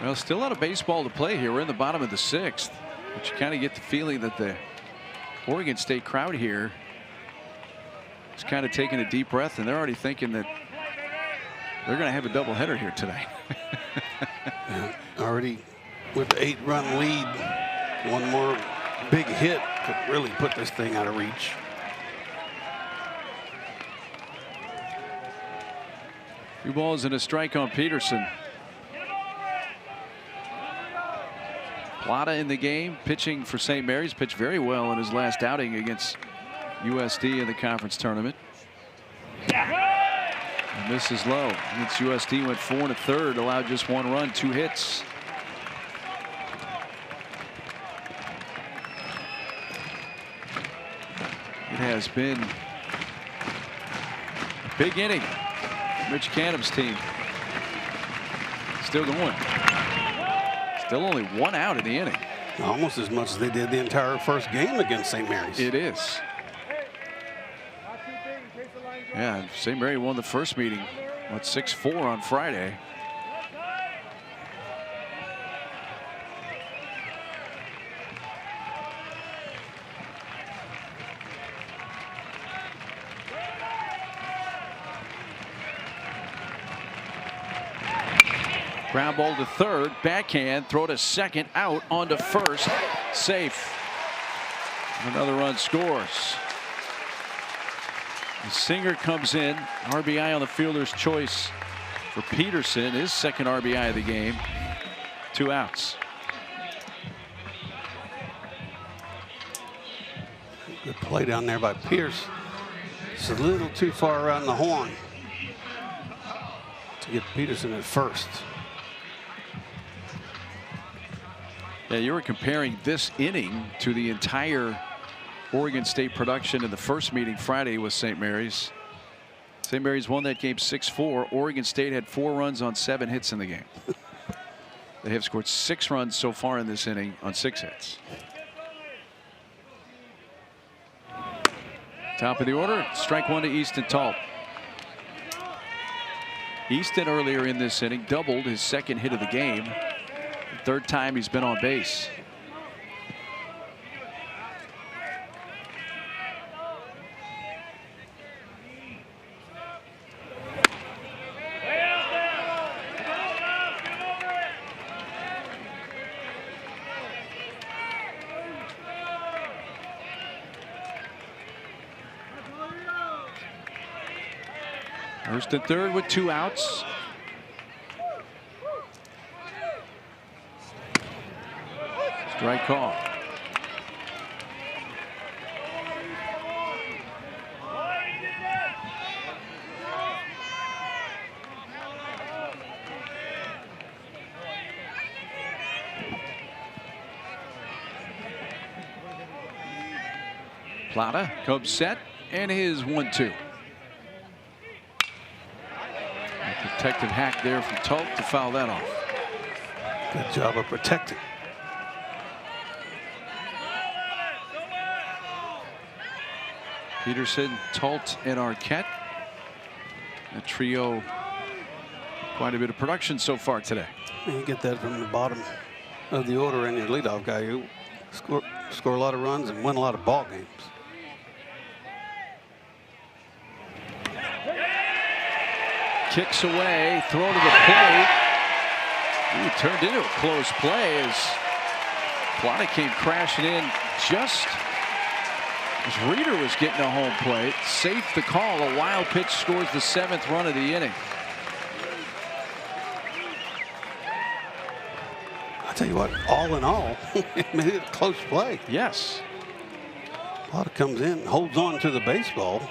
Well, still a lot of baseball to play here. We're in the bottom of the 6th, but you kind of get the feeling that the Oregon State crowd here is kind of taking a deep breath, and they're already thinking that they're going to have a doubleheader here today. Yeah, already with the 8-run lead, one more big hit could really put this thing out of reach. Two balls and a strike on Peterson. Plata in the game, pitching for St. Mary's, pitched very well in his last outing against USD in the conference tournament. And this is low against USD, went 4 1/3, allowed just 1 run, 2 hits. It has been a big inning. Rich Canham's team still going. Still only 1 out in the inning. Almost as much as they did the entire first game against St. Mary's. It is. Yeah, St. Mary won the first meeting, what, 6-4 on Friday. Ground ball to third, backhand, throw to second, out onto first, safe. Another run scores. Singer comes in, RBI on the fielder's choice for Peterson, his second RBI of the game. 2 outs. Good play down there by Pierce. It's a little too far around the horn to get Peterson at first. Yeah, you were comparing this inning to the entire Oregon State production in the first meeting Friday with St. Mary's. St. Mary's won that game 6-4. Oregon State had 4 runs on 7 hits in the game. They have scored 6 runs so far in this inning on 6 hits. Top of the order, strike 1 to Easton Talt. Easton earlier in this inning doubled his second hit of the game. The 3rd time he's been on base. First and third with 2 outs. Strike call. Plata, Cubs set, and his 1-2. Protective hack there from Talt to foul that off. Good job of protecting. Peterson, Talt, and Arquette. A trio, quite a bit of production so far today. You get that from the bottom of the order and your leadoff guy. You score a lot of runs and win a lot of ball games. Kicks away, throw to the plate. Ooh, turned into a close play as Plata came crashing in just as Reeder was getting a home plate. Safe the call. A wild pitch scores the 7th run of the inning. I tell you what, all in all, maybe a close play. Yes. Plata comes in, holds on to the baseball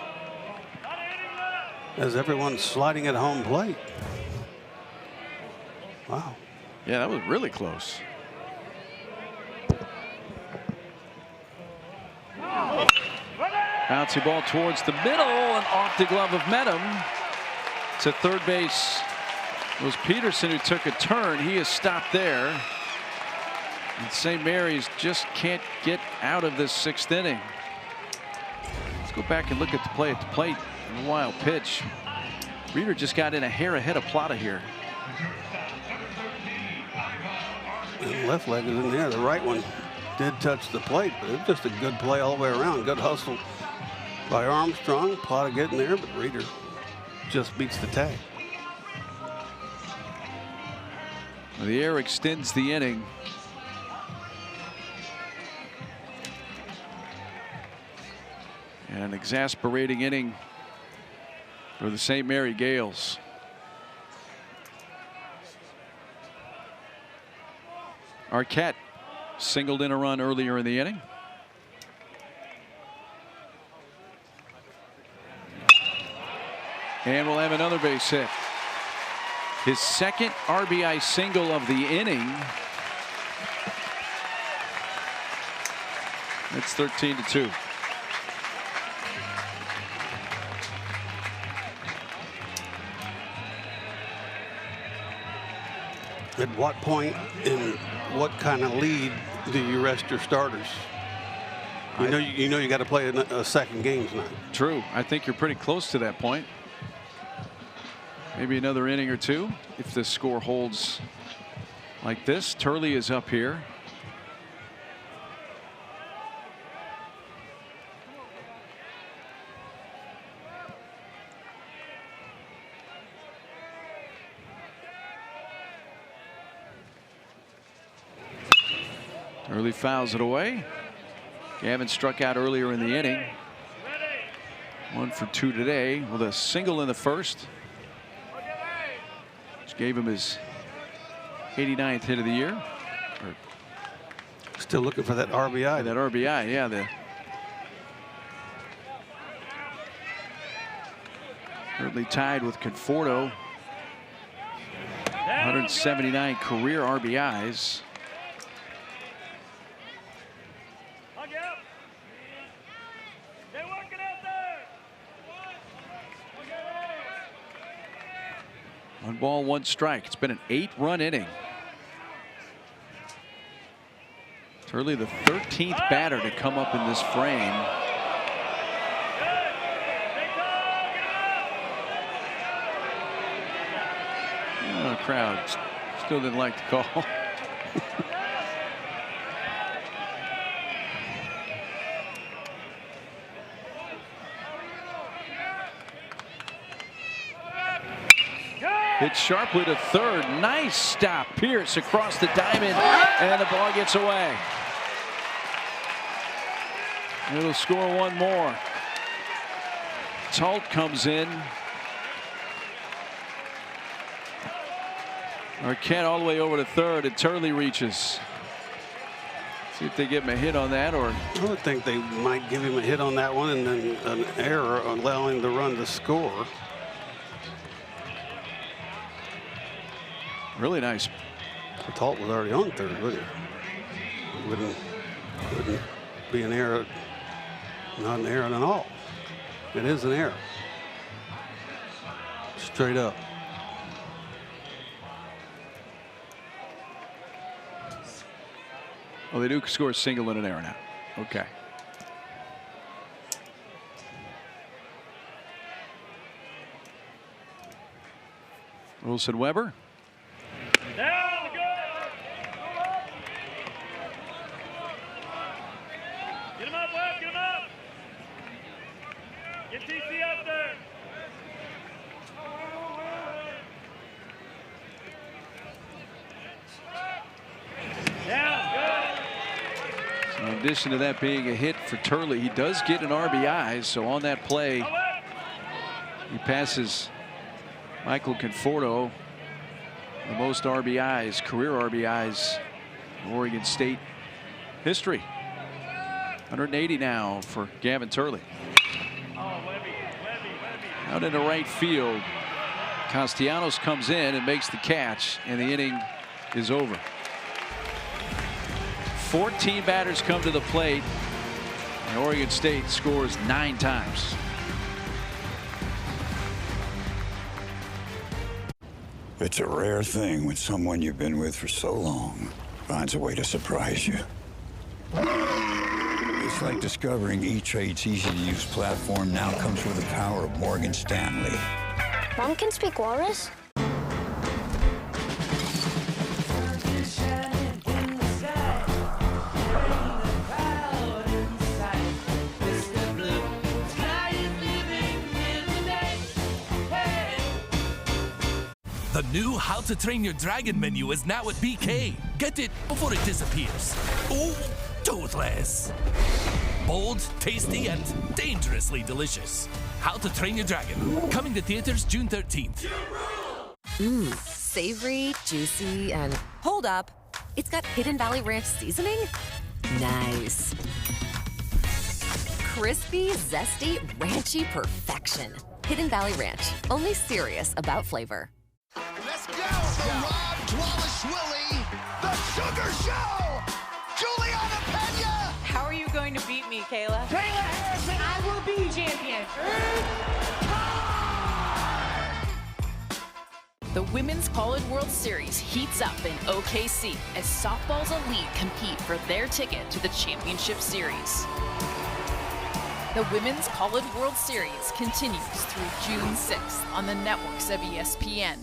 as everyone's sliding at home plate. Wow. Yeah, that was really close. Bouncy ball towards the middle and off the glove of Medham. To third base was Peterson, who took a turn. He is stopped there. And St. Mary's just can't get out of this 6th inning. Let's go back and look at the play at the plate. A wild pitch. Reeder just got in a hair ahead of Plata here. The left leg is in there. The right one did touch the plate, but it was just a good play all the way around. Good hustle by Armstrong. Plata getting there, but Reeder just beats the tag. The air extends the inning. And an exasperating inning for the St. Mary Gales. Arquette singled in a run earlier in the inning. And we'll have another base hit. His second RBI single of the inning. It's 13-2. At what point in what kind of lead do you rest your starters? You know you got to play a second game tonight. True. I think you're pretty close to that point. Maybe another inning or two if the score holds like this. Turley is up here. Turley fouls it away. Gavin struck out earlier in the inning. 1 for 2 today with a single in the first. Which gave him his 89th hit of the year. Still looking for that RBI. That RBI, yeah. Currently tied with Conforto. 179 career RBIs. One ball, one strike. It's been an 8-run inning. Turley, the 13th batter to come up in this frame. Oh, crowd still didn't like the call. Hit sharply to third. Nice stop. Pierce across the diamond, and the ball gets away. It'll score one more. Talt comes in. Arquette all the way over to third, and Turley reaches. See if they give him a hit on that, or I would think they might give him a hit on that one and then an error allowing the run to score. Really nice. Talt was already on third, wouldn't he? Wouldn't be an error. Not an error at all. It is an error. Straight up. Oh, they do score a single and an error now. Okay. Wilson Weber. Down, go. Get him up, Webb, get him up. Get TC up there. Down, go. So in addition to that being a hit for Turley, he does get an RBI. So on that play, he passes Michael Conforto, the most RBIs, career RBIs Oregon State history. 180 now for Gavin Turley. Out into right field. Castellanos comes in and makes the catch, and the inning is over. 14 batters come to the plate, and Oregon State scores 9 times. It's a rare thing when someone you've been with for so long finds a way to surprise you. It's like discovering E-Trade's easy-to-use platform now comes with the power of Morgan Stanley. Mom can speak walrus? The new How to Train Your Dragon menu is now at BK. Get it before it disappears. Oh, toothless. Bold, tasty, and dangerously delicious. How to Train Your Dragon. Coming to theaters June 13th. Mmm, savory, juicy, and hold up. It's got Hidden Valley Ranch seasoning? Nice. Crispy, zesty, ranchy perfection. Hidden Valley Ranch. Only serious about flavor. Let's go! The Rob Dwalishvili, the Sugar Show! Juliana Pena! How are you going to beat me, Kayla? Kayla Harrison! I will be champion! The Women's College World Series heats up in OKC as softball's elite compete for their ticket to the championship series. The Women's College World Series continues through June 6th on the networks of ESPN.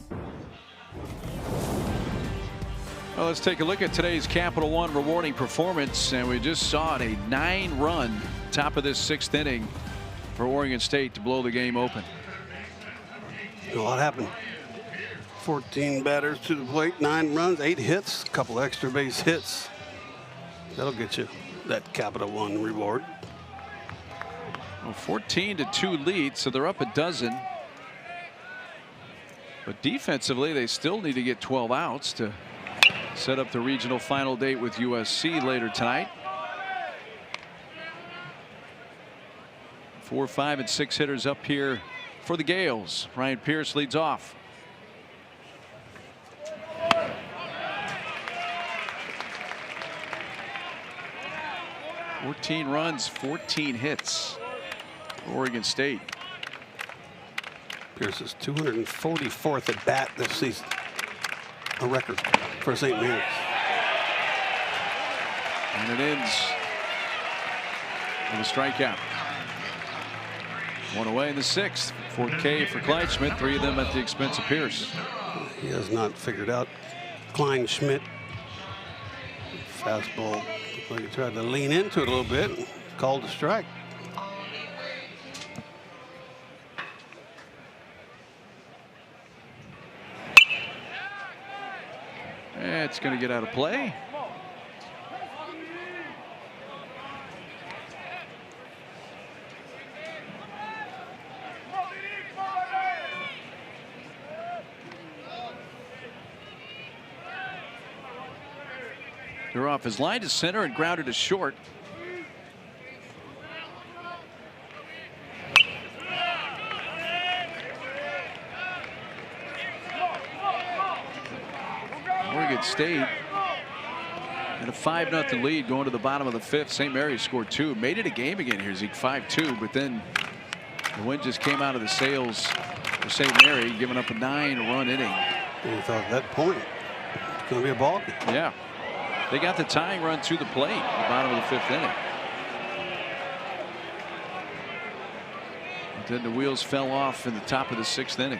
Well, let's take a look at today's Capital One rewarding performance, and we just saw it, a 9-run top of this 6th inning for Oregon State to blow the game open. A lot happened. 14 batters to the plate, 9 runs, 8 hits, a couple extra base hits. That'll get you that Capital One reward. Well, 14-2 lead, so they're up a dozen. But defensively, they still need to get 12 outs to set up the regional final date with USC later tonight. 4, 5, and 6 hitters up here for the Gales. Ryan Pierce leads off. "14 runs, 14 hits." Oregon State. Pierce's 244th at bat this season. A record for St. Mary's. And it ends with a strikeout. 1 away in the 6th. 4K for Kleinschmidt, 3 of them at the expense of Pierce. He has not figured out Kleinschmidt. Fastball. Looked like he tried to lean into it a little bit and called a strike. It's going to get out of play. They're off his line to center and grounded to short. Oregon State in a 5-0 lead going to the bottom of the 5th. St. Mary's scored 2. Made it a game again here, Zeke, 5-2. But then the wind just came out of the sails for St. Mary, giving up a 9-run inning. And you thought at that point it's going to be a ball game. Yeah. They got the tying run to the plate at the bottom of the 5th inning. But then the wheels fell off in the top of the 6th inning.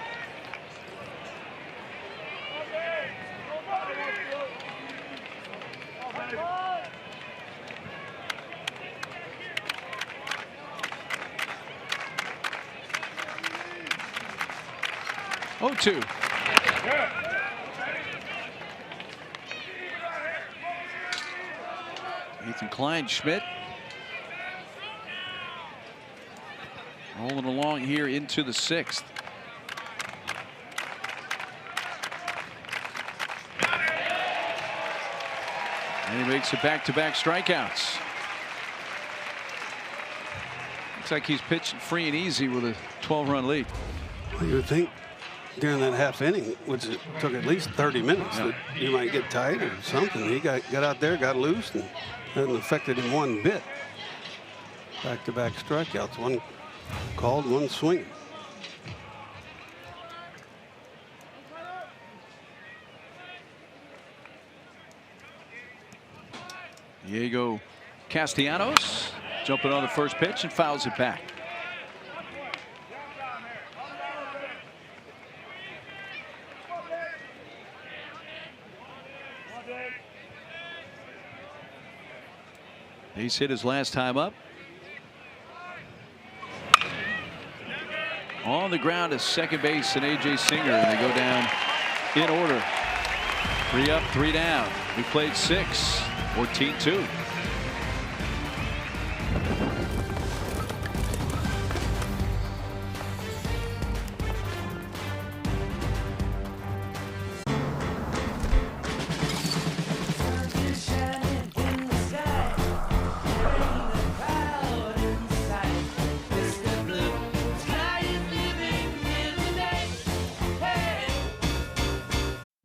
Oh, 2. Ethan Kleinschmidt rolling along here into the 6th. And he makes it back-to-back strikeouts. Looks like he's pitching free and easy with a 12-run lead. Well, you would think during that half inning, which it took at least 30 minutes, that you might get tight or something. He got out there, got loose, and hasn't affected him one bit. Back-to-back strikeouts, one called, one swing. Diego Castellanos jumping on the first pitch and fouls it back. He's hit his last time up. On the ground is second base and A.J. Singer, and they go down in order. 3 up, 3 down. We played 6, 14-2.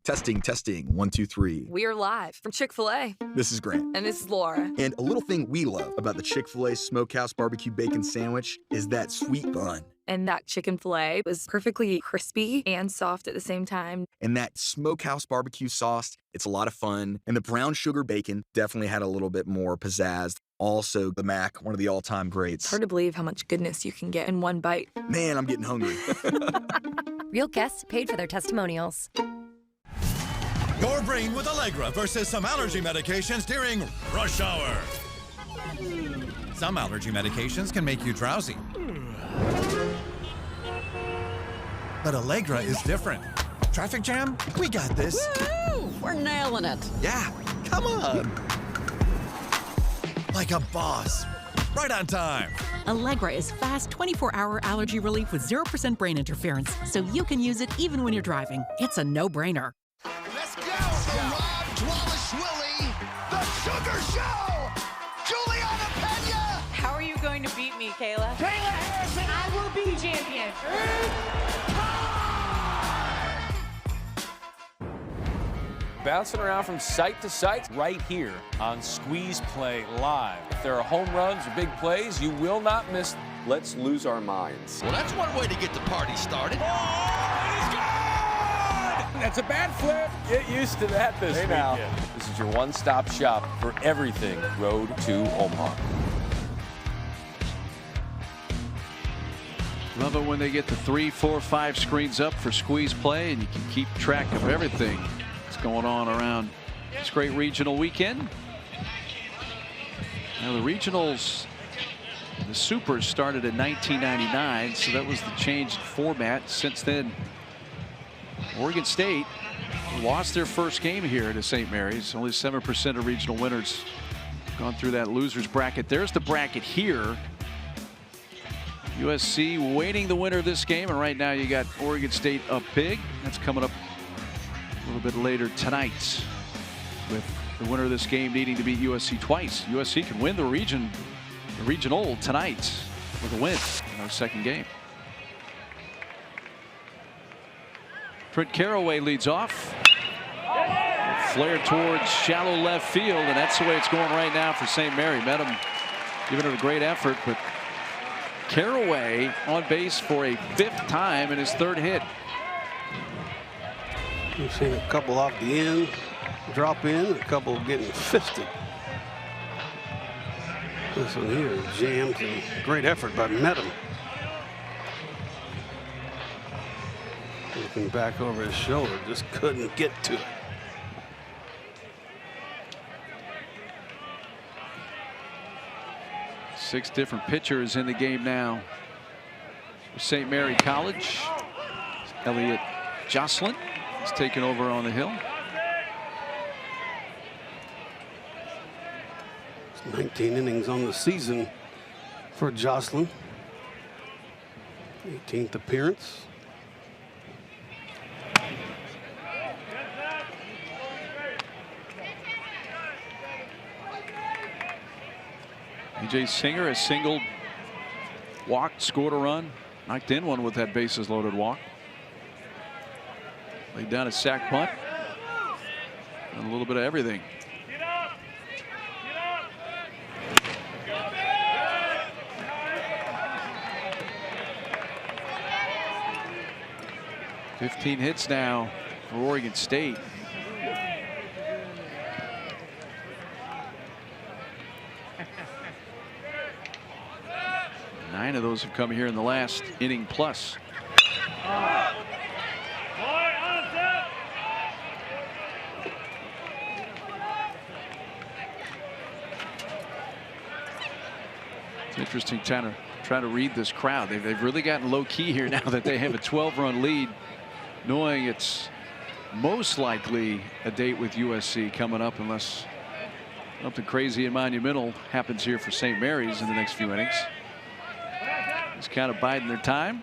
Testing, testing, 1, 2, 3. We are live from Chick-fil-A. This is Grant. And this is Laura. And a little thing we love about the Chick-fil-A Smokehouse Barbecue Bacon Sandwich is that sweet bun. And that chicken filet was perfectly crispy and soft at the same time. And that Smokehouse Barbecue sauce, it's a lot of fun. And the brown sugar bacon definitely had a little bit more pizzazz. Also, the Mac, one of the all-time greats. It's hard to believe how much goodness you can get in one bite. Man, I'm getting hungry. Real guests paid for their testimonials. Your brain with Allegra versus some allergy medications during rush hour. Some allergy medications can make you drowsy. But Allegra is different. Traffic jam? We got this. Woo! We're nailing it. Yeah, come on. Like a boss. Right on time. Allegra is fast 24-hour allergy relief with 0% brain interference, so you can use it even when you're driving. It's a no-brainer. Let's go! The Rob Dwalishvili, the Sugar Show! Juliana Pena! How are you going to beat me, Kayla? Kayla Harrison! I will be champion. Bouncing around from site to site right here on Squeeze Play Live. If there are home runs or big plays, you will not miss. Let's lose our minds. Well, that's one way to get the party started. That's a bad flip. Get used to that this weekend. This is your one-stop shop for everything Road to Omaha. Love it when they get the 3, 4, 5 screens up for Squeeze Play, and you can keep track of everything that's going on around this great regional weekend. Now the regionals, the Supers started in 1999, so that was the change in format. Since then, Oregon State lost their first game here at St. Mary's. Only 7% of regional winners gone through that losers bracket. There's the bracket here. USC waiting the winner of this game, and right now you got Oregon State up big. That's coming up a little bit later tonight, with the winner of this game needing to beat USC twice. USC can win the regional tonight with a win in our second game. Trent Carraway leads off. Flare towards shallow left field, and that's the way it's going right now for St. Mary. Medham giving it a great effort, but Carraway on base for a 5th time in his 3rd hit. We've seen a couple off the end, drop in, a couple getting fisted. This one here jams, and great effort by Medham. Looking back over his shoulder, just couldn't get to it. Six different pitchers in the game now for St. Mary College. Elliot Jocelyn is taking over on the hill. It's 19 innings on the season for Jocelyn. 18th appearance. A.J. Singer has singled, walked, scored a run, knocked in one with that bases loaded walk. Laid down a sac punt. And a little bit of everything. 15 hits now for Oregon State. Nine of those have come here in the last inning plus. It's interesting trying to read this crowd. They've really gotten low key here now that they have a 12-run lead, knowing it's most likely a date with USC coming up unless something crazy and monumental happens here for St. Mary's in the next few innings. Just kind of biding their time.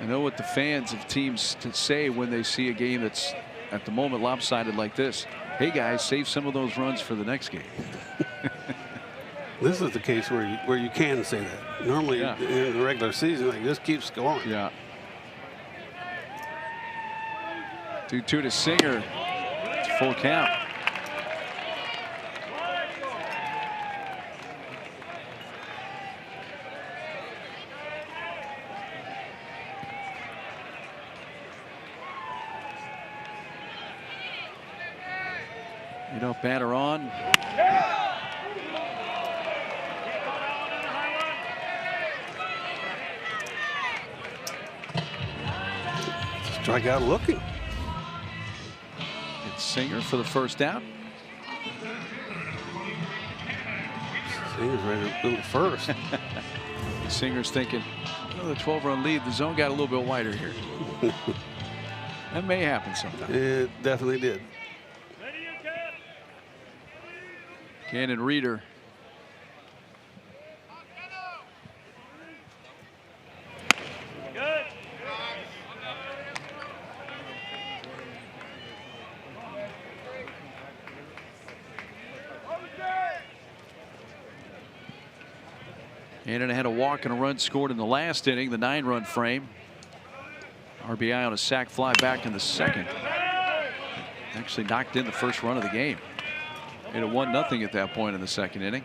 I know what the fans of teams to say when they see a game that's at the moment lopsided like this. Hey guys, save some of those runs for the next game. This is the case where you can say that. Normally in the regular season, like this keeps going. Yeah. 2-2 to Singer. It's full count. You know, batter on. Strikeout looking. It's Singer for the first out. Singer's ready to go to first. Singer's thinking, oh, the 12-run lead, the zone got a little bit wider here. That may happen sometime. It definitely did. Cannon Reeder. Good. Cannon had a walk and a run scored in the last inning, the 9-run frame. RBI on a sac fly back in the second. Actually knocked in the first run of the game. Made it 1-0 at that point in the second inning.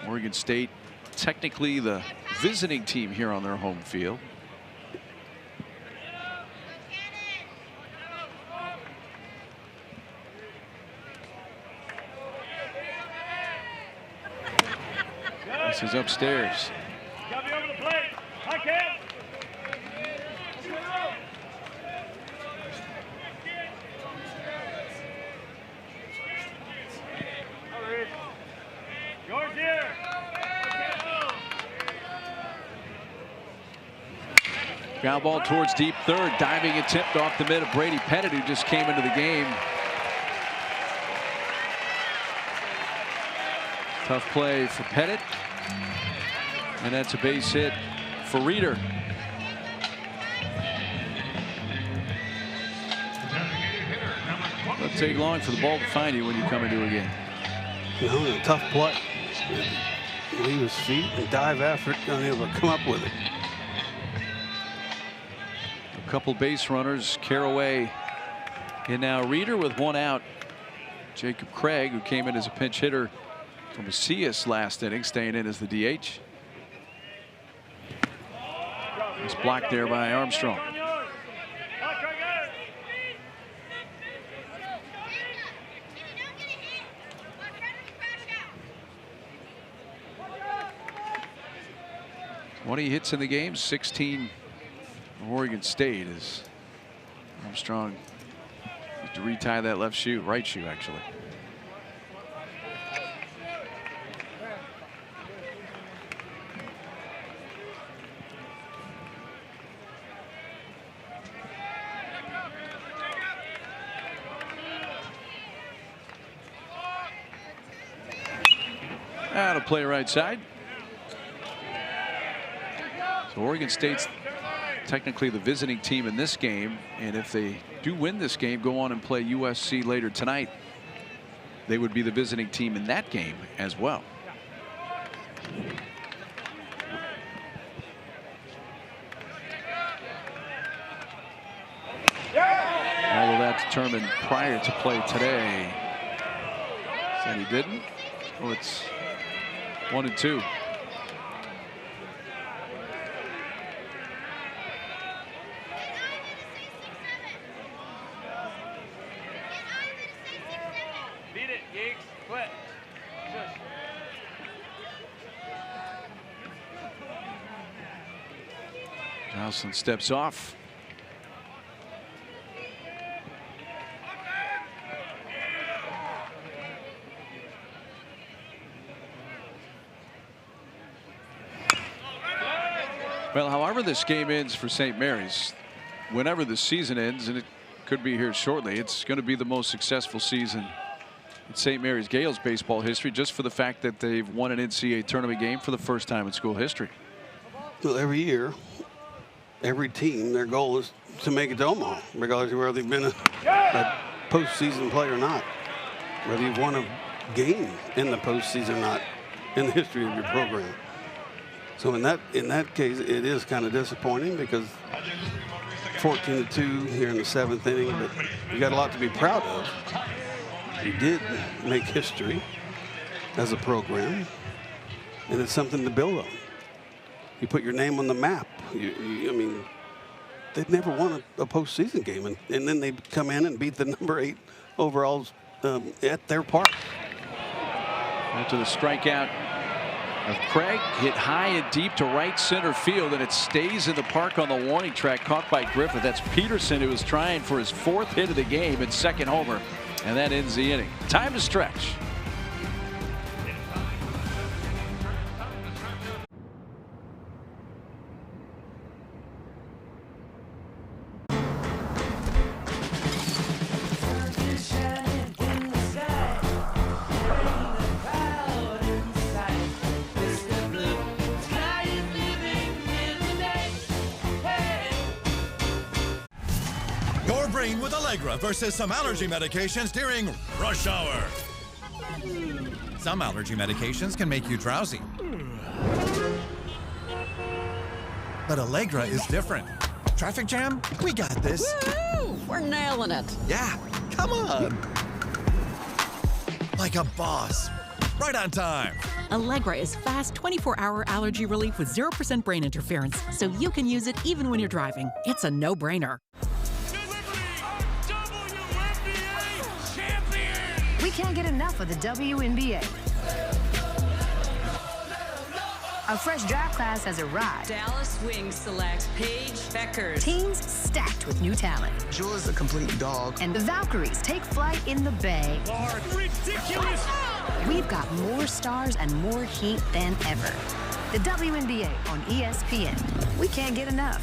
Oregon State technically the visiting team here on their home field. This is upstairs. Got me over the plate. I can. Yours here. Ground ball towards deep third. Diving attempt off the mid of Brady Pettit, who just came into the game. Tough play for Pettit. And that's a base hit for Reeder. Doesn't take long for the ball to find you when you come into a game. You know, a tough play. Leave his feet and dive after it, unable to come up with it. A couple base runners, Caraway and now Reeder with one out. Jacob Craig, who came in as a pinch hitter from Macias last inning, staying in as the DH. It's blocked there by Armstrong. What he hits in the game, 16 Oregon State, as Armstrong needs to retie that left shoe, right shoe actually. To play right side. So Oregon State's technically the visiting team in this game, and if they do win this game, go on and play USC later tonight, they would be the visiting team in that game as well. All of that determined prior to play today. Said he didn't. Oh, it's 1-2. Beat it, Yeeks. Quit. Shush. Jocelyn steps off. Well, however this game ends for St. Mary's, whenever the season ends, and it could be here shortly, it's going to be the most successful season in St. Mary's Gales baseball history, just for the fact that they've won an NCAA tournament game for the first time in school history. Well, every year, every team, their goal is to make it to Omaha, regardless of whether they've been a postseason play or not, whether you've won a game in the postseason or not in the history of your program. So in that case, it is kind of disappointing because 14-2 here in the 7th inning, but you got a lot to be proud of. You did make history as a program, and it's something to build on. You put your name on the map. I mean, they've never won a postseason game, and then they come in and beat the number 8 overalls at their park. After the strikeout of Craig, hit high and deep to right center field, and it stays in the park on the warning track, caught by Griffith. That's Peterson, who was trying for his 4th hit of the game and 2nd homer, and that ends the inning. Time to stretch. With Allegra versus some allergy medications during rush hour. Some allergy medications can make you drowsy. But Allegra is different. Traffic jam? We got this. Woo! We're nailing it. Yeah, come on. Like a boss. Right on time. Allegra is fast 24-hour allergy relief with 0% brain interference, so you can use it even when you're driving. It's a no-brainer. We can't get enough of the WNBA. A fresh draft class has arrived. Dallas Wings select Paige Beckers. Teams stacked with new talent. Jewel's a complete dog. And the Valkyries take flight in the Bay. Lord, ridiculous! We've got more stars and more heat than ever. The WNBA on ESPN. We can't get enough.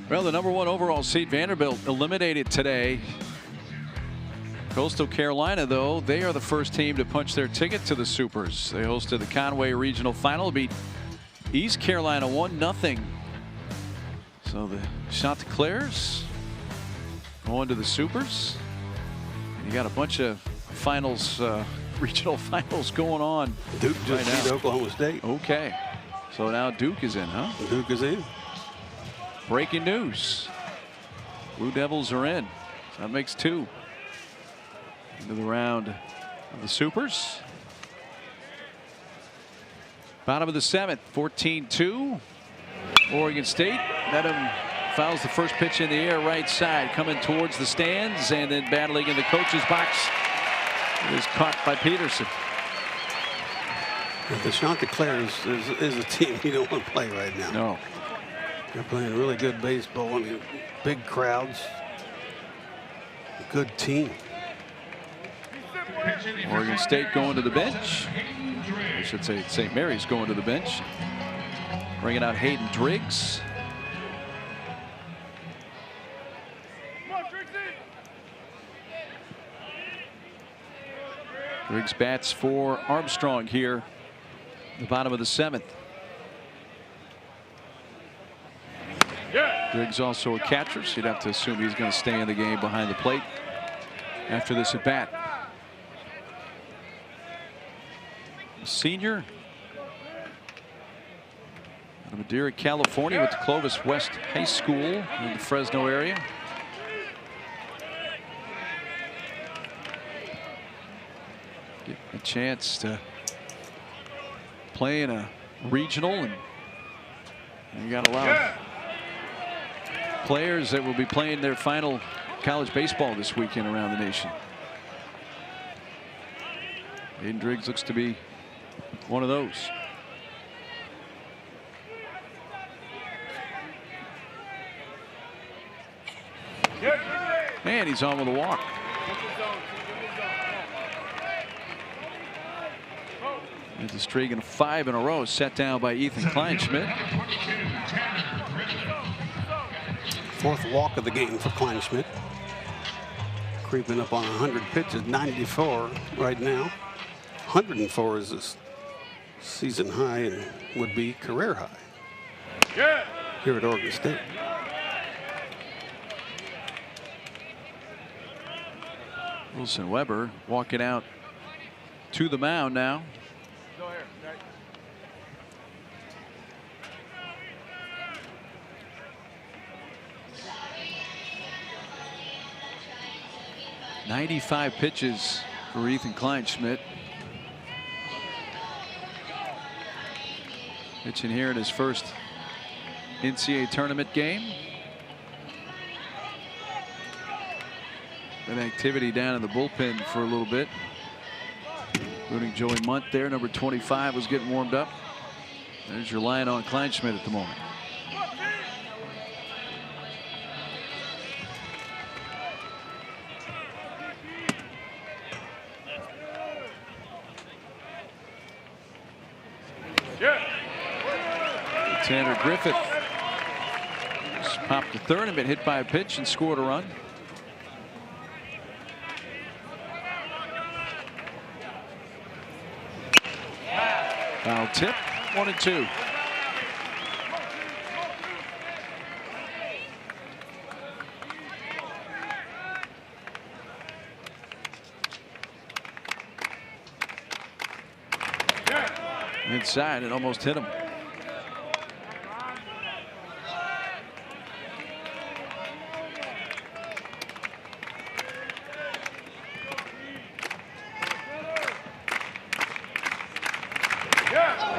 Well, the number 1 overall seed, Vanderbilt, eliminated today. Coastal Carolina, though, they are the first team to punch their ticket to the Supers. They hosted the Conway Regional Final, beat East Carolina 1-0. So the Chanticleers going to the Supers. You got a bunch of finals, regional finals going on. Duke just right beat Oklahoma State. Okay. So now Duke is in, huh? Duke is in. Breaking news. Blue Devils are in. So that makes 2 into the round of the Supers. Bottom of the 7th, 14-2. Oregon State. Nedham fouls the first pitch in the air, right side, coming towards the stands and then battling in the coach's box. It is caught by Peterson. The Chanticleers is a team you don't want to play right now. No. They're playing really good baseball. I mean, big crowds. Good team. Oregon State going to the bench. I should say St. Mary's going to the bench. Bringing out Hayden Driggs. Driggs bats for Armstrong here, the bottom of the 7th. Driggs also a catcher, so you'd have to assume he's going to stay in the game behind the plate after this at bat. Senior out of Madeira, California, went to Clovis West High School in the Fresno area. Get a chance to play in a regional, and you got a lot of players that will be playing their final college baseball this weekend around the nation. Aiden Driggs looks to be one of those. And he's on with a walk. It's a streak of 5 in a row set down by Ethan Kleinschmidt. 4th walk of the game for Kleinschmidt. Creeping up on 100 pitches, 94 right now. 104 is his season high and would be career high here at Oregon State. Wilson Weber walking out to the mound now. 95 pitches for Ethan Kleinschmidt. Pitching here in his first NCAA tournament game. Been activity down in the bullpen for a little bit, including Joey Munt there. Number 25 was getting warmed up. There's your line on Kleinschmidt at the moment. Tanner Griffith just popped to third and been hit by a pitch and scored a run. Foul tip, 1-2. Inside, it almost hit him.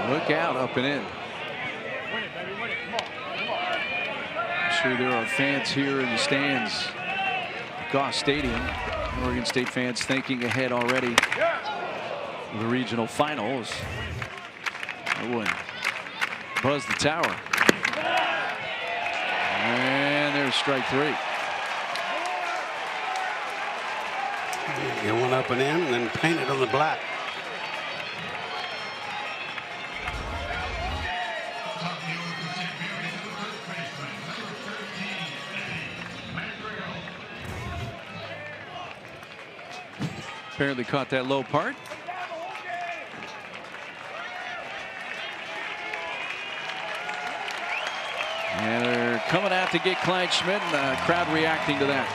Look out, up and in. I'm sure there are fans here in the stands at Goss Stadium. Oregon State fans thinking ahead already of the regional finals. Oh, and buzz the tower. And there's strike 3. Get one up and in and then paint it on the black. Apparently caught that low part. And they're coming out to get Kleinschmidt, and the crowd reacting to that.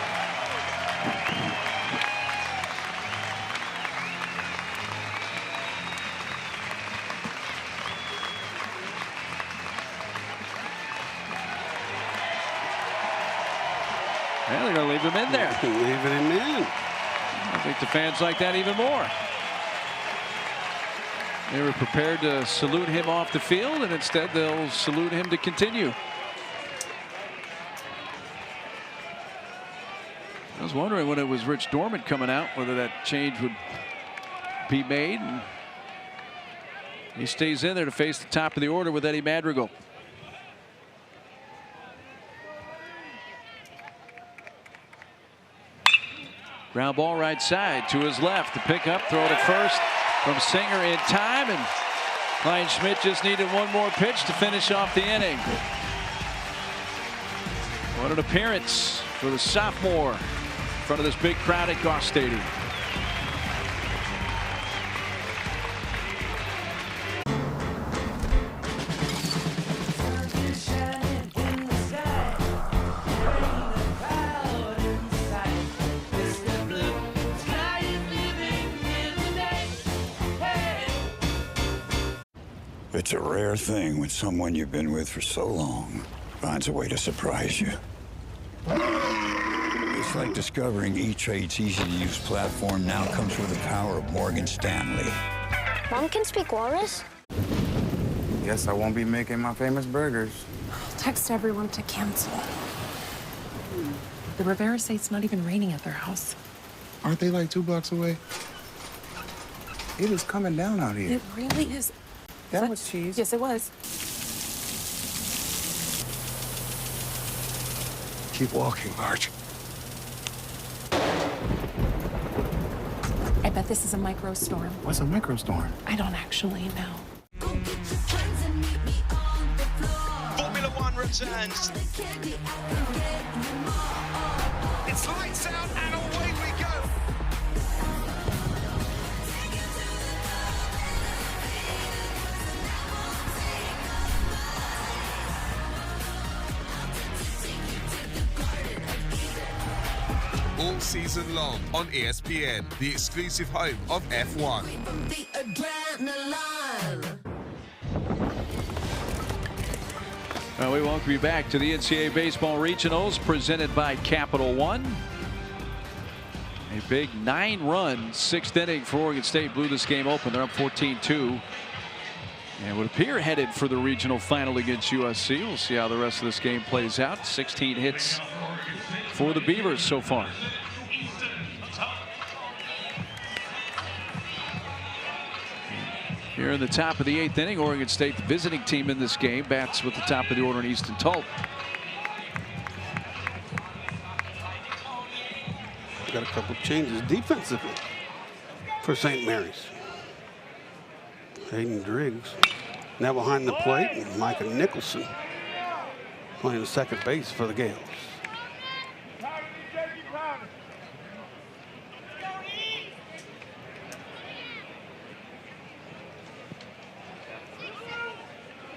And they're going to leave him in there. Leaving him in. I think the fans like that even more. They were prepared to salute him off the field, and instead they'll salute him to continue. I was wondering when it was Rich Dorman coming out whether that change would be made. And he stays in there to face the top of the order with Eddie Madrigal. Ground ball right side to his left. The pickup, throw to first from Singer in time, and Kleinschmidt just needed one more pitch to finish off the inning. What an appearance for the sophomore in front of this big crowd at Goss Stadium. It's a rare thing when someone you've been with for so long finds a way to surprise you. It's like discovering E-Trade's easy-to-use platform now comes with the power of Morgan Stanley. Mom can speak walrus? Guess I won't be making my famous burgers. Text everyone to cancel. The Rivera say it's not even raining at their house. Aren't they like 2 blocks away? It is coming down out here. It really is. That was cheese. Yes, it was. Keep walking, Marge. I bet this is a microstorm. What's a microstorm? I don't actually know. Formula One returns. It's lights out and away we go. All season long on ESPN, the exclusive home of F1. We welcome you back to the NCAA Baseball Regionals presented by Capital One. A big 9-run 6th inning for Oregon State blew this game open. They're up 14-2 and would appear headed for the regional final against USC. We'll see how the rest of this game plays out. 16 hits for the Beavers so far. Here in the top of the 8th inning, Oregon State, the visiting team in this game, bats with the top of the order in Easton Tult. Got a couple of changes defensively for St. Mary's. Hayden Driggs now behind the plate, and Micah Nicholson playing second base for the Gales.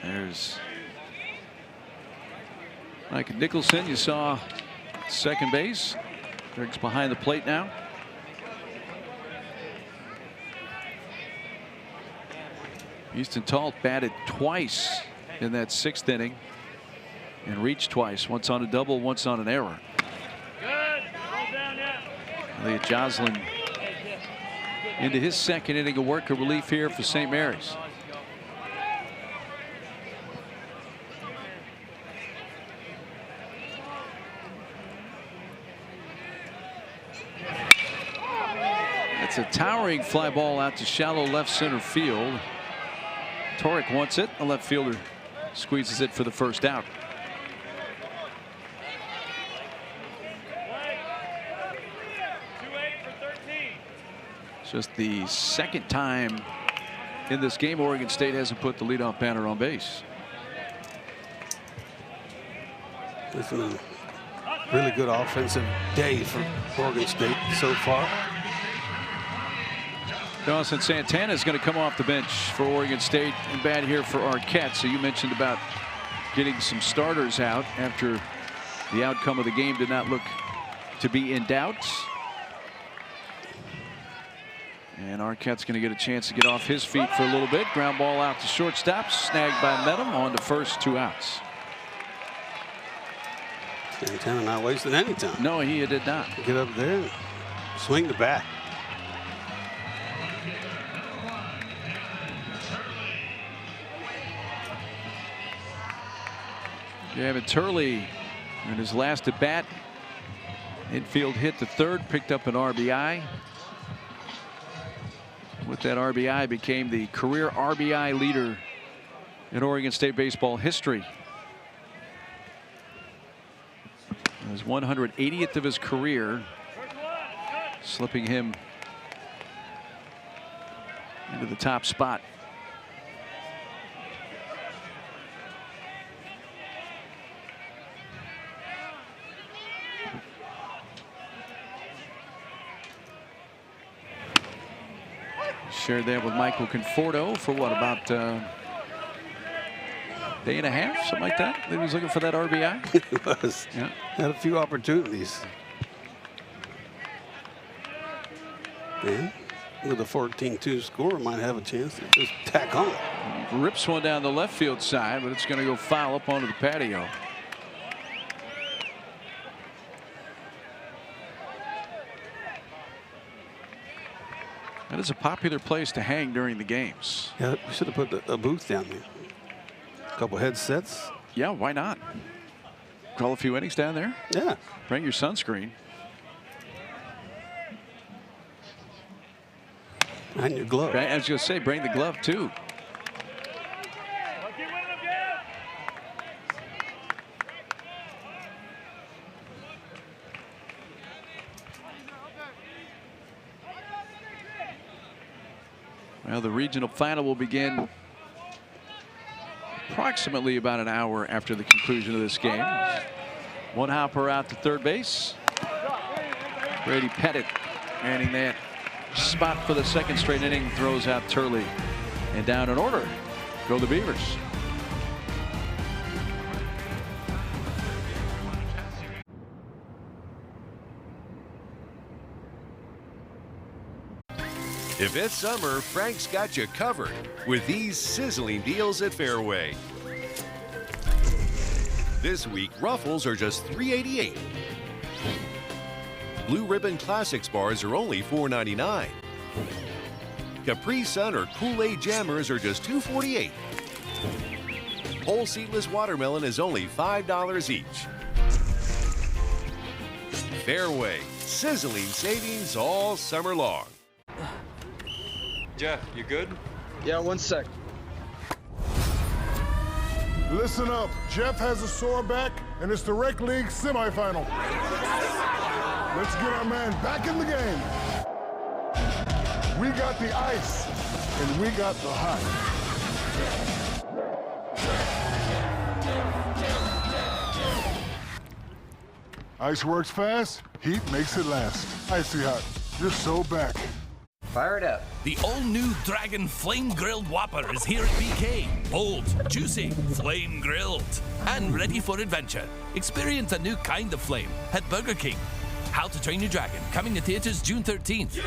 There's Micah Nicholson. You saw second base. Driggs behind the plate now. Easton Tult batted twice in that 6th inning and reached twice. Once on a double, once on an error. Elliot Joslin into his 2nd inning of work of relief here for St. Mary's. It's a towering fly ball out to shallow left center field. Torek wants it. The left fielder squeezes it for the first out. It's just the 2nd time in this game Oregon State hasn't put the leadoff batter on base. It's been a really good offensive day for Oregon State so far. Dawson Santana is going to come off the bench for Oregon State and bat here for Arquette. So you mentioned about getting some starters out after the outcome of the game did not look to be in doubt. And Arquette's going to get a chance to get off his feet for a little bit. Ground ball out to shortstop, snagged by Medham on to first, 2 outs. Santana not wasting any time. No, he did not. Get up there and swing the bat. Gavin Turley in his last at bat. Infield hit to 3rd, picked up an RBI. With that RBI, became the career RBI leader in Oregon State baseball history. His 180th of his career, slipping him into the top spot. Shared that with Michael Conforto for what, about day and a half, something like that. He was looking for that RBI. He was. Yeah. Had a few opportunities. And with a 14-2 score might have a chance to just tack on. Rips one down the left field side, but it's going to go foul up onto the patio. That is a popular place to hang during the games. Yeah, we should have put a booth down there. A couple headsets. Yeah, why not? Call a few innings down there. Yeah. Bring your sunscreen. And your glove. I was going to say, bring the glove too. Well, the regional final will begin approximately about an hour after the conclusion of this game. One hopper out to third base. Brady Pettit manning that spot for the second straight inning, throws out Turley. And down in order go the Beavers. If it's summer, Frank's got you covered with these sizzling deals at Fairway. This week, Ruffles are just $3.88. Blue Ribbon Classics bars are only $4.99. Capri Sun or Kool-Aid Jammers are just $2.48. Whole seedless watermelon is only $5 each. Fairway, sizzling savings all summer long. Jeff, you good? Yeah, 1 sec. Listen up. Jeff has a sore back, and it's the Rec League semifinal. Let's get our man back in the game. We got the ice, and we got the hot. Ice works fast, heat makes it last. Icy Hot, you're so back. Fire it up. The all-new Dragon Flame Grilled Whopper is here at BK. Bold, juicy, flame grilled, and ready for adventure. Experience a new kind of flame at Burger King. How to Train Your Dragon, coming to theaters June 13th.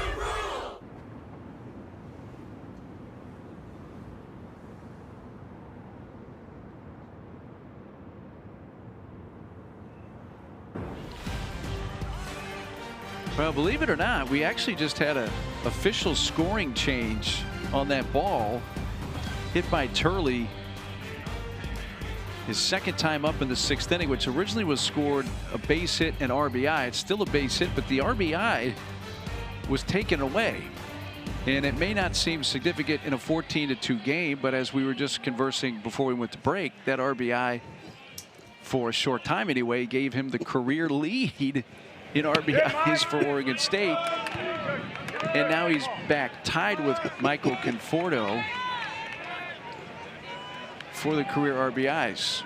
Well, believe it or not, we actually just had an official scoring change on that ball hit by Turley. His second time up in the sixth inning, which originally was scored a base hit and RBI. It's still a base hit, but the RBI was taken away. And it may not seem significant in a 14-2 game, but as we were just conversing before we went to break, that RBI, for a short time anyway, gave him the career lead in RBIs for Oregon State. And now he's back tied with Michael Conforto for the career RBIs.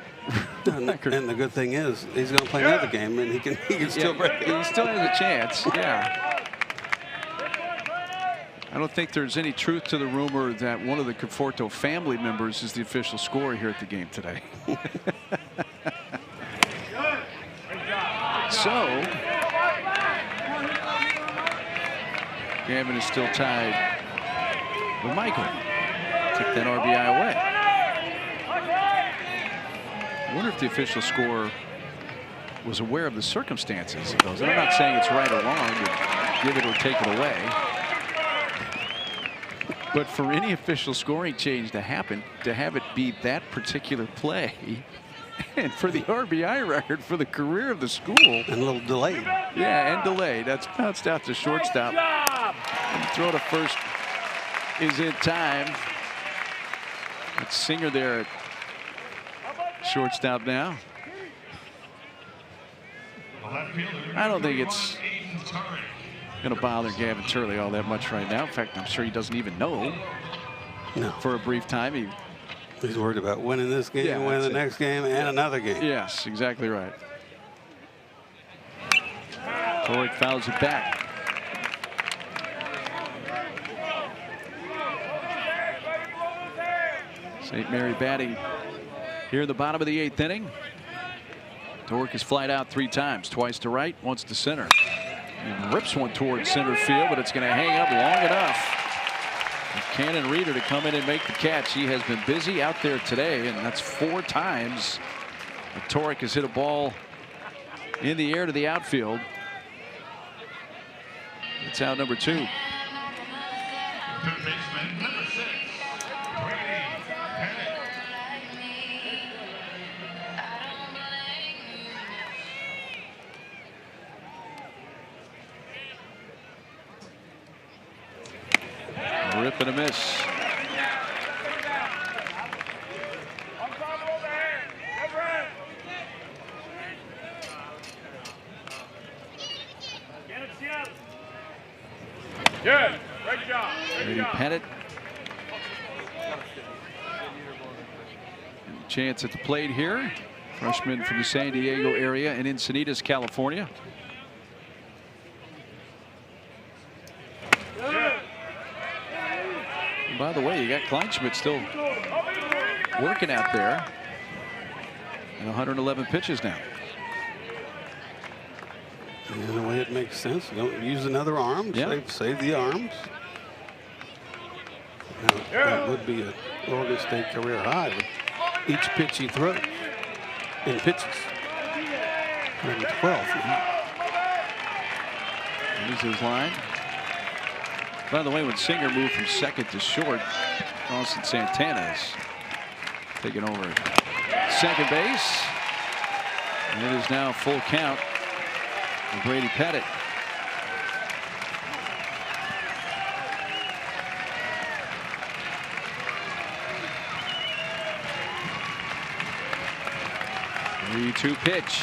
And the good thing is he's going to play another game, and he can still break it. He still has a chance. Yeah. I don't think there's any truth to the rumor that one of the Conforto family members is the official scorer here at the game today. So Gavin is still tied with Michael. Took that RBI away. I wonder if the official scorer was aware of the circumstances of those. And I'm not saying it's right or wrong to give it or take it away. But for any official scoring change to happen, to have it be that particular play, and for the RBI record for the career of the school. And a little delayed. Yeah, and delayed. That's bounced out to shortstop. And throw to first is in time. It's Singer there at shortstop now. I don't think it's going to bother Gavin Turley all that much right now. In fact, I'm sure he doesn't even know. No. For a brief time, he's worried about winning this game, winning the next game, and another game. Yes, exactly right. Torek fouls it back. St. Mary batting here in the bottom of the 8th inning. Torek has flied out 3 times, twice to right, once to center. And rips one towards center field, but it's going to hang up long enough Cannon Reeder to come in and make the catch. He has been busy out there today, and that's 4 times that Torek has hit a ball in the air to the outfield. It's out number 2. Rip and a miss. Good. Great job. Brady Pennant. Chance at the plate here. Freshman from the San Diego area and Encinitas, California. And by the way, you got Kleinschmidt still working out there. And 111 pitches now. In a way, it makes sense. You don't use another arm. Yeah. Save the arms. Now, that would be an Oregon State career high with each pitch he throws in pitches. 112. Here's his line. By the way, when Singer moved from second to short, Austin Santana is taking over second base. And it is now full count for Brady Pennant. The 3-2 pitch.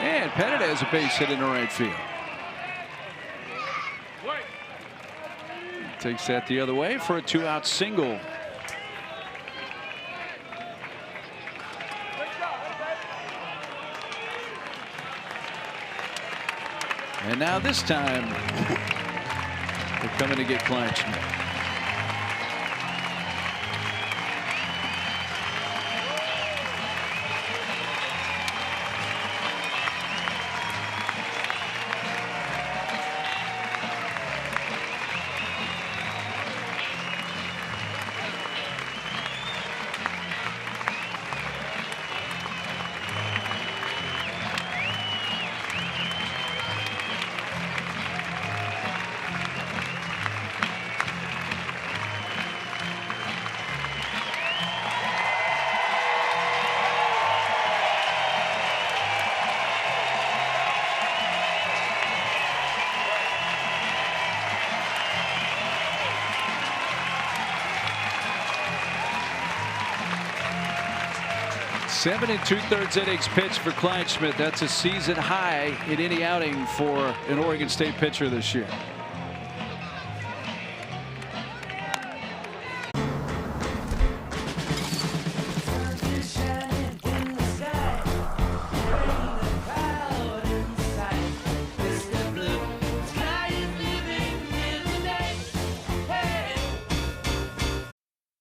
And Pennant has a base hit in the right field. Takes that the other way for a 2-out single. And now this time they're coming to get Kleinschmidt. Seven 2/3 innings pitched for Kleinschmidt. That's a season high in any outing for an Oregon State pitcher this year.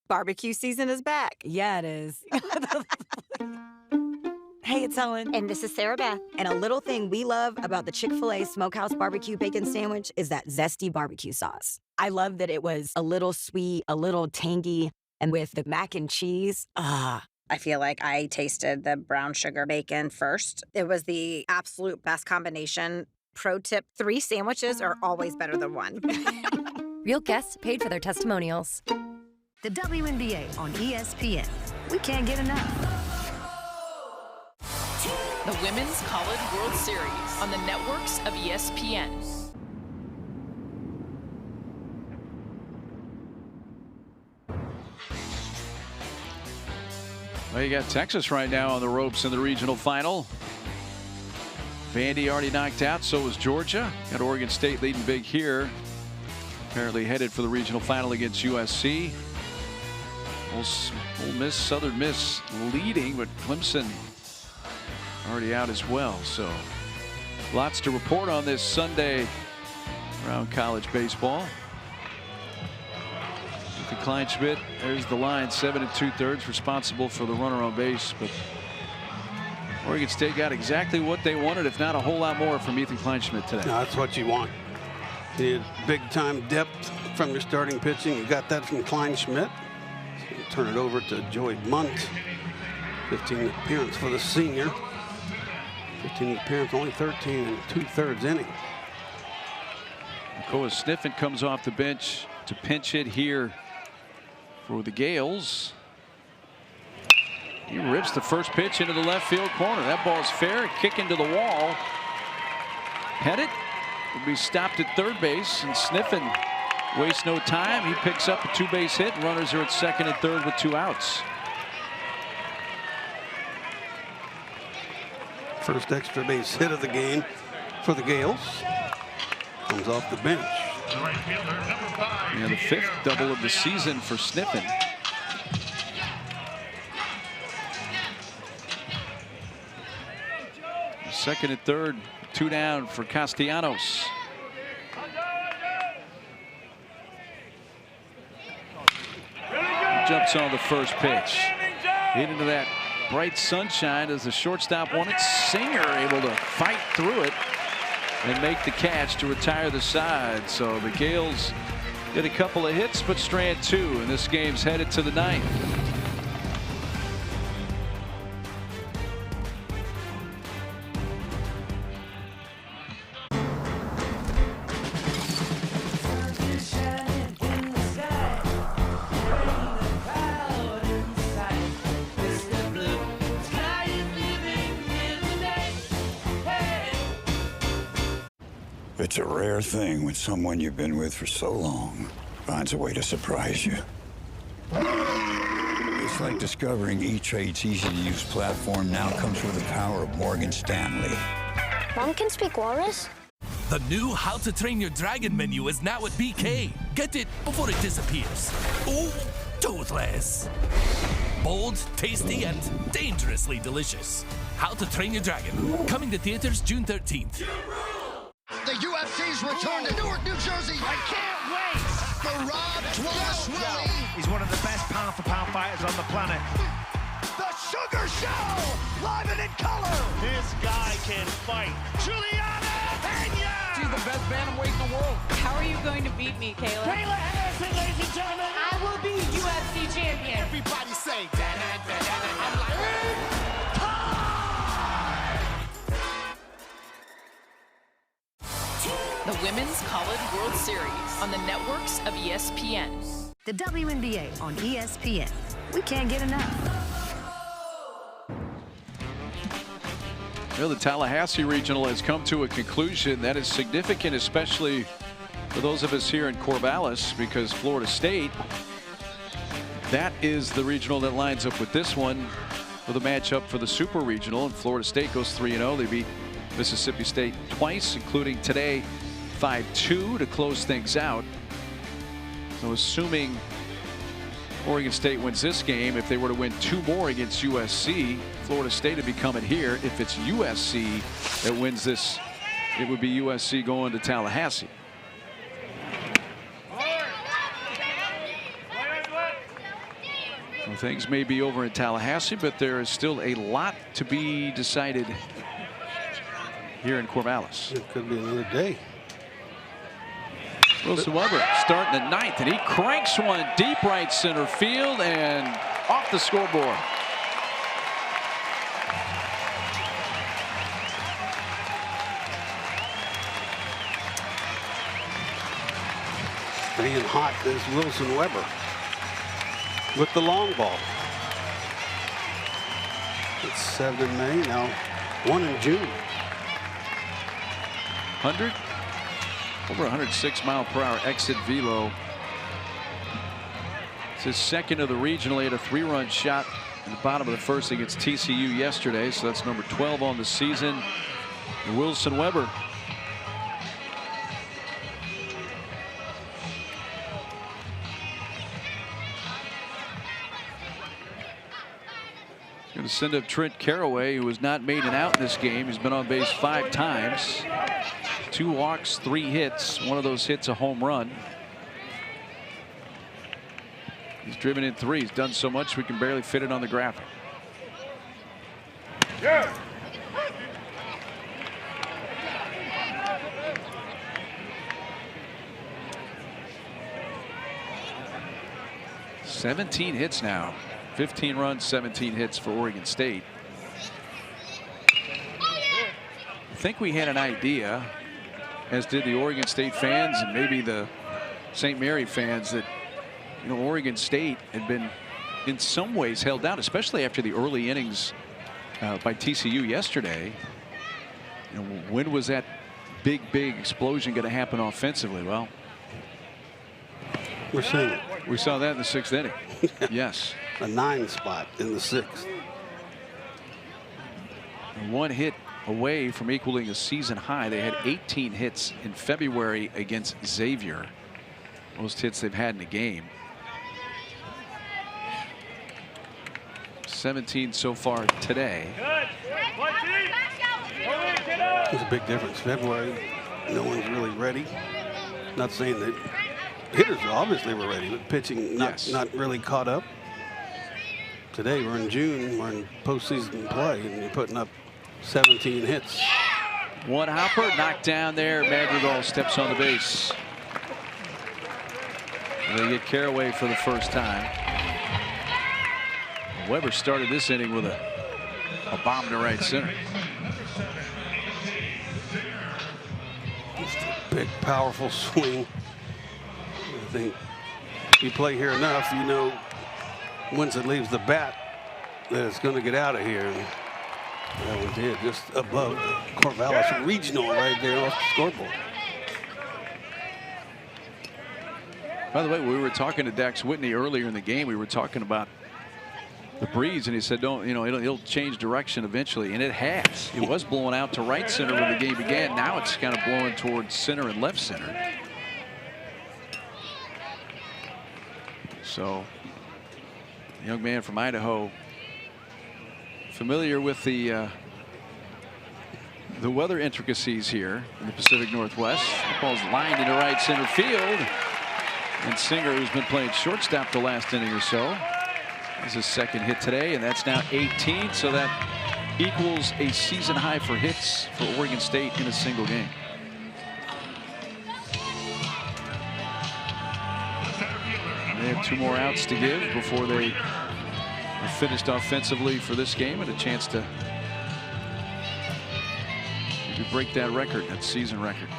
Barbecue season is back. Yeah, it is. Hey, it's Ellen. And this is Sarah Beth. And a little thing we love about the Chick-fil-A Smokehouse Barbecue Bacon Sandwich is that zesty barbecue sauce. I love that it was a little sweet, a little tangy, and with the mac and cheese, I feel like I tasted the brown sugar bacon first. It was the absolute best combination. Pro tip, 3 sandwiches are always better than 1. Real guests paid for their testimonials. The WNBA on ESPN. We can't get enough. The Women's College World Series on the networks of ESPN. Well, you got Texas right now on the ropes in the regional final. Vandy already knocked out, so was Georgia. Got Oregon State leading big here. Apparently headed for the regional final against USC. Ole Miss, Southern Miss leading, but Clemson already out as well. So lots to report on this Sunday around college baseball. With the Kleinschmidt, there's the line, 7 2/3, responsible for the runner on base. But Oregon State got exactly what they wanted, if not a whole lot more, from Ethan Kleinschmidt today. No, that's what you want. You need big-time depth from your starting pitching. You got that from Klein Schmidt. So you turn it over to Joey Munt. 15 appearance for the senior. 15 appearance, only 13 and 2/3 inning. Koa Sniffen comes off the bench to pinch hit here for the Gales. He rips the first pitch into the left field corner. That ball's fair. Kick into the wall. Pettit will be stopped at third base, and Sniffen wastes no time. He picks up a 2-base hit, and runners are at second and third with 2 outs. First extra base hit of the game for the Gales. Comes off the bench. Yeah, the 5th double of the season for Sniffen. Second and third, 2 down for Castellanos. Jumps on the first pitch. Hit into that bright sunshine as the shortstop wanted. Singer able to fight through it and make the catch to retire the side. So the Gales get a couple of hits, but strand 2, and this game's headed to the 9th. It's a rare thing when someone you've been with for so long finds a way to surprise you. It's like discovering E-Trade's easy-to-use platform now comes with the power of Morgan Stanley. Mom can speak walrus? The new How to Train Your Dragon menu is now at BK. Get it before it disappears. Oh, toothless. Bold, tasty, and dangerously delicious. How to Train Your Dragon. Coming to theaters June 13th. The UFC's return to Newark, New Jersey. I can't wait. The Rob Dwashwili. He's one of the best pound-for-pound fighters on the planet. The Sugar Show, live and in color. This guy can fight. Juliana Pena. She's the best bantamweight in the world. How are you going to beat me, Kayla? Kayla Harrison, ladies and gentlemen. I will be UFC champion. Everybody say, I'm like, The Women's College World Series on the networks of ESPN. The WNBA on ESPN. We can't get enough. Well, the Tallahassee Regional has come to a conclusion that is significant, especially for those of us here in Corvallis, because Florida State, that is the regional that lines up with this one for the matchup for the Super Regional, and Florida State goes 3-0. They beat Mississippi State twice, including today 5-2 to close things out. So assuming Oregon State wins this game, if they were to win 2 more against USC, Florida State would become it here. If it's USC that wins this, it would be USC going to Tallahassee. Well, things may be over in Tallahassee, but there is still a lot to be decided here in Corvallis. It could be another day. Wilson Weber starting the 9th, and he cranks one deep right center field and off the scoreboard. Staying hot is Wilson Weber with the long ball. It's 7 in May, now 1 in June. 100, over 106-mile-per-hour exit velo. It's his second of the regional. He had a 3-run shot in the bottom of the first against TCU yesterday, so that's number 12 on the season. And Wilson Weber. Going to send up Trent Caraway, who has not made an out in this game. He's been on base 5 times. 2 walks, 3 hits. One of those hits a home run. He's driven in 3. He's done so much we can barely fit it on the graphic. 17 hits now. 15 runs, 17 hits for Oregon State. I think we had an idea, as did the Oregon State fans and maybe the St. Mary fans, that Oregon State had been in some ways held down, especially after the early innings by TCU yesterday. When was that big explosion going to happen offensively? Well, we're seeing it. We saw that in the 6th inning. Yes. A 9 spot in the 6th. And 1 hit away from equaling a season high. They had 18 hits in February against Xavier. Most hits they've had in a game. 17 so far today. There's a big difference. February, no one's really ready. Not saying that hitters obviously were ready, but pitching not really caught up. Today we're in June, we're in postseason play, and you're putting up 17 hits. One hopper knocked down there. Madrigal steps on the base. They get Caraway for the first time. Weber started this inning with a bomb to right center. Just a big, powerful swing. I think if you play here enough, you know once it leaves the bat that it's going to get out of here. And that one did, just above Corvallis Regional right there off the scoreboard. By the way, we were talking to Dax Whitney earlier in the game. We were talking about the breeze, and he said, "Don't it'll change direction eventually," and it has. It was blowing out to right center when the game began. Now it's kind of blowing towards center and left center. So, the young man from Idaho, familiar with the weather intricacies here in the Pacific Northwest. The ball's lined into right center field, and Singer, who's been playing shortstop the last inning or so, is his second hit today, and that's now 18. So that equals a season high for hits for Oregon State in a single game. They have 2 more outs to give before they are finished offensively for this game, and a chance to maybe break that record, that season record.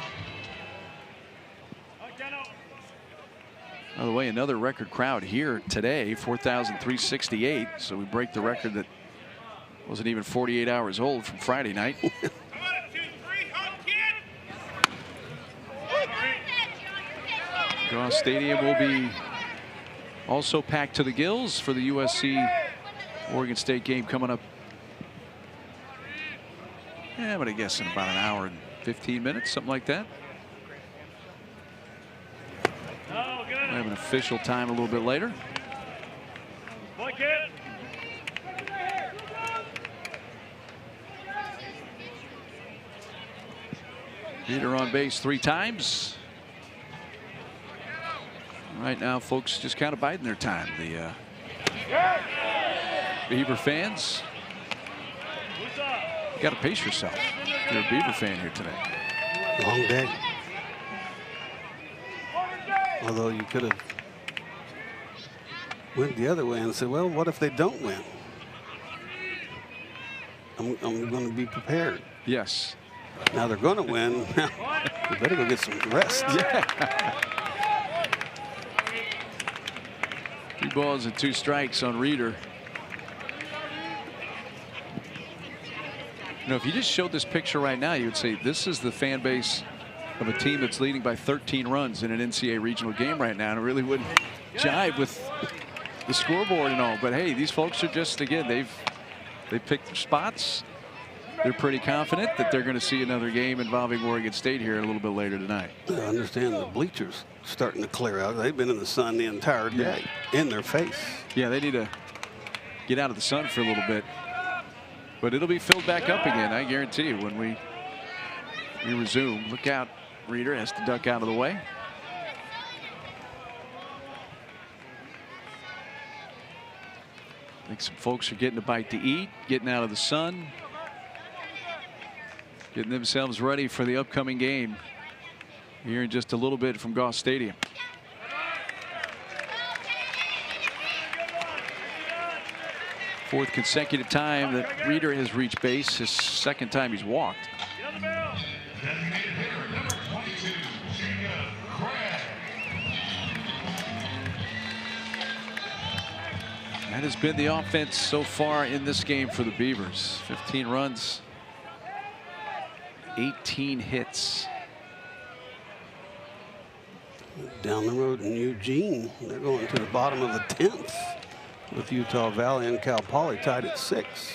By the way, another record crowd here today, 4,368. So we break the record that wasn't even 48 hours old from Friday night. Goss Stadium will be also packed to the gills for the USC Oregon State game coming up. I'm going to guess in about an hour and 15 minutes, something like that. We have an official time a little bit later. Peter on base 3 times. Right now, folks just kind of biding their time. The Beaver fans, you got to pace yourself if you're a Beaver fan here today. Long day. Although you could have went the other way and said, well, what if they don't win? I'm going to be prepared. Yes. Now they're going to win. You better go get some rest. Yeah. 3 balls and 2 strikes on Reeder. If you just showed this picture right now, you would say this is the fan base of a team that's leading by 13 runs in an NCAA regional game right now, and it really wouldn't jive with the scoreboard and all. But hey, these folks are just, again, they've picked their spots. They're pretty confident that they're going to see another game involving Oregon State here a little bit later tonight. I understand the bleachers starting to clear out. They've been in the sun the entire day, in their face. Yeah, they need to get out of the sun for a little bit. But it'll be filled back up again, I guarantee you, when we resume. Look out. Reeder has to duck out of the way. I think some folks are getting a bite to eat, getting out of the sun, getting themselves ready for the upcoming game here in just a little bit from Goss Stadium. 4th consecutive time that Reeder has reached base. His 2nd time he's walked. That has been the offense so far in this game for the Beavers. 15 runs, 18 hits. Down the road in Eugene, they're going to the bottom of the 10th with Utah Valley and Cal Poly tied at 6.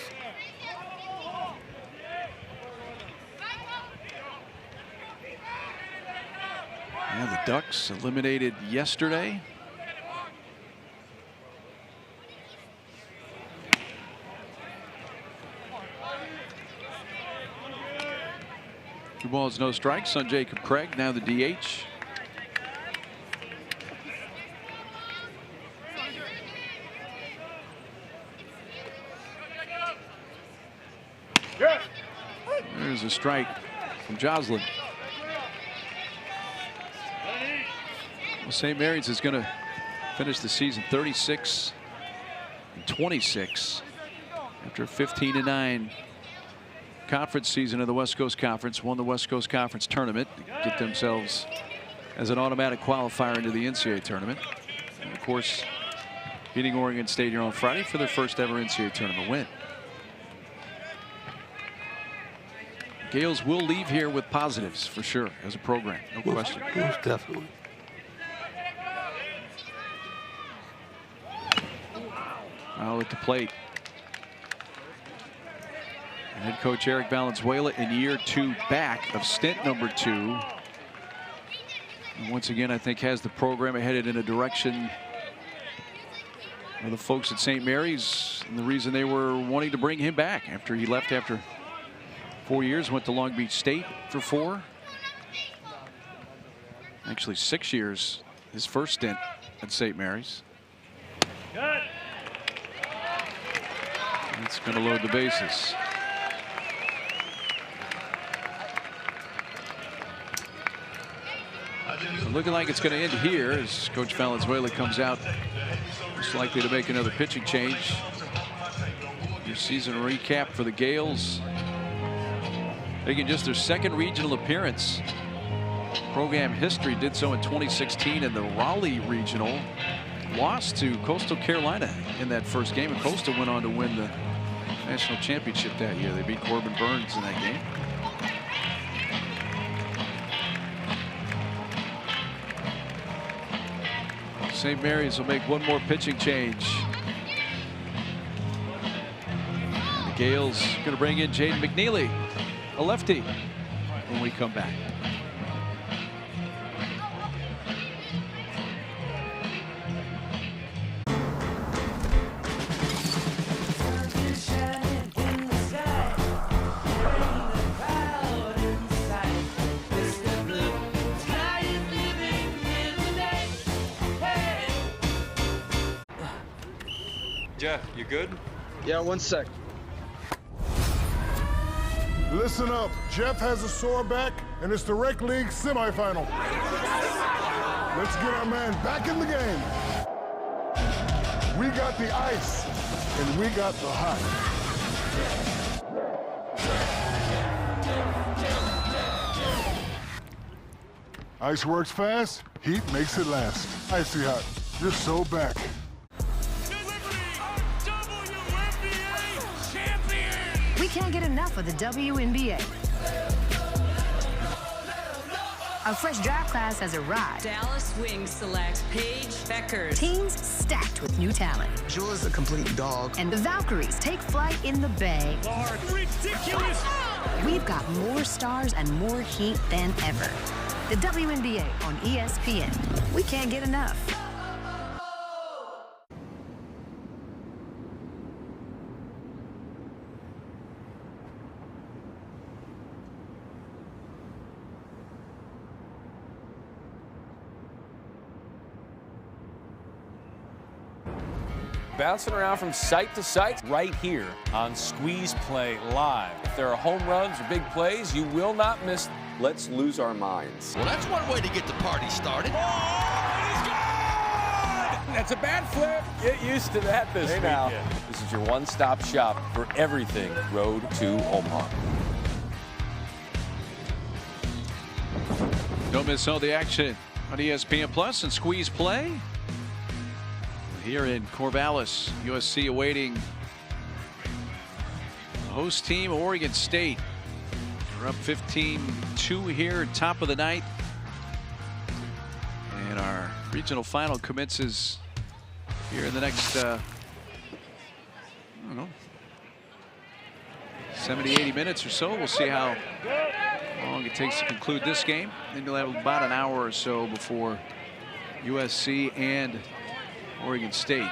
Yeah, the Ducks eliminated yesterday. Two balls, no strikes on Jacob Craig, now the DH. There's a strike from Joslin. Well, St. Mary's is going to finish the season 36-26 after a 15-9 conference season of the West Coast Conference. Won the West Coast Conference tournament to get themselves as an automatic qualifier into the NCAA tournament. And of course, beating Oregon State here on Friday for their first ever NCAA tournament win. Gales will leave here with positives for sure as a program, no question. Most definitely. Foul at the plate. And head coach Eric Valenzuela in year 2 back of stint number 2. And once again, I think has the program headed in a direction of the folks at St. Mary's and the reason they were wanting to bring him back after he left after 4 years, went to Long Beach State for 4. Actually 6 years, his first stint at St. Mary's. It's going to load the bases. So looking like it's going to end here as Coach Valenzuela comes out, most likely to make another pitching change. Your season recap for the Gales. Making just their 2nd regional appearance. Program history did so in 2016 in the Raleigh Regional. Lost to Coastal Carolina in that first game, and Coastal went on to win the national championship that year. They beat Corbin Burns in that game. St. Mary's will make one more pitching change. And the Gales going to bring in Jaden McNeely, a lefty, when we come back. Jeff, you good? Yeah, 1 sec. Listen up. Jeff has a sore back, and it's the Rec League semifinal. Let's get our man back in the game. We got the ice, and we got the hot. Ice works fast, heat makes it last. Icy Hot, you're so back. We can't get enough of the WNBA. A fresh draft class has arrived. Dallas Wings select Paige Beckers. Teams stacked with new talent. Jewel's a complete dog. And the Valkyries take flight in the Bay. Lord, ridiculous! We've got more stars and more heat than ever. The WNBA on ESPN. We can't get enough. Bouncing around from site to site right here on Squeeze Play Live. If there are home runs or big plays, you will not miss Let's Lose Our Minds. Well, that's one way to get the party started. Oh, it is good! That's a bad flip. Get used to that this weekend. This is your one-stop shop for everything Road to Omaha. Don't miss all the action on ESPN Plus and Squeeze Play. Here in Corvallis, USC awaiting the host team, Oregon State. We're up 15-2 here, top of the ninth. And our regional final commences here in the next, I don't know, 70, 80 minutes or so. We'll see how long it takes to conclude this game. Then you'll have about an hour or so before USC and Oregon State.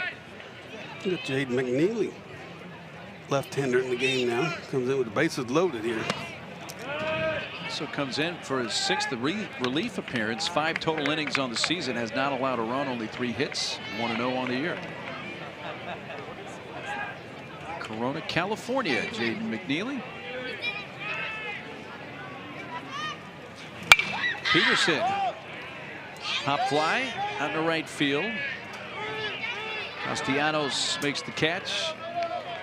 Look at Jaden McNeely, left-hander in the game now. Comes in with the bases loaded here. So comes in for his 6th relief appearance. 5 total innings on the season. Has not allowed a run. Only 3 hits. 1-0 on the year. Corona, California. Jaden McNeely. Peterson. Hop fly out to right field. Castellanos makes the catch.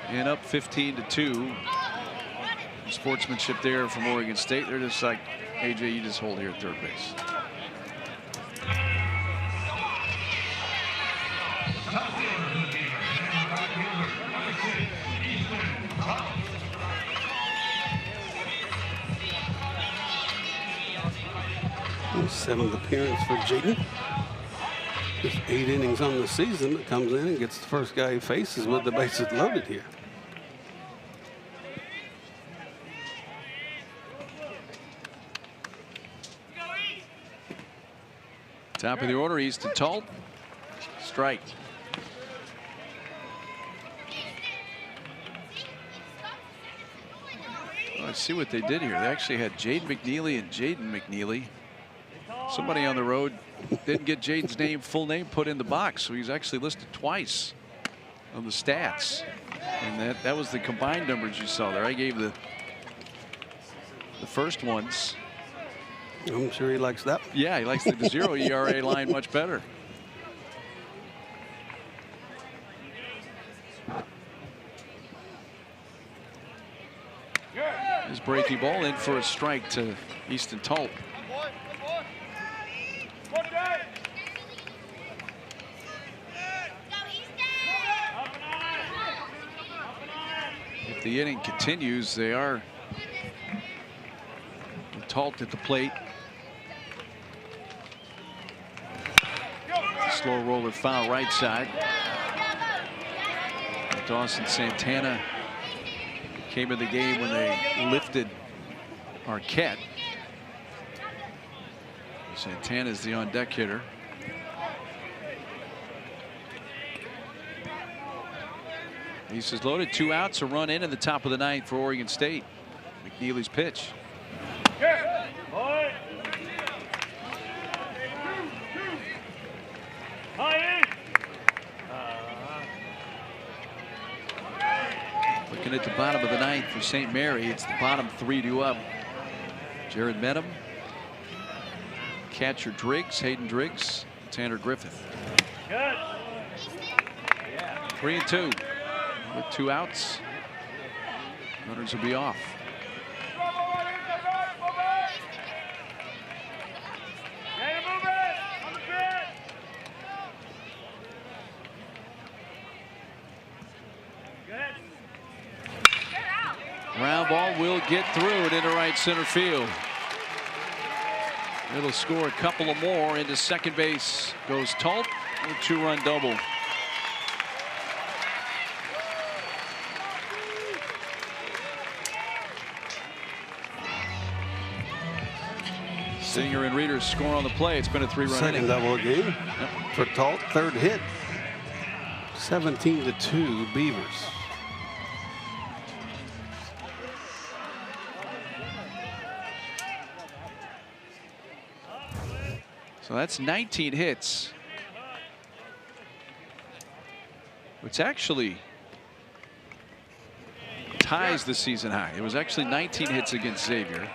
And up 15-2. Sportsmanship there from Oregon State. They're just like, AJ, you just hold here at third base. Seventh appearance for Jaden. Just 8 innings on the season. That comes in and gets the first guy he faces with the bases loaded here. Top of the order, Easton Talt. Strike. Well, I see what they did here. They actually had Jaden McNeely and Jaden McNeely. Somebody on the road didn't get Jaden's name, full name put in the box, so he's actually listed twice on the stats. And that was the combined numbers you saw there. I gave the first ones. I'm sure he likes that. Yeah, he likes the 0 ERA line much better. His breaking ball in for a strike to Easton Talt. If the inning continues, they are Talt at the plate. Slow roller foul right side. Dawson Santana came in the game when they lifted Arquette. Santana is the on-deck hitter. Bases loaded, 2 outs, a run in the top of the ninth for Oregon State. McNeely's pitch. Looking at the bottom of the ninth for St. Mary, it's the bottom 3-2 up. Jared Medham, catcher Driggs, Hayden Driggs, Tanner Griffith. 3-2 with 2 outs. Runners will be off. Ground ball will get through it into right center field. It'll score a couple of more. Into second base goes Talt with a 2-run double. Singer and Reeder score on the play. It's been a 3-run second inning. double game for Talt. Third hit. 17-2 Beavers. So that's 19 hits. Which actually ties the season high. It was actually 19 hits against Xavier.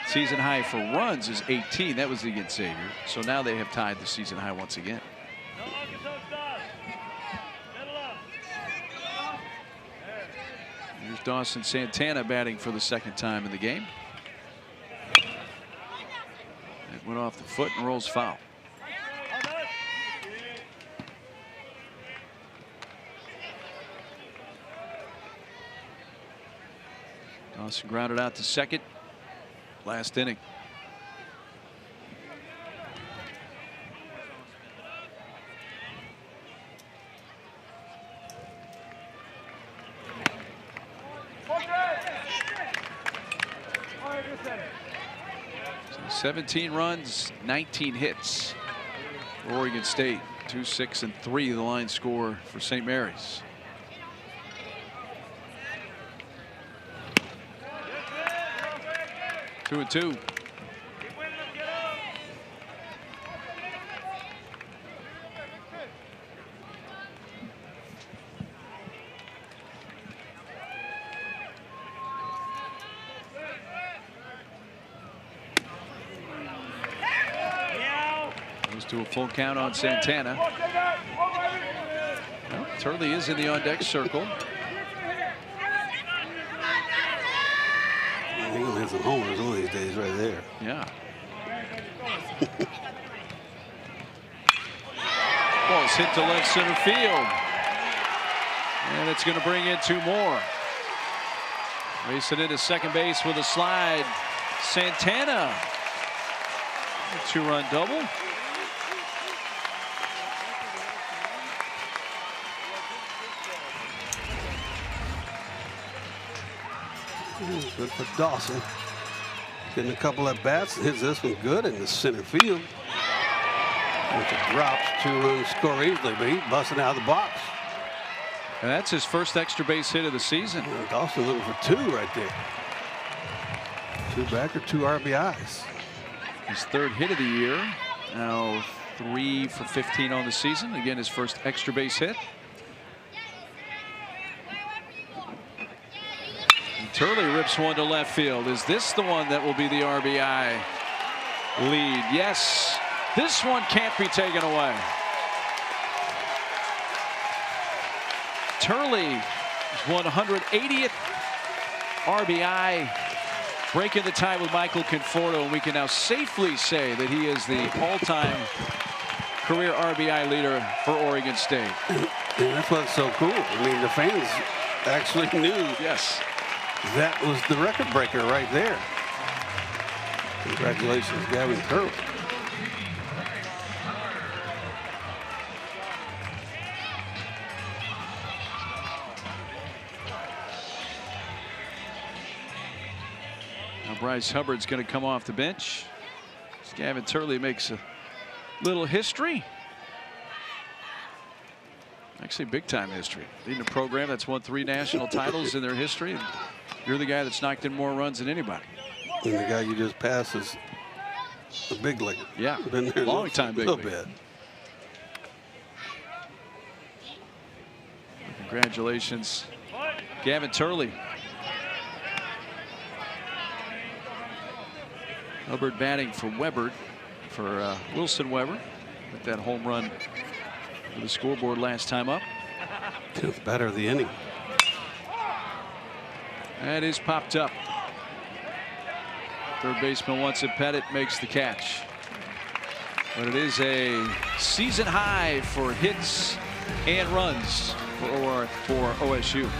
Season high for runs is 18. That was against Xavier. So now they have tied the season high once again. Dawson Santana batting for the second time in the game. It went off the foot and rolls foul. Dawson grounded out to second. Last inning. So 17 runs, 19 hits for Oregon State. 2-6-3 the line score for St. Mary's. Two and two. Goes to a full count on Santana. Well, Turley is in the on-deck circle. He's gonna hit some homers one of these days right there. Yeah. Ball's hit to left center field. And it's going to bring in two more. Racing into second base with a slide. Santana. A two-run double. Good for Dawson. Getting a couple at bats. Hits this one good in the center field. With the drops, 2 runs score easily, but he's busting out of the box. And that's his first extra base hit of the season. And Dawson looking for 2 right there. 2 back or 2 RBIs. His third hit of the year. Now 3 for 15 on the season. Again, his first extra base hit. Turley rips one to left field. Is this the one that will be the RBI lead? Yes. This one can't be taken away. Turley, 180th RBI, breaking the tie with Michael Conforto, and we can now safely say that he is the all-time career RBI leader for Oregon State. And that's what's so cool. I mean, the fans actually knew. Yes. That was the record breaker right there. Congratulations, Gavin Turley. Now Bryce Hubbard's going to come off the bench. Gavin Turley makes a little history. Actually, big-time history. Leading a program that's won 3 national titles in their history. And you're the guy that's knocked in more runs than anybody. And the guy you just passed is a big league. Yeah, been there long time big league. bit. Congratulations, Gavin Turley. Hubbard batting for Weber, for Wilson Weber, with that home run for the scoreboard last time up. It's better the inning. That is popped up. Third baseman wants it. Pettit makes the catch. But it is a season high for hits and runs for OSU.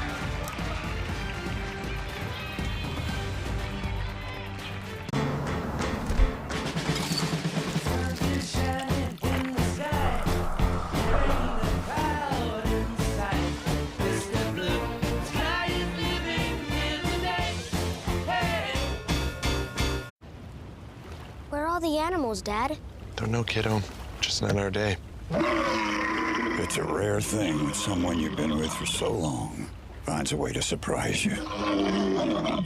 The animals, Dad. Don't know, kiddo. Just not our day. It's a rare thing when someone you've been with for so long finds a way to surprise you.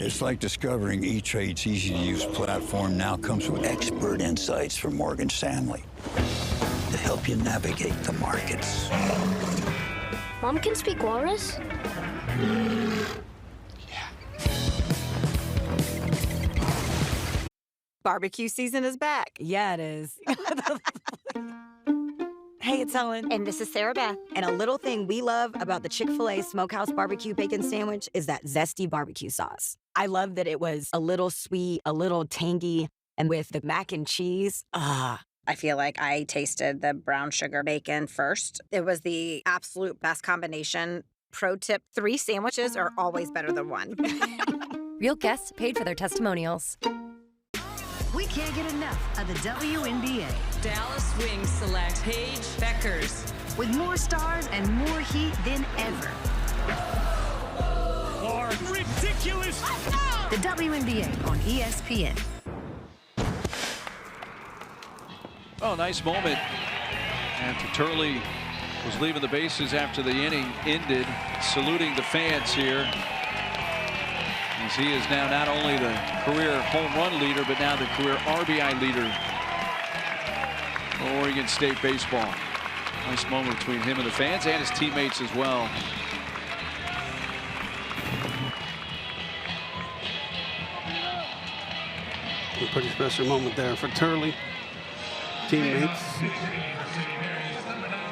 It's like discovering E-Trade's easy-to-use platform now comes with expert insights from Morgan Stanley to help you navigate the markets. Mom can speak walrus? Barbecue season is back. Yeah, it is. Hey, it's Ellen. And this is Sarah Beth. And a little thing we love about the Chick-fil-A Smokehouse Barbecue Bacon Sandwich is that zesty barbecue sauce. I love that it was a little sweet, a little tangy, and with the mac and cheese, I feel like I tasted the brown sugar bacon first. It was the absolute best combination. Pro tip, 3 sandwiches are always better than 1. Real guests paid for their testimonials. We can't get enough of the WNBA. Dallas Wings select Paige Beckers. With more stars and more heat than ever. Ridiculous! The WNBA on ESPN. Oh, nice moment after Turley was leaving the bases after the inning ended, saluting the fans here, as he is now not only the career home run leader, but now the career RBI leader for Oregon State baseball. Nice moment between him and the fans and his teammates as well. A pretty special moment there for Turley. Teammates.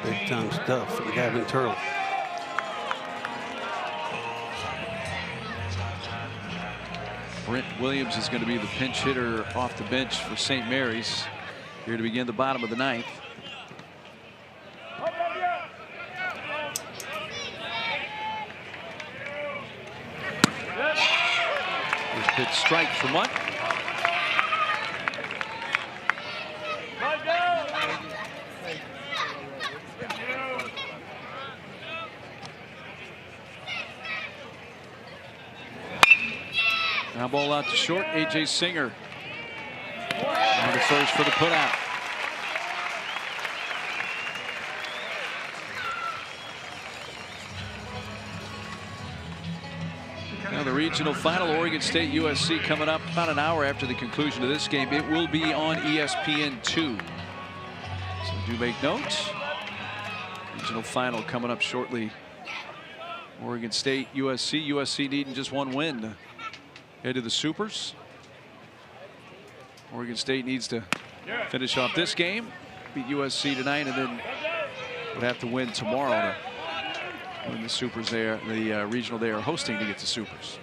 Big time stuff from Gavin Turley. Brent Williams is going to be the pinch hitter off the bench for St. Mary's here to begin the bottom of the 9th. First pitch strike for Munt. Now ball out to short. A.J. Singer on the first for the putout. Now the regional final, Oregon State USC, coming up about an hour after the conclusion of this game. It will be on ESPN2. So do make note. Regional final coming up shortly. Oregon State USC. USC needing just 1 win to head to the Supers. Oregon State needs to finish off this game, beat USC tonight, and then would have to win tomorrow to win the Supers there, the regional they are hosting to get to Supers.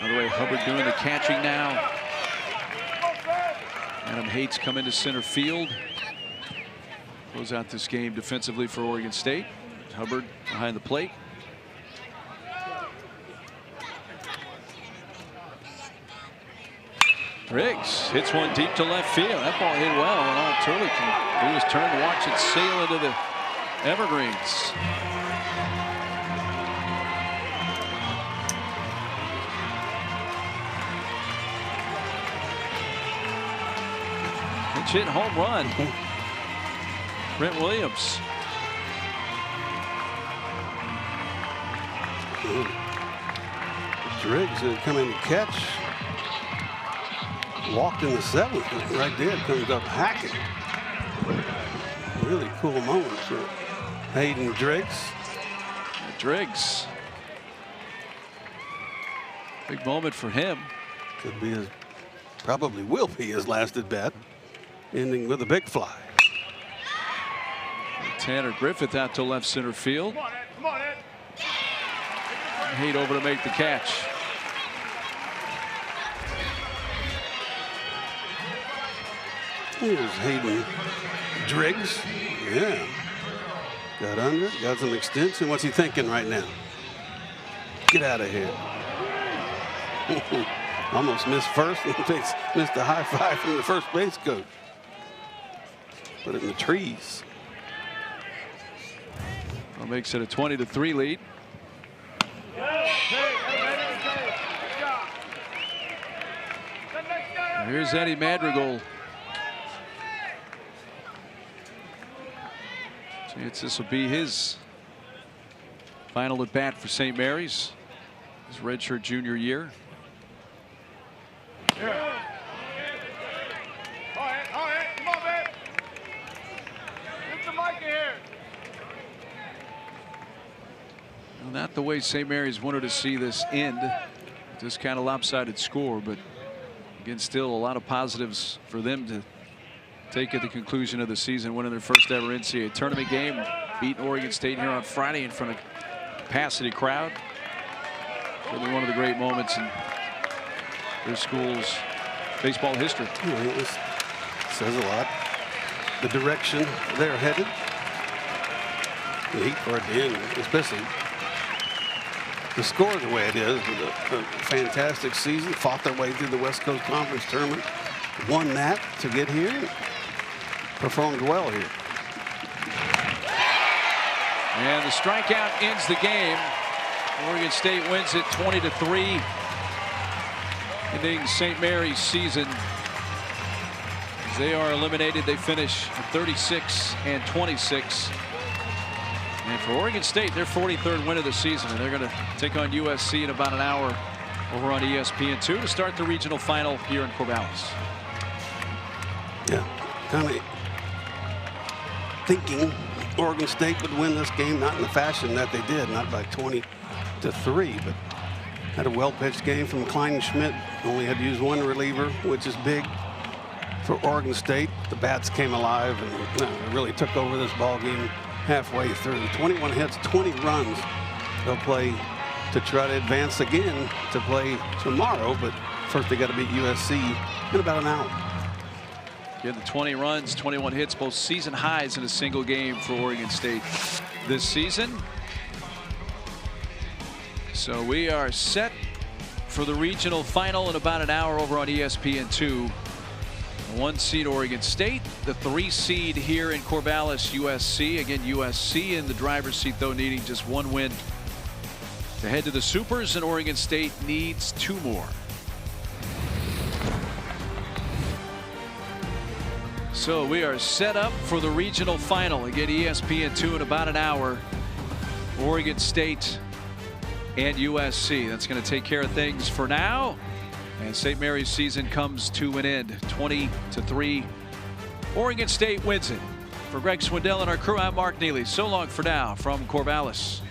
By the way, Hubbard doing the catching now. Adam Hates come into center field. Close out this game defensively for Oregon State. Hubbard behind the plate. Riggs hits one deep to left field. That ball hit well, and all Turley can do is turn to watch it sail into the evergreens. Pitch hit, home run. Brent Williams. Riggs come in to catch. Walked in the 7th. Right there comes up hacking. Really cool moment for Hayden Driggs. Driggs. Big moment for him. Could be his, probably will be his last at bat. Ending with a big fly. Tanner Griffith out to left center field. Haight over to make the catch. Here's Hayden Driggs. Yeah. Got under it, got some extension. What's he thinking right now? Get out of here. Almost missed first. Missed a high five from the first base coach. Put it in the trees. Well, makes it a 20-3 lead. Here's Eddie Madrigal. Chance this will be his final at bat for St. Mary's. His redshirt junior year. Not the way St. Mary's wanted to see this end. This kind of lopsided score, but again, still a lot of positives for them to take at the conclusion of the season, winning their first ever NCAA tournament game, beating Oregon State here on Friday in front of a capacity crowd. Certainly one of the great moments in their school's baseball history. It says a lot. The direction they're headed. The heat for it to end, especially the score the way it is, with a fantastic season, fought their way through the West Coast Conference tournament, won that to get here, performed well here. And the strikeout ends the game. Oregon State wins it 20-3, ending St. Mary's season. As they are eliminated, they finish at 36-26. And for Oregon State, their 43rd win of the season, and they're going to take on USC in about an hour over on ESPN2 to start the regional final here in Corvallis. Yeah, kind of thinking Oregon State would win this game, not in the fashion that they did, not by 20-3, but had a well-pitched game from Kleinschmidt. Only had to use one reliever, which is big for Oregon State. The bats came alive and really took over this ball game halfway through. 21 hits, 20 runs. They'll play to try to advance again to play tomorrow, but first they got to beat USC in about an hour. Again, the 20 runs, 21 hits, both season highs in a single game for Oregon State this season. So we are set for the regional final in about an hour over on ESPN2. 1 seed Oregon State, the 3 seed here in Corvallis, USC. Again, USC in the driver's seat, though, needing just 1 win to head to the Supers, and Oregon State needs 2 more. So we are set up for the regional final. Again, ESPN2 in about an hour. Oregon State and USC. That's going to take care of things for now. And St. Mary's season comes to an end, 20-3. Oregon State wins it. For Greg Swindell and our crew, I'm Mark Neely. So long for now from Corvallis.